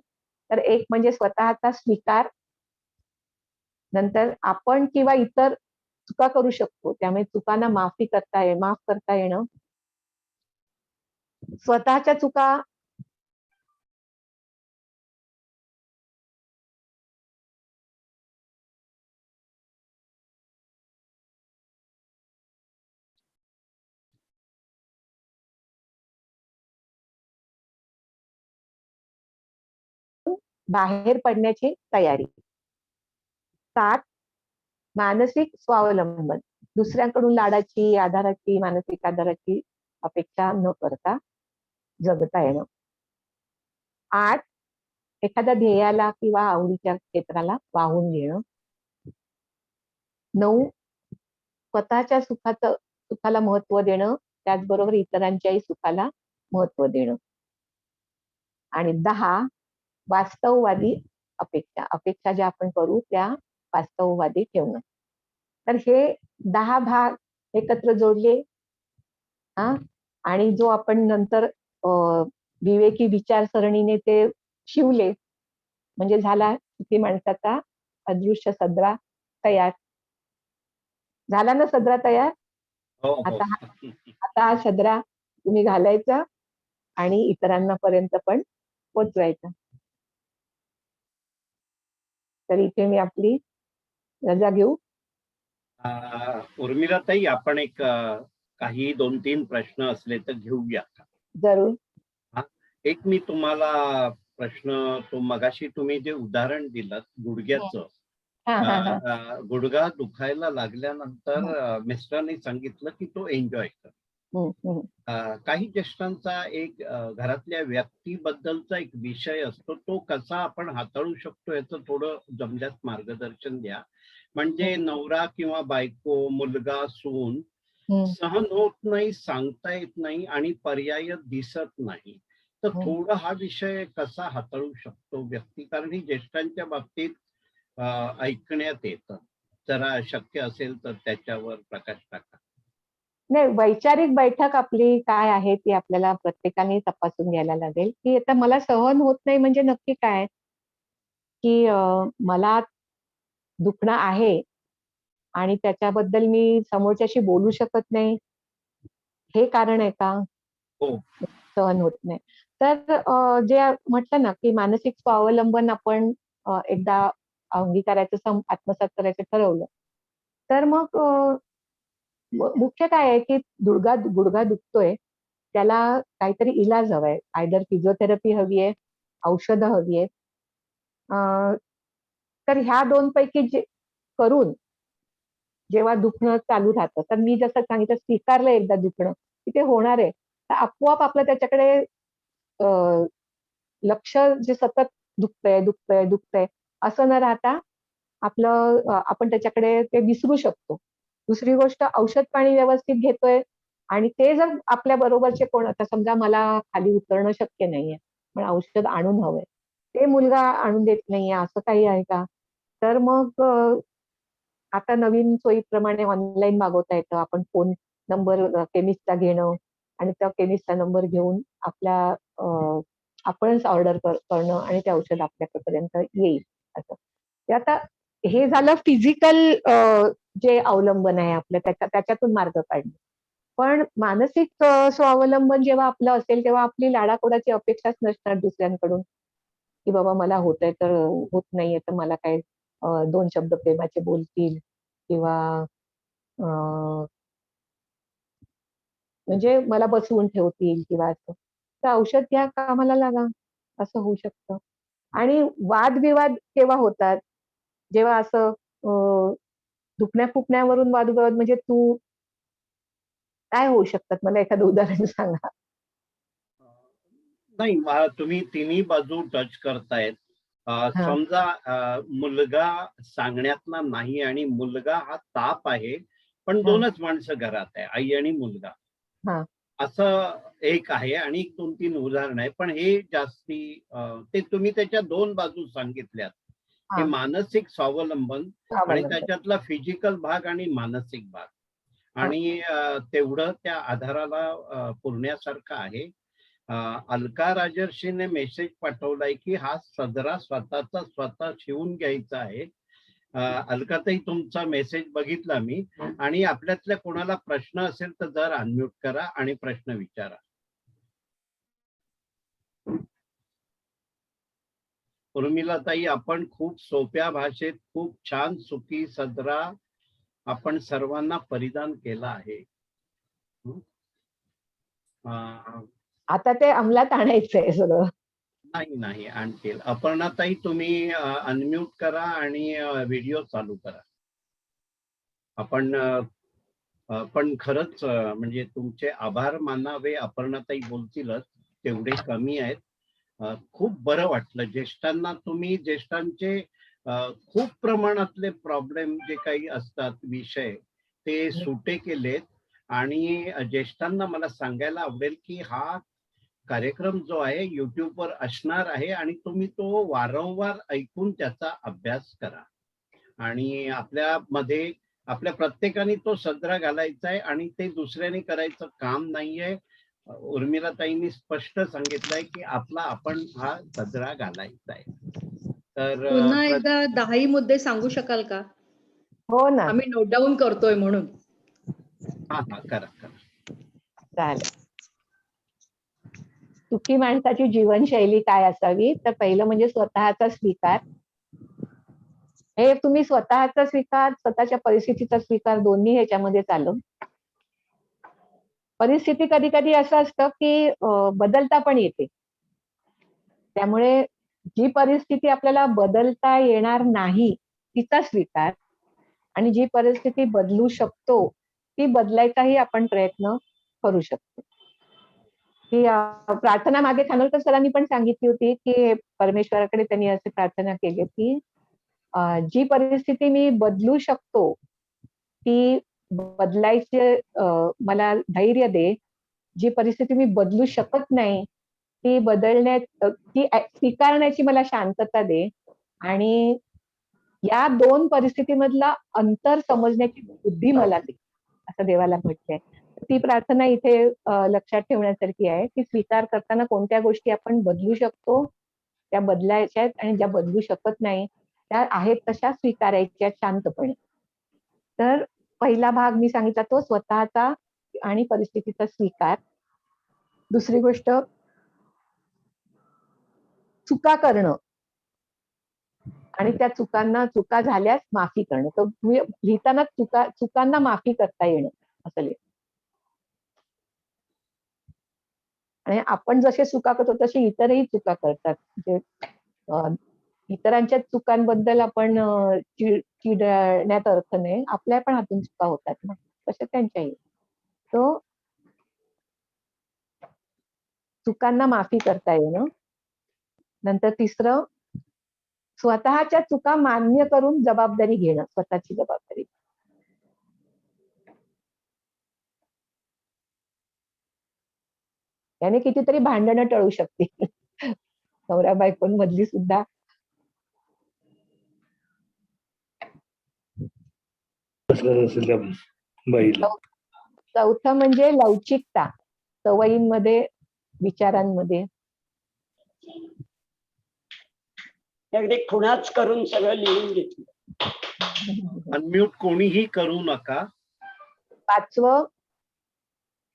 तर एक म्हणजे स्वतःचा स्वीकार, नंतर आपण किंवा इतर चुका करू शकतो. त्यामुळे चुकांना माफ करता येणं. स्वतःच्या चुका बाहेर पडण्याची तयारी. 7 मानसिक स्वावलंबन. दुसऱ्यांकडून लाडाची, आधाराची, मानसिक आधाराची अपेक्षा न करता जगता येणं. 8 एखाद्या ध्येयाला किंवा आवडीच्या क्षेत्राला वाहून घेणं. 9 स्वतःच्या सुखाला महत्त्व देणं, त्याचबरोबर इतरांच्याही सुखाला महत्त्व देणं. आणि 10 वास्तववादी अपेक्षा. अपेक्षा ज्या आपण करू त्या वास्तववादी ठेवणं. तर हे 10 भाग एकत्र जोडले हां, आणि जो आपण नंतर विवेकी विचारसरणीने ते शिवले, म्हणजे झाला सुखी माणसाचा अदृश्य सदरा तयार. झाला ना सदरा तयार? हो, हो. आता हा आता हा सदरा तुम्ही घालायचा आणि इतरांना पर्यंत पण पोहोचवायचा. तर इथे मी आपली रजा घेऊ. उर्मिलाताई, आपण एक काही 2-3 प्रश्न असले तर घेऊया का? जरूर. हां. एक मी तुम्हाला प्रश्न, तो मगाशी तुम्ही जे उदाहरण दिलंत हं. गुडघ्याचं, हां, अ, हां, हां. गुडघा दुखायला लागल्यानंतर हं, मिस्टरांनी सांगितलं, की तो एन्जॉय कर. हं, हं. काही ज्येष्ठांचा एक घरातल्या व्यक्तीबद्दलचा एक विषय असतो, तो कसा आपण हाताळू शकतो याचं थोडं जमल्यास मार्गदर्शन द्या. म्हणजे हं, नवरा किंवा बायको, मुलगा, सून हं, सहन होत नाही, सांगता येत नाही आणि पर्याय दिसत नाही. तर हं. थोडा हा विषय कसा हाताळू शकतो व्यक्ती? कारण ही ज्येष्ठांच्या बाबतीत अ, ऐकण्यात येतं. जरा शक्य असेल तर त्याच्यावर प्रकाश टाका. नाही, वैचारिक बैठक आपली काय आहे ती आपल्याला प्रत्येकाने तपासून घ्यायला लागेल, की आता मला सहन होत नाही म्हणजे नक्की काय? की मला दुखणं आहे आणि त्याच्याबद्दल मी समोरच्याशी बोलू शकत नाही, हे कारण आहे का? हो. सहन होत नाही. तर जे म्हटलं ना, की मानसिक स्वावलंबन आपण एकदा अंगीकारायचं, आत्मसात करायचं ठरवलं, तर मग मुख्य काय आहे, की गुडघा दुखतोय, त्याला काहीतरी इलाज हवाय. आयदर फिजिओथेरपी हवी आहे, औषधं हवी आहेत. अ, तर ह्या 2 पैकी जे करून जेव्हा दुखणं चालू राहतं, तर मी जसं सांगितलं स्वीकारलं एकदा दुखणं, की ते होणार आहे. तर आपोआप आपलं त्याच्याकडे अ, लक्ष जे सतत दुखतंय, दुखतंय, दुखतंय असं न राहता आपलं आपण त्याच्याकडे ते विसरू शकतो. दुसरी गोष्ट औषध पाणी व्यवस्थित घेतोय आणि ते जर आपल्या बरोबरचे कोण, आता समजा मला खाली उतरणं शक्य नाहीये, पण औषध आणून हवंय. ते मुलगा आणून देत नाहीये असं काही आहे का? तर मग आता नवीन सोयीप्रमाणे ऑनलाईन मागवता येतं. आपण फोन नंबर केमिस्टचा घेणं आणि त्या केमिस्टचा नंबर घेऊन आपणच ऑर्डर करणं आणि ते औषध आपल्यापर्यंत येईल असं. ते आता हे झालं फिजिकल जे अवलंबन आहे आपलं त्याच्यातून मार्ग काढणे. पण मानसिक स्वावलंबन जेव्हा आपलं असेल तेव्हा आपली लाडाकोडाची अपेक्षाच नसणार दुसऱ्यांकडून, की बाबा मला होतंय तर होत नाहीये तर मला काय 2 शब्द प्रेमाचे बोलतील किंवा म्हणजे मला बसवून ठेवतील किंवा असं. तर औषध घ्या, कामाला लागा, असं होऊ शकतं. आणि वादविवाद केव्हा होतात? जेव्हा असं दुखण्या-खुपण्यावरून वादविवाद म्हणजे काय होऊ शकतात? मला एखादं उदाहरण सांगा. नाही, तुम्ही तिन्ही बाजू टच करतायत. हां, समजा मुलगा सांगण्यातला नाही आणि मुलगा हा ताप आहे, पण हां, दोनच माणसं घरात आहे, आई आणि मुलगा. हां, असं एक आहे आणि 2-3 उदाहरण आहे. पण हे जास्ती ते तुम्ही त्याच्या 2 बाजू सांगितल्यात. हे हां. मानसिक स्वावलंबन आणि स्वावलंबन. त्याच्यातला फिजिकल भाग आणि मानसिक भाग. हां, आणि तेवढं त्या आधाराला पुरण्यासारखं आहे. अलका राजर्षीने मेसेज पाठवलाय, की हा सदरा स्वतःचा स्वतः शिवून घ्यायचा आहे. अलकाताई, तुमचा मेसेज बघितला मी. आणि आपल्यातल्या कोणाला प्रश्न असेल तर जर अनम्यूट करा आणि प्रश्न विचारा. उर्मिलाताई, आपण खूप सोप्या भाषेत खूप छान सुखी सदरा आपण सर्वांना परिधान केला आहे. हं. आता ते अंमलात आणायचंय सगळं. नाही, नाही आणतील. अपर्णाताई, तुम्ही अनम्यूट करा आणि व्हिडिओ चालू करा. आपण पण खरंच म्हणजे तुमचे आभार मानावे, अपर्णाताई बोलतीलच, तेवढे कमी आहेत. खूप बरं वाटलं. ज्येष्ठांचे खूप प्रमाणातले प्रॉब्लेम जे काही असतात विषय, ते सुटे केलेत. आणि ज्येष्ठांना मला सांगायला आवडेल, की हा कार्यक्रम जो आहे YouTubeवर असणार आहे आणि तुम्ही तो वारंवार ऐकून त्याचा अभ्यास करा. आणि आपल्यामध्ये आपल्या प्रत्येकाने तो सदरा घालायचा आहे आणि ते दुसऱ्याने करायचं काम नाहीये. उर्मिलाताईंनी स्पष्ट सांगितलंय, की आपण हा सदरा घालायचा आहे. तर पुन्हा एकदा 10ही मुद्दे सांगू शकाल का? हो ना, आम्ही नोट डाउन करतोय म्हणून. हां, हां. करा, करा. चालेल. सुखी माणसाची जीवनशैली काय असावी? तर पहिलं म्हणजे स्वतःचा स्वीकार. हे तुम्ही स्वतःचा स्वीकार, स्वतःच्या परिस्थितीचा स्वीकार दोन्ही ह्याच्यामध्ये आलं. परिस्थिती कधी-कधी असं असतं, की बदलता पण येते. त्यामुळे जी परिस्थिती आपल्याला बदलता येणार नाही, तिचा स्वीकार आणि जी परिस्थिती बदलू शकतो, ती बदलायचाही आपण प्रयत्न करू शकतो. की प्रार्थना मागे खानोलकर सरांनी पण सांगितली होती, की परमेश्वराकडे त्यांनी अशी प्रार्थना केली, की जी परिस्थिती मी बदलू शकतो, ती बदलायचे मला धैर्य दे. जी परिस्थिती मी बदलू शकत नाही, ती ती स्वीकारण्याची मला शांतता दे आणि या 2 परिस्थितीमधला अंतर समजण्याची बुद्धी मला दे, असं देवाला म्हटलंय. ती प्रार्थना इथे लक्षात ठेवण्यासारखी आहे, की स्वीकार करताना कोणत्या गोष्टी आपण बदलू शकतो, त्या बदलायच्या आहेत आणि ज्या बदलू शकत नाही, त्या आहेत तशा स्वीकारायच्या शांतपणे. तर पहिला भाग मी सांगितला तो स्वतःचा आणि परिस्थितीचा स्वीकार. दुसरी गोष्ट चुका करणं आणि त्या चुका झाल्यास माफी करणं. तर तुम्ही लिहिताना चुकांना माफी करता येणं असं लिहा. आणि आपण जसे चुका करतो तसे इतरही चुका करतात. म्हणजे अ, इतरांच्या चुकांबद्दल आपण चिडण्यात अर्थ नाही. आपल्या पण हातून चुका होतात ना, तशा त्यांच्याही. तो चुकांना माफी करता येणं. नंतर तिसरं स्वतःच्या चुका मान्य करून जबाबदारी घेणं, स्वतःची जबाबदारी. याने कितीतरी भांडणं टळू शकतील. नवरा-बायकोंमधली सुद्धा. चौथं म्हणजे लवचिकता, सवयींमध्ये, विचारांमध्ये. अगदी खुणाच करून सगळं लिहून घेतलं. अनम्यूट कोणीही करू नका. 5वं,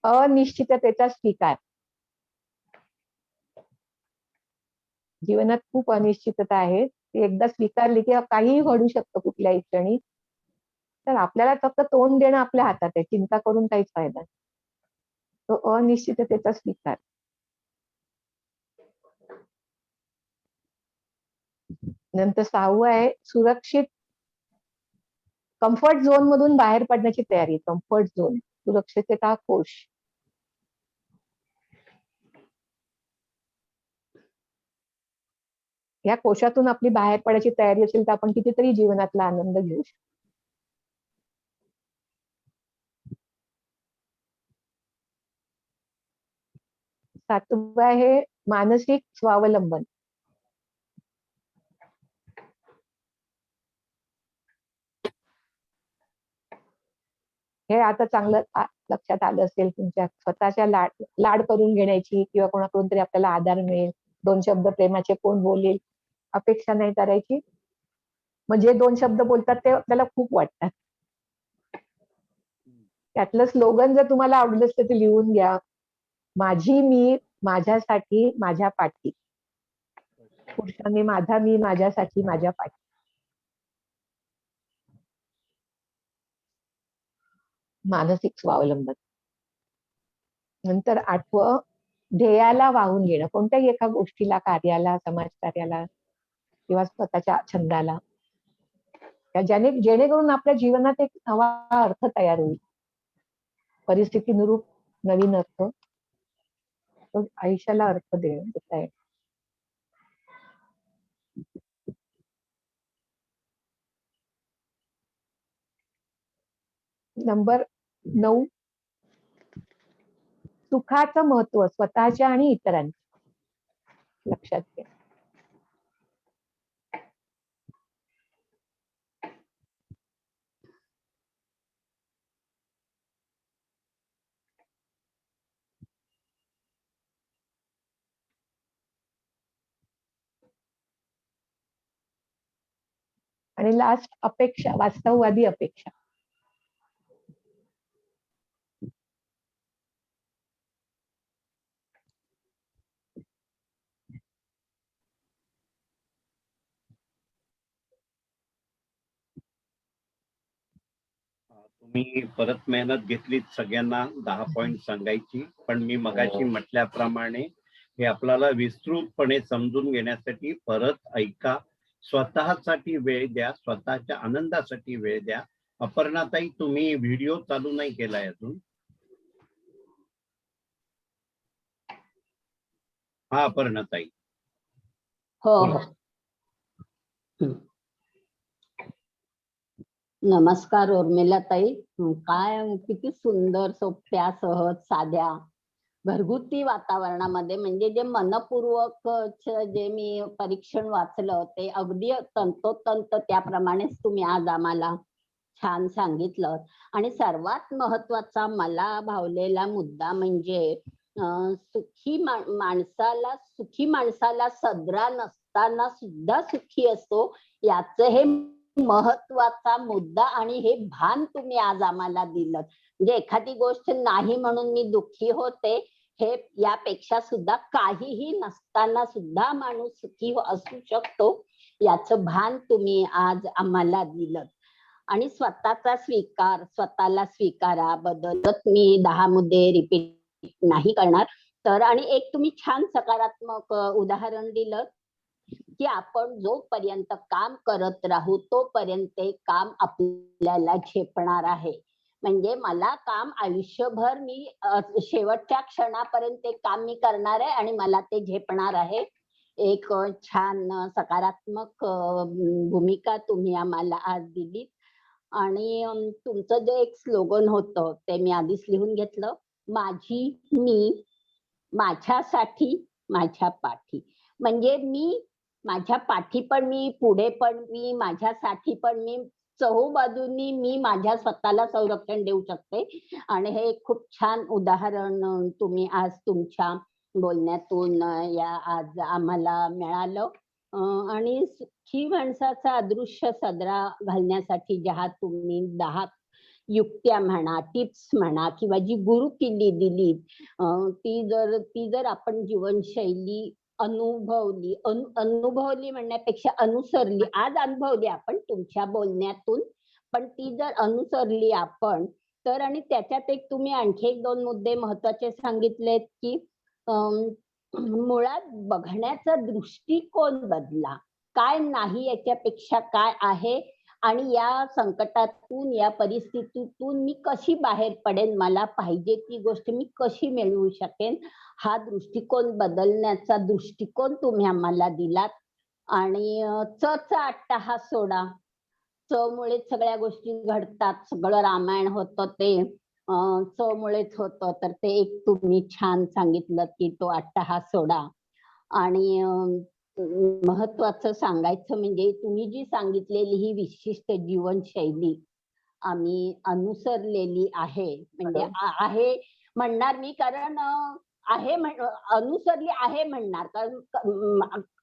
अनिश्चिततेचा स्वीकार. जीवनात खूप अनिश्चितता आहे, ती एकदा स्वीकारली की काहीही घडू शकतं कुठल्याही क्षणी. तर आपल्याला फक्त तोंड देणं आपल्या हातात आहे, चिंता करून काहीच फायदा नाही. तो अनिश्चिततेचा स्वीकार. नंतर 6वं आहे सुरक्षित, कम्फर्ट झोन मधून बाहेर पडण्याची तयारी. कम्फर्ट झोन, सुरक्षितता कोश. या कोशातून आपली बाहेर पडायची तयारी असेल तर आपण कितीतरी जीवनातला आनंद घेऊ शकतो. 7वं आहे मानसिक स्वावलंबन. हे आता चांगलं लक्षात आलं असेल तुमच्या. स्वतःच्या लाड करून घेण्याची किंवा कोणाकडून तरी आपल्याला आधार मिळेल, 2 शब्द प्रेमाचे कोण बोलेल, अपेक्षा नाही करायची. म्हणजे 2 शब्द बोलतात ते आपल्याला खूप वाटतात. त्यातलं स्लोगन जर तुम्हाला आवडलं असेल तर लिहून घ्या. माझी मी, माझ्यासाठी, माझ्या पाठी. पुरुषांनी माझा मी, माझ्यासाठी, माझ्या पाठी. मानसिक स्वावलंबन. नंतर 8वं, ध्येयाला वाहून घेणं. कोणत्याही एका गोष्टीला, कार्याला, समाजकार्याला किंवा स्वतःच्या छंदाला, जेणेकरून आपल्या जीवनात एक नवा अर्थ तयार होईल. परिस्थितीनुरूप नवीन अर्थ, आयुष्याला अर्थ देता येईल. नंबर 9, सुखाचं महत्व स्वतःच्या आणि इतरांच्या. लक्षात घ्या. आणि लास्ट अपेक्षा, वास्तववादी अपेक्षा. तुम्ही परत मेहनत घेतलीत सगळ्यांना 10 पॉइंट सांगायची, पण मी मगाशी म्हटल्याप्रमाणे हे आपल्याला विस्तृतपणे समजून घेण्यासाठी परत ऐका. स्वतःसाठी वेळ द्या, स्वतःच्या आनंदासाठी वेळ द्या. अपर्णाताई, तुम्ही व्हिडिओ चालू नाही केलाय अजून? हा अपर्णाताई. हो हो. नमस्कार उर्मिलाताई. काय किती सुंदर, सोप्या, सहज, साध्या, घरगुती वातावरणामध्ये, म्हणजे जे मनपूर्वक जे मी परीक्षण वाचलं ते अगदी तंतोतंत त्याप्रमाणेच तुम्ही आज आम्हाला छान सांगितलं. आणि सर्वात महत्वाचा मला भावलेला मुद्दा म्हणजे सुखी माणसाला सदरा नसताना सुद्धा सुखी असतो, याचं हे महत्वाचा मुद्दा आणि हे भान तुम्ही आज आम्हाला दिलं. म्हणजे एखादी गोष्ट नाही म्हणून मी दुःखी होते, हे यापेक्षा सुद्धा काहीही नसताना सुद्धा माणूस सुखी असू शकतो, याचं भान तुम्ही आज आम्हाला दिलं. आणि स्वतःचा स्वीकार, स्वतःला स्वीकारा बदलत मी 10 मुद्दे रिपीट नाही करणार. तर आणि एक तुम्ही छान सकारात्मक उदाहरण दिलं की आपण जोपर्यंत काम करत राहू तोपर्यंत ते काम आपल्याला झेपणार आहे. म्हणजे मला काम आयुष्यभर मी शेवटच्या क्षणापर्यंत ते काम मी करणार आहे आणि मला ते झेपणार आहे. एक छान सकारात्मक भूमिका तुम्ही आम्हाला आज दिली. आणि तुमचं जे एक स्लोगन होतं ते मी आधीच लिहून घेतलं, माझी मी, माझ्यासाठी, माझ्या पाठी. म्हणजे मी, माझ्या पाठी पण मी, पुढे पण मी, माझ्यासाठी पण मी, चहूबाजूंनी मी माझ्या स्वतःला संरक्षण देऊ शकते. आणि हे खूप छान उदाहरण तुम्ही आज तुमच्या बोलण्यातून या आज आम्हाला मिळालं. आणि सुखी माणसाचा अदृश्य सदरा घालण्यासाठी ज्या तुम्ही 10 युक्त्या म्हणा, टिप्स म्हणा किंवा जी गुरुकिल्ली दिली, ती जर आपण जीवनशैली अनुभवली म्हणण्यापेक्षा अनुसरली, आज अनुभवली आपण तुमच्या बोलण्यातून, पण ती जर अनुसरली आपण तर, आणि त्याच्यात एक तुम्ही आणखी एक 2 मुद्दे महत्वाचे सांगितलेत, की अं, मुळात बघण्याचा दृष्टिकोन बदला. काय नाही याच्यापेक्षा काय आहे, आणि या संकटातून, या परिस्थितीतून मी कशी बाहेर पडेन, मला पाहिजे ती गोष्ट मी कशी मिळवू शकेन, हा दृष्टिकोन बदलण्याचा दृष्टिकोन तुम्ही आम्हाला दिलात. आणि चा अट्टाहास सोडा. मुळेच सगळ्या गोष्टी घडतात, सगळं रामायण होतं ते मुळेच होतं. तर ते एक तुम्ही छान सांगितलं, की तो अट्टाहास सोडा. आणि महत्वाचं सांगायचं म्हणजे तुम्ही जी सांगितलेली ही विशिष्ट जीवनशैली आम्ही अनुसरलेली आहे. म्हणजे आहे म्हणणार मी, कारण अनुसरली आहे म्हणणार, कारण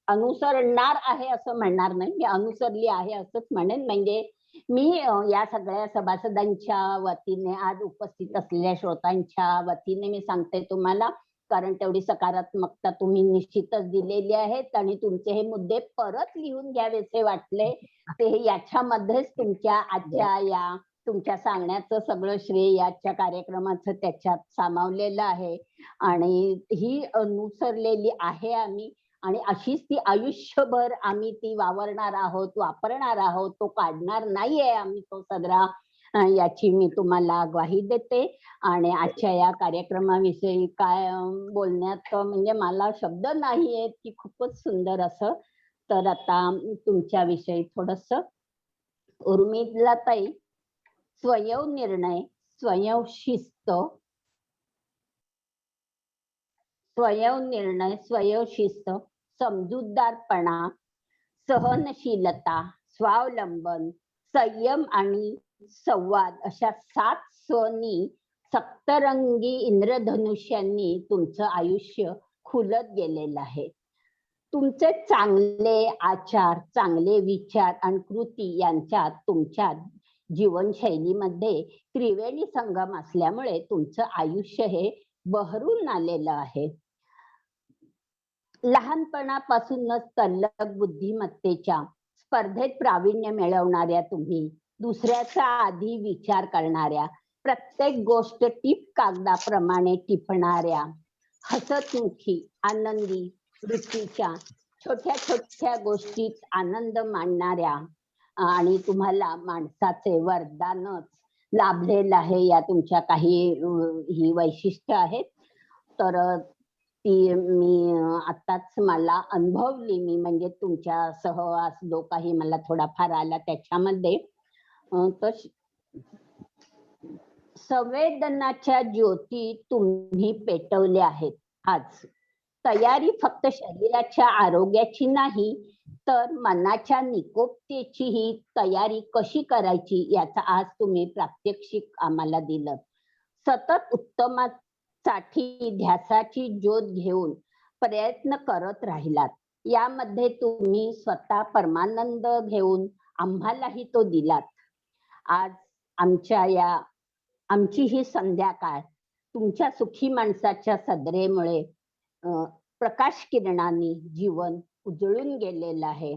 अनुसरणार आहे असं म्हणणार नाही, मी अनुसरली आहे असंच म्हणेन. म्हणजे मी या सगळ्या सभासदांच्या वतीने, आज उपस्थित असलेल्या श्रोतांच्या वतीने मी सांगते तुम्हाला, कारण तेवढी सकारात्मकता तुम्ही निश्चितच दिलेली आहेत. आणि तुमचे हे मुद्दे परत लिहून घ्यावेसे वाटले, ते याच्यामध्येच तुमच्या आजच्या या तुमच्या सांगण्याचं सगळं श्रेय याच्या कार्यक्रमाचं त्याच्यात सामावलेलं आहे. आणि ही अनुसरलेली आहे आम्ही, आणि अशीच ती आयुष्यभर आम्ही ती वावरणार आहोत, वापरणार आहोत. तो काढणार नाहीये आम्ही तो सदरा, याची मी तुम्हाला ग्वाही देते. आणि आजच्या या कार्यक्रमाविषयी काय बोलण्यात म्हणजे मला शब्द नाही आहेत, की खूपच सुंदर असं. तर आता तुमच्याविषयी थोडस, उर्मिलाताई, स्वयं निर्णय, स्वयं शिस्त, समजूतदारपणा, सहनशीलता, स्वावलंबन, संयम आणि संवाद अशा 7 स्वनी सप्तरंगी इंद्रधनुष्यांनी तुमचं आयुष्य खुलत गेलेलं आहे. तुमचे चांगले आचार, चांगले विचार आणि कृती यांच्यात तुमच्या जीवनशैलीमध्ये त्रिवेणी संगम असल्यामुळे तुमचं आयुष्य हे बहरून आलेलं आहे. लहानपणापासूनच तल्लख बुद्धिमत्तेच्या स्पर्धेत प्रावीण्य मिळवणाऱ्या तुम्ही, दुसऱ्याचा आधी विचार करणाऱ्या, प्रत्येक गोष्ट टीप कागदाप्रमाणे टिपणाऱ्या, हसतमुखी, आनंदी, वृत्तीच्या, छोट्या छोट्या गोष्टीत आनंद मानणाऱ्या, आणि तुम्हाला माणसाचे वरदानच लाभलेलं आहे. या तुमच्या काही ही वैशिष्ट्य आहेत. तर ती मी आताच मला अनुभवली, मी म्हणजे तुमच्या सहवास जो काही मला थोडाफार आला त्याच्यामध्ये. तर संवेदनाच्या ज्योती तुम्ही पेटवल्या आहेत आज. तयारी फक्त शरीराच्या आरोग्याची नाही, तर मनाच्या निकोपतेचीही तयारी कशी करायची याचा आज तुम्ही प्रात्यक्षिक आम्हाला दिलं. सतत उत्तमासाठी ध्यासाची ज्योत घेऊन प्रयत्न करत राहिलात. यामध्ये तुम्ही स्वतः परमानंद घेऊन आम्हालाही तो दिलात. आज आमची ही संध्याकाळ तुमच्या सुखी माणसाच्या सदरेमुळे प्रकाश किरणांनी जीवन उजळून गेलेलं आहे.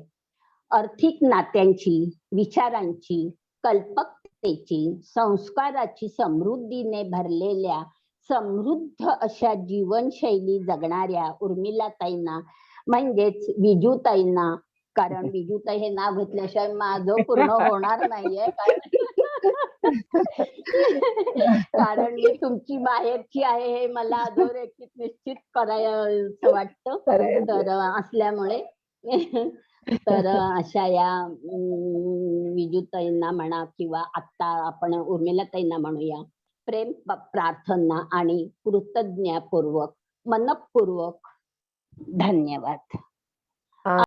आर्थिक नात्यांची, विचारांची, कल्पकतेची, संस्काराची समृद्धीने भरलेल्या समृद्ध अशा जीवनशैली जगणाऱ्या उर्मिलाताईंना, म्हणजेच विजूताईंना, कारण विजूताई हे नाव घेतल्याशिवाय माझं पूर्ण होणार नाहीये, कारण मी तुमची बाहेरची आहे हे मला अधोरेखित निश्चित करायचं वाटतं. तर असल्यामुळे तर अशा या विजूताईंना म्हणा किंवा आता आपण उर्मिलाताईंना म्हणूया, प्रेम प्रार्थना आणि कृतज्ञपूर्वक, मनपूर्वक धन्यवाद.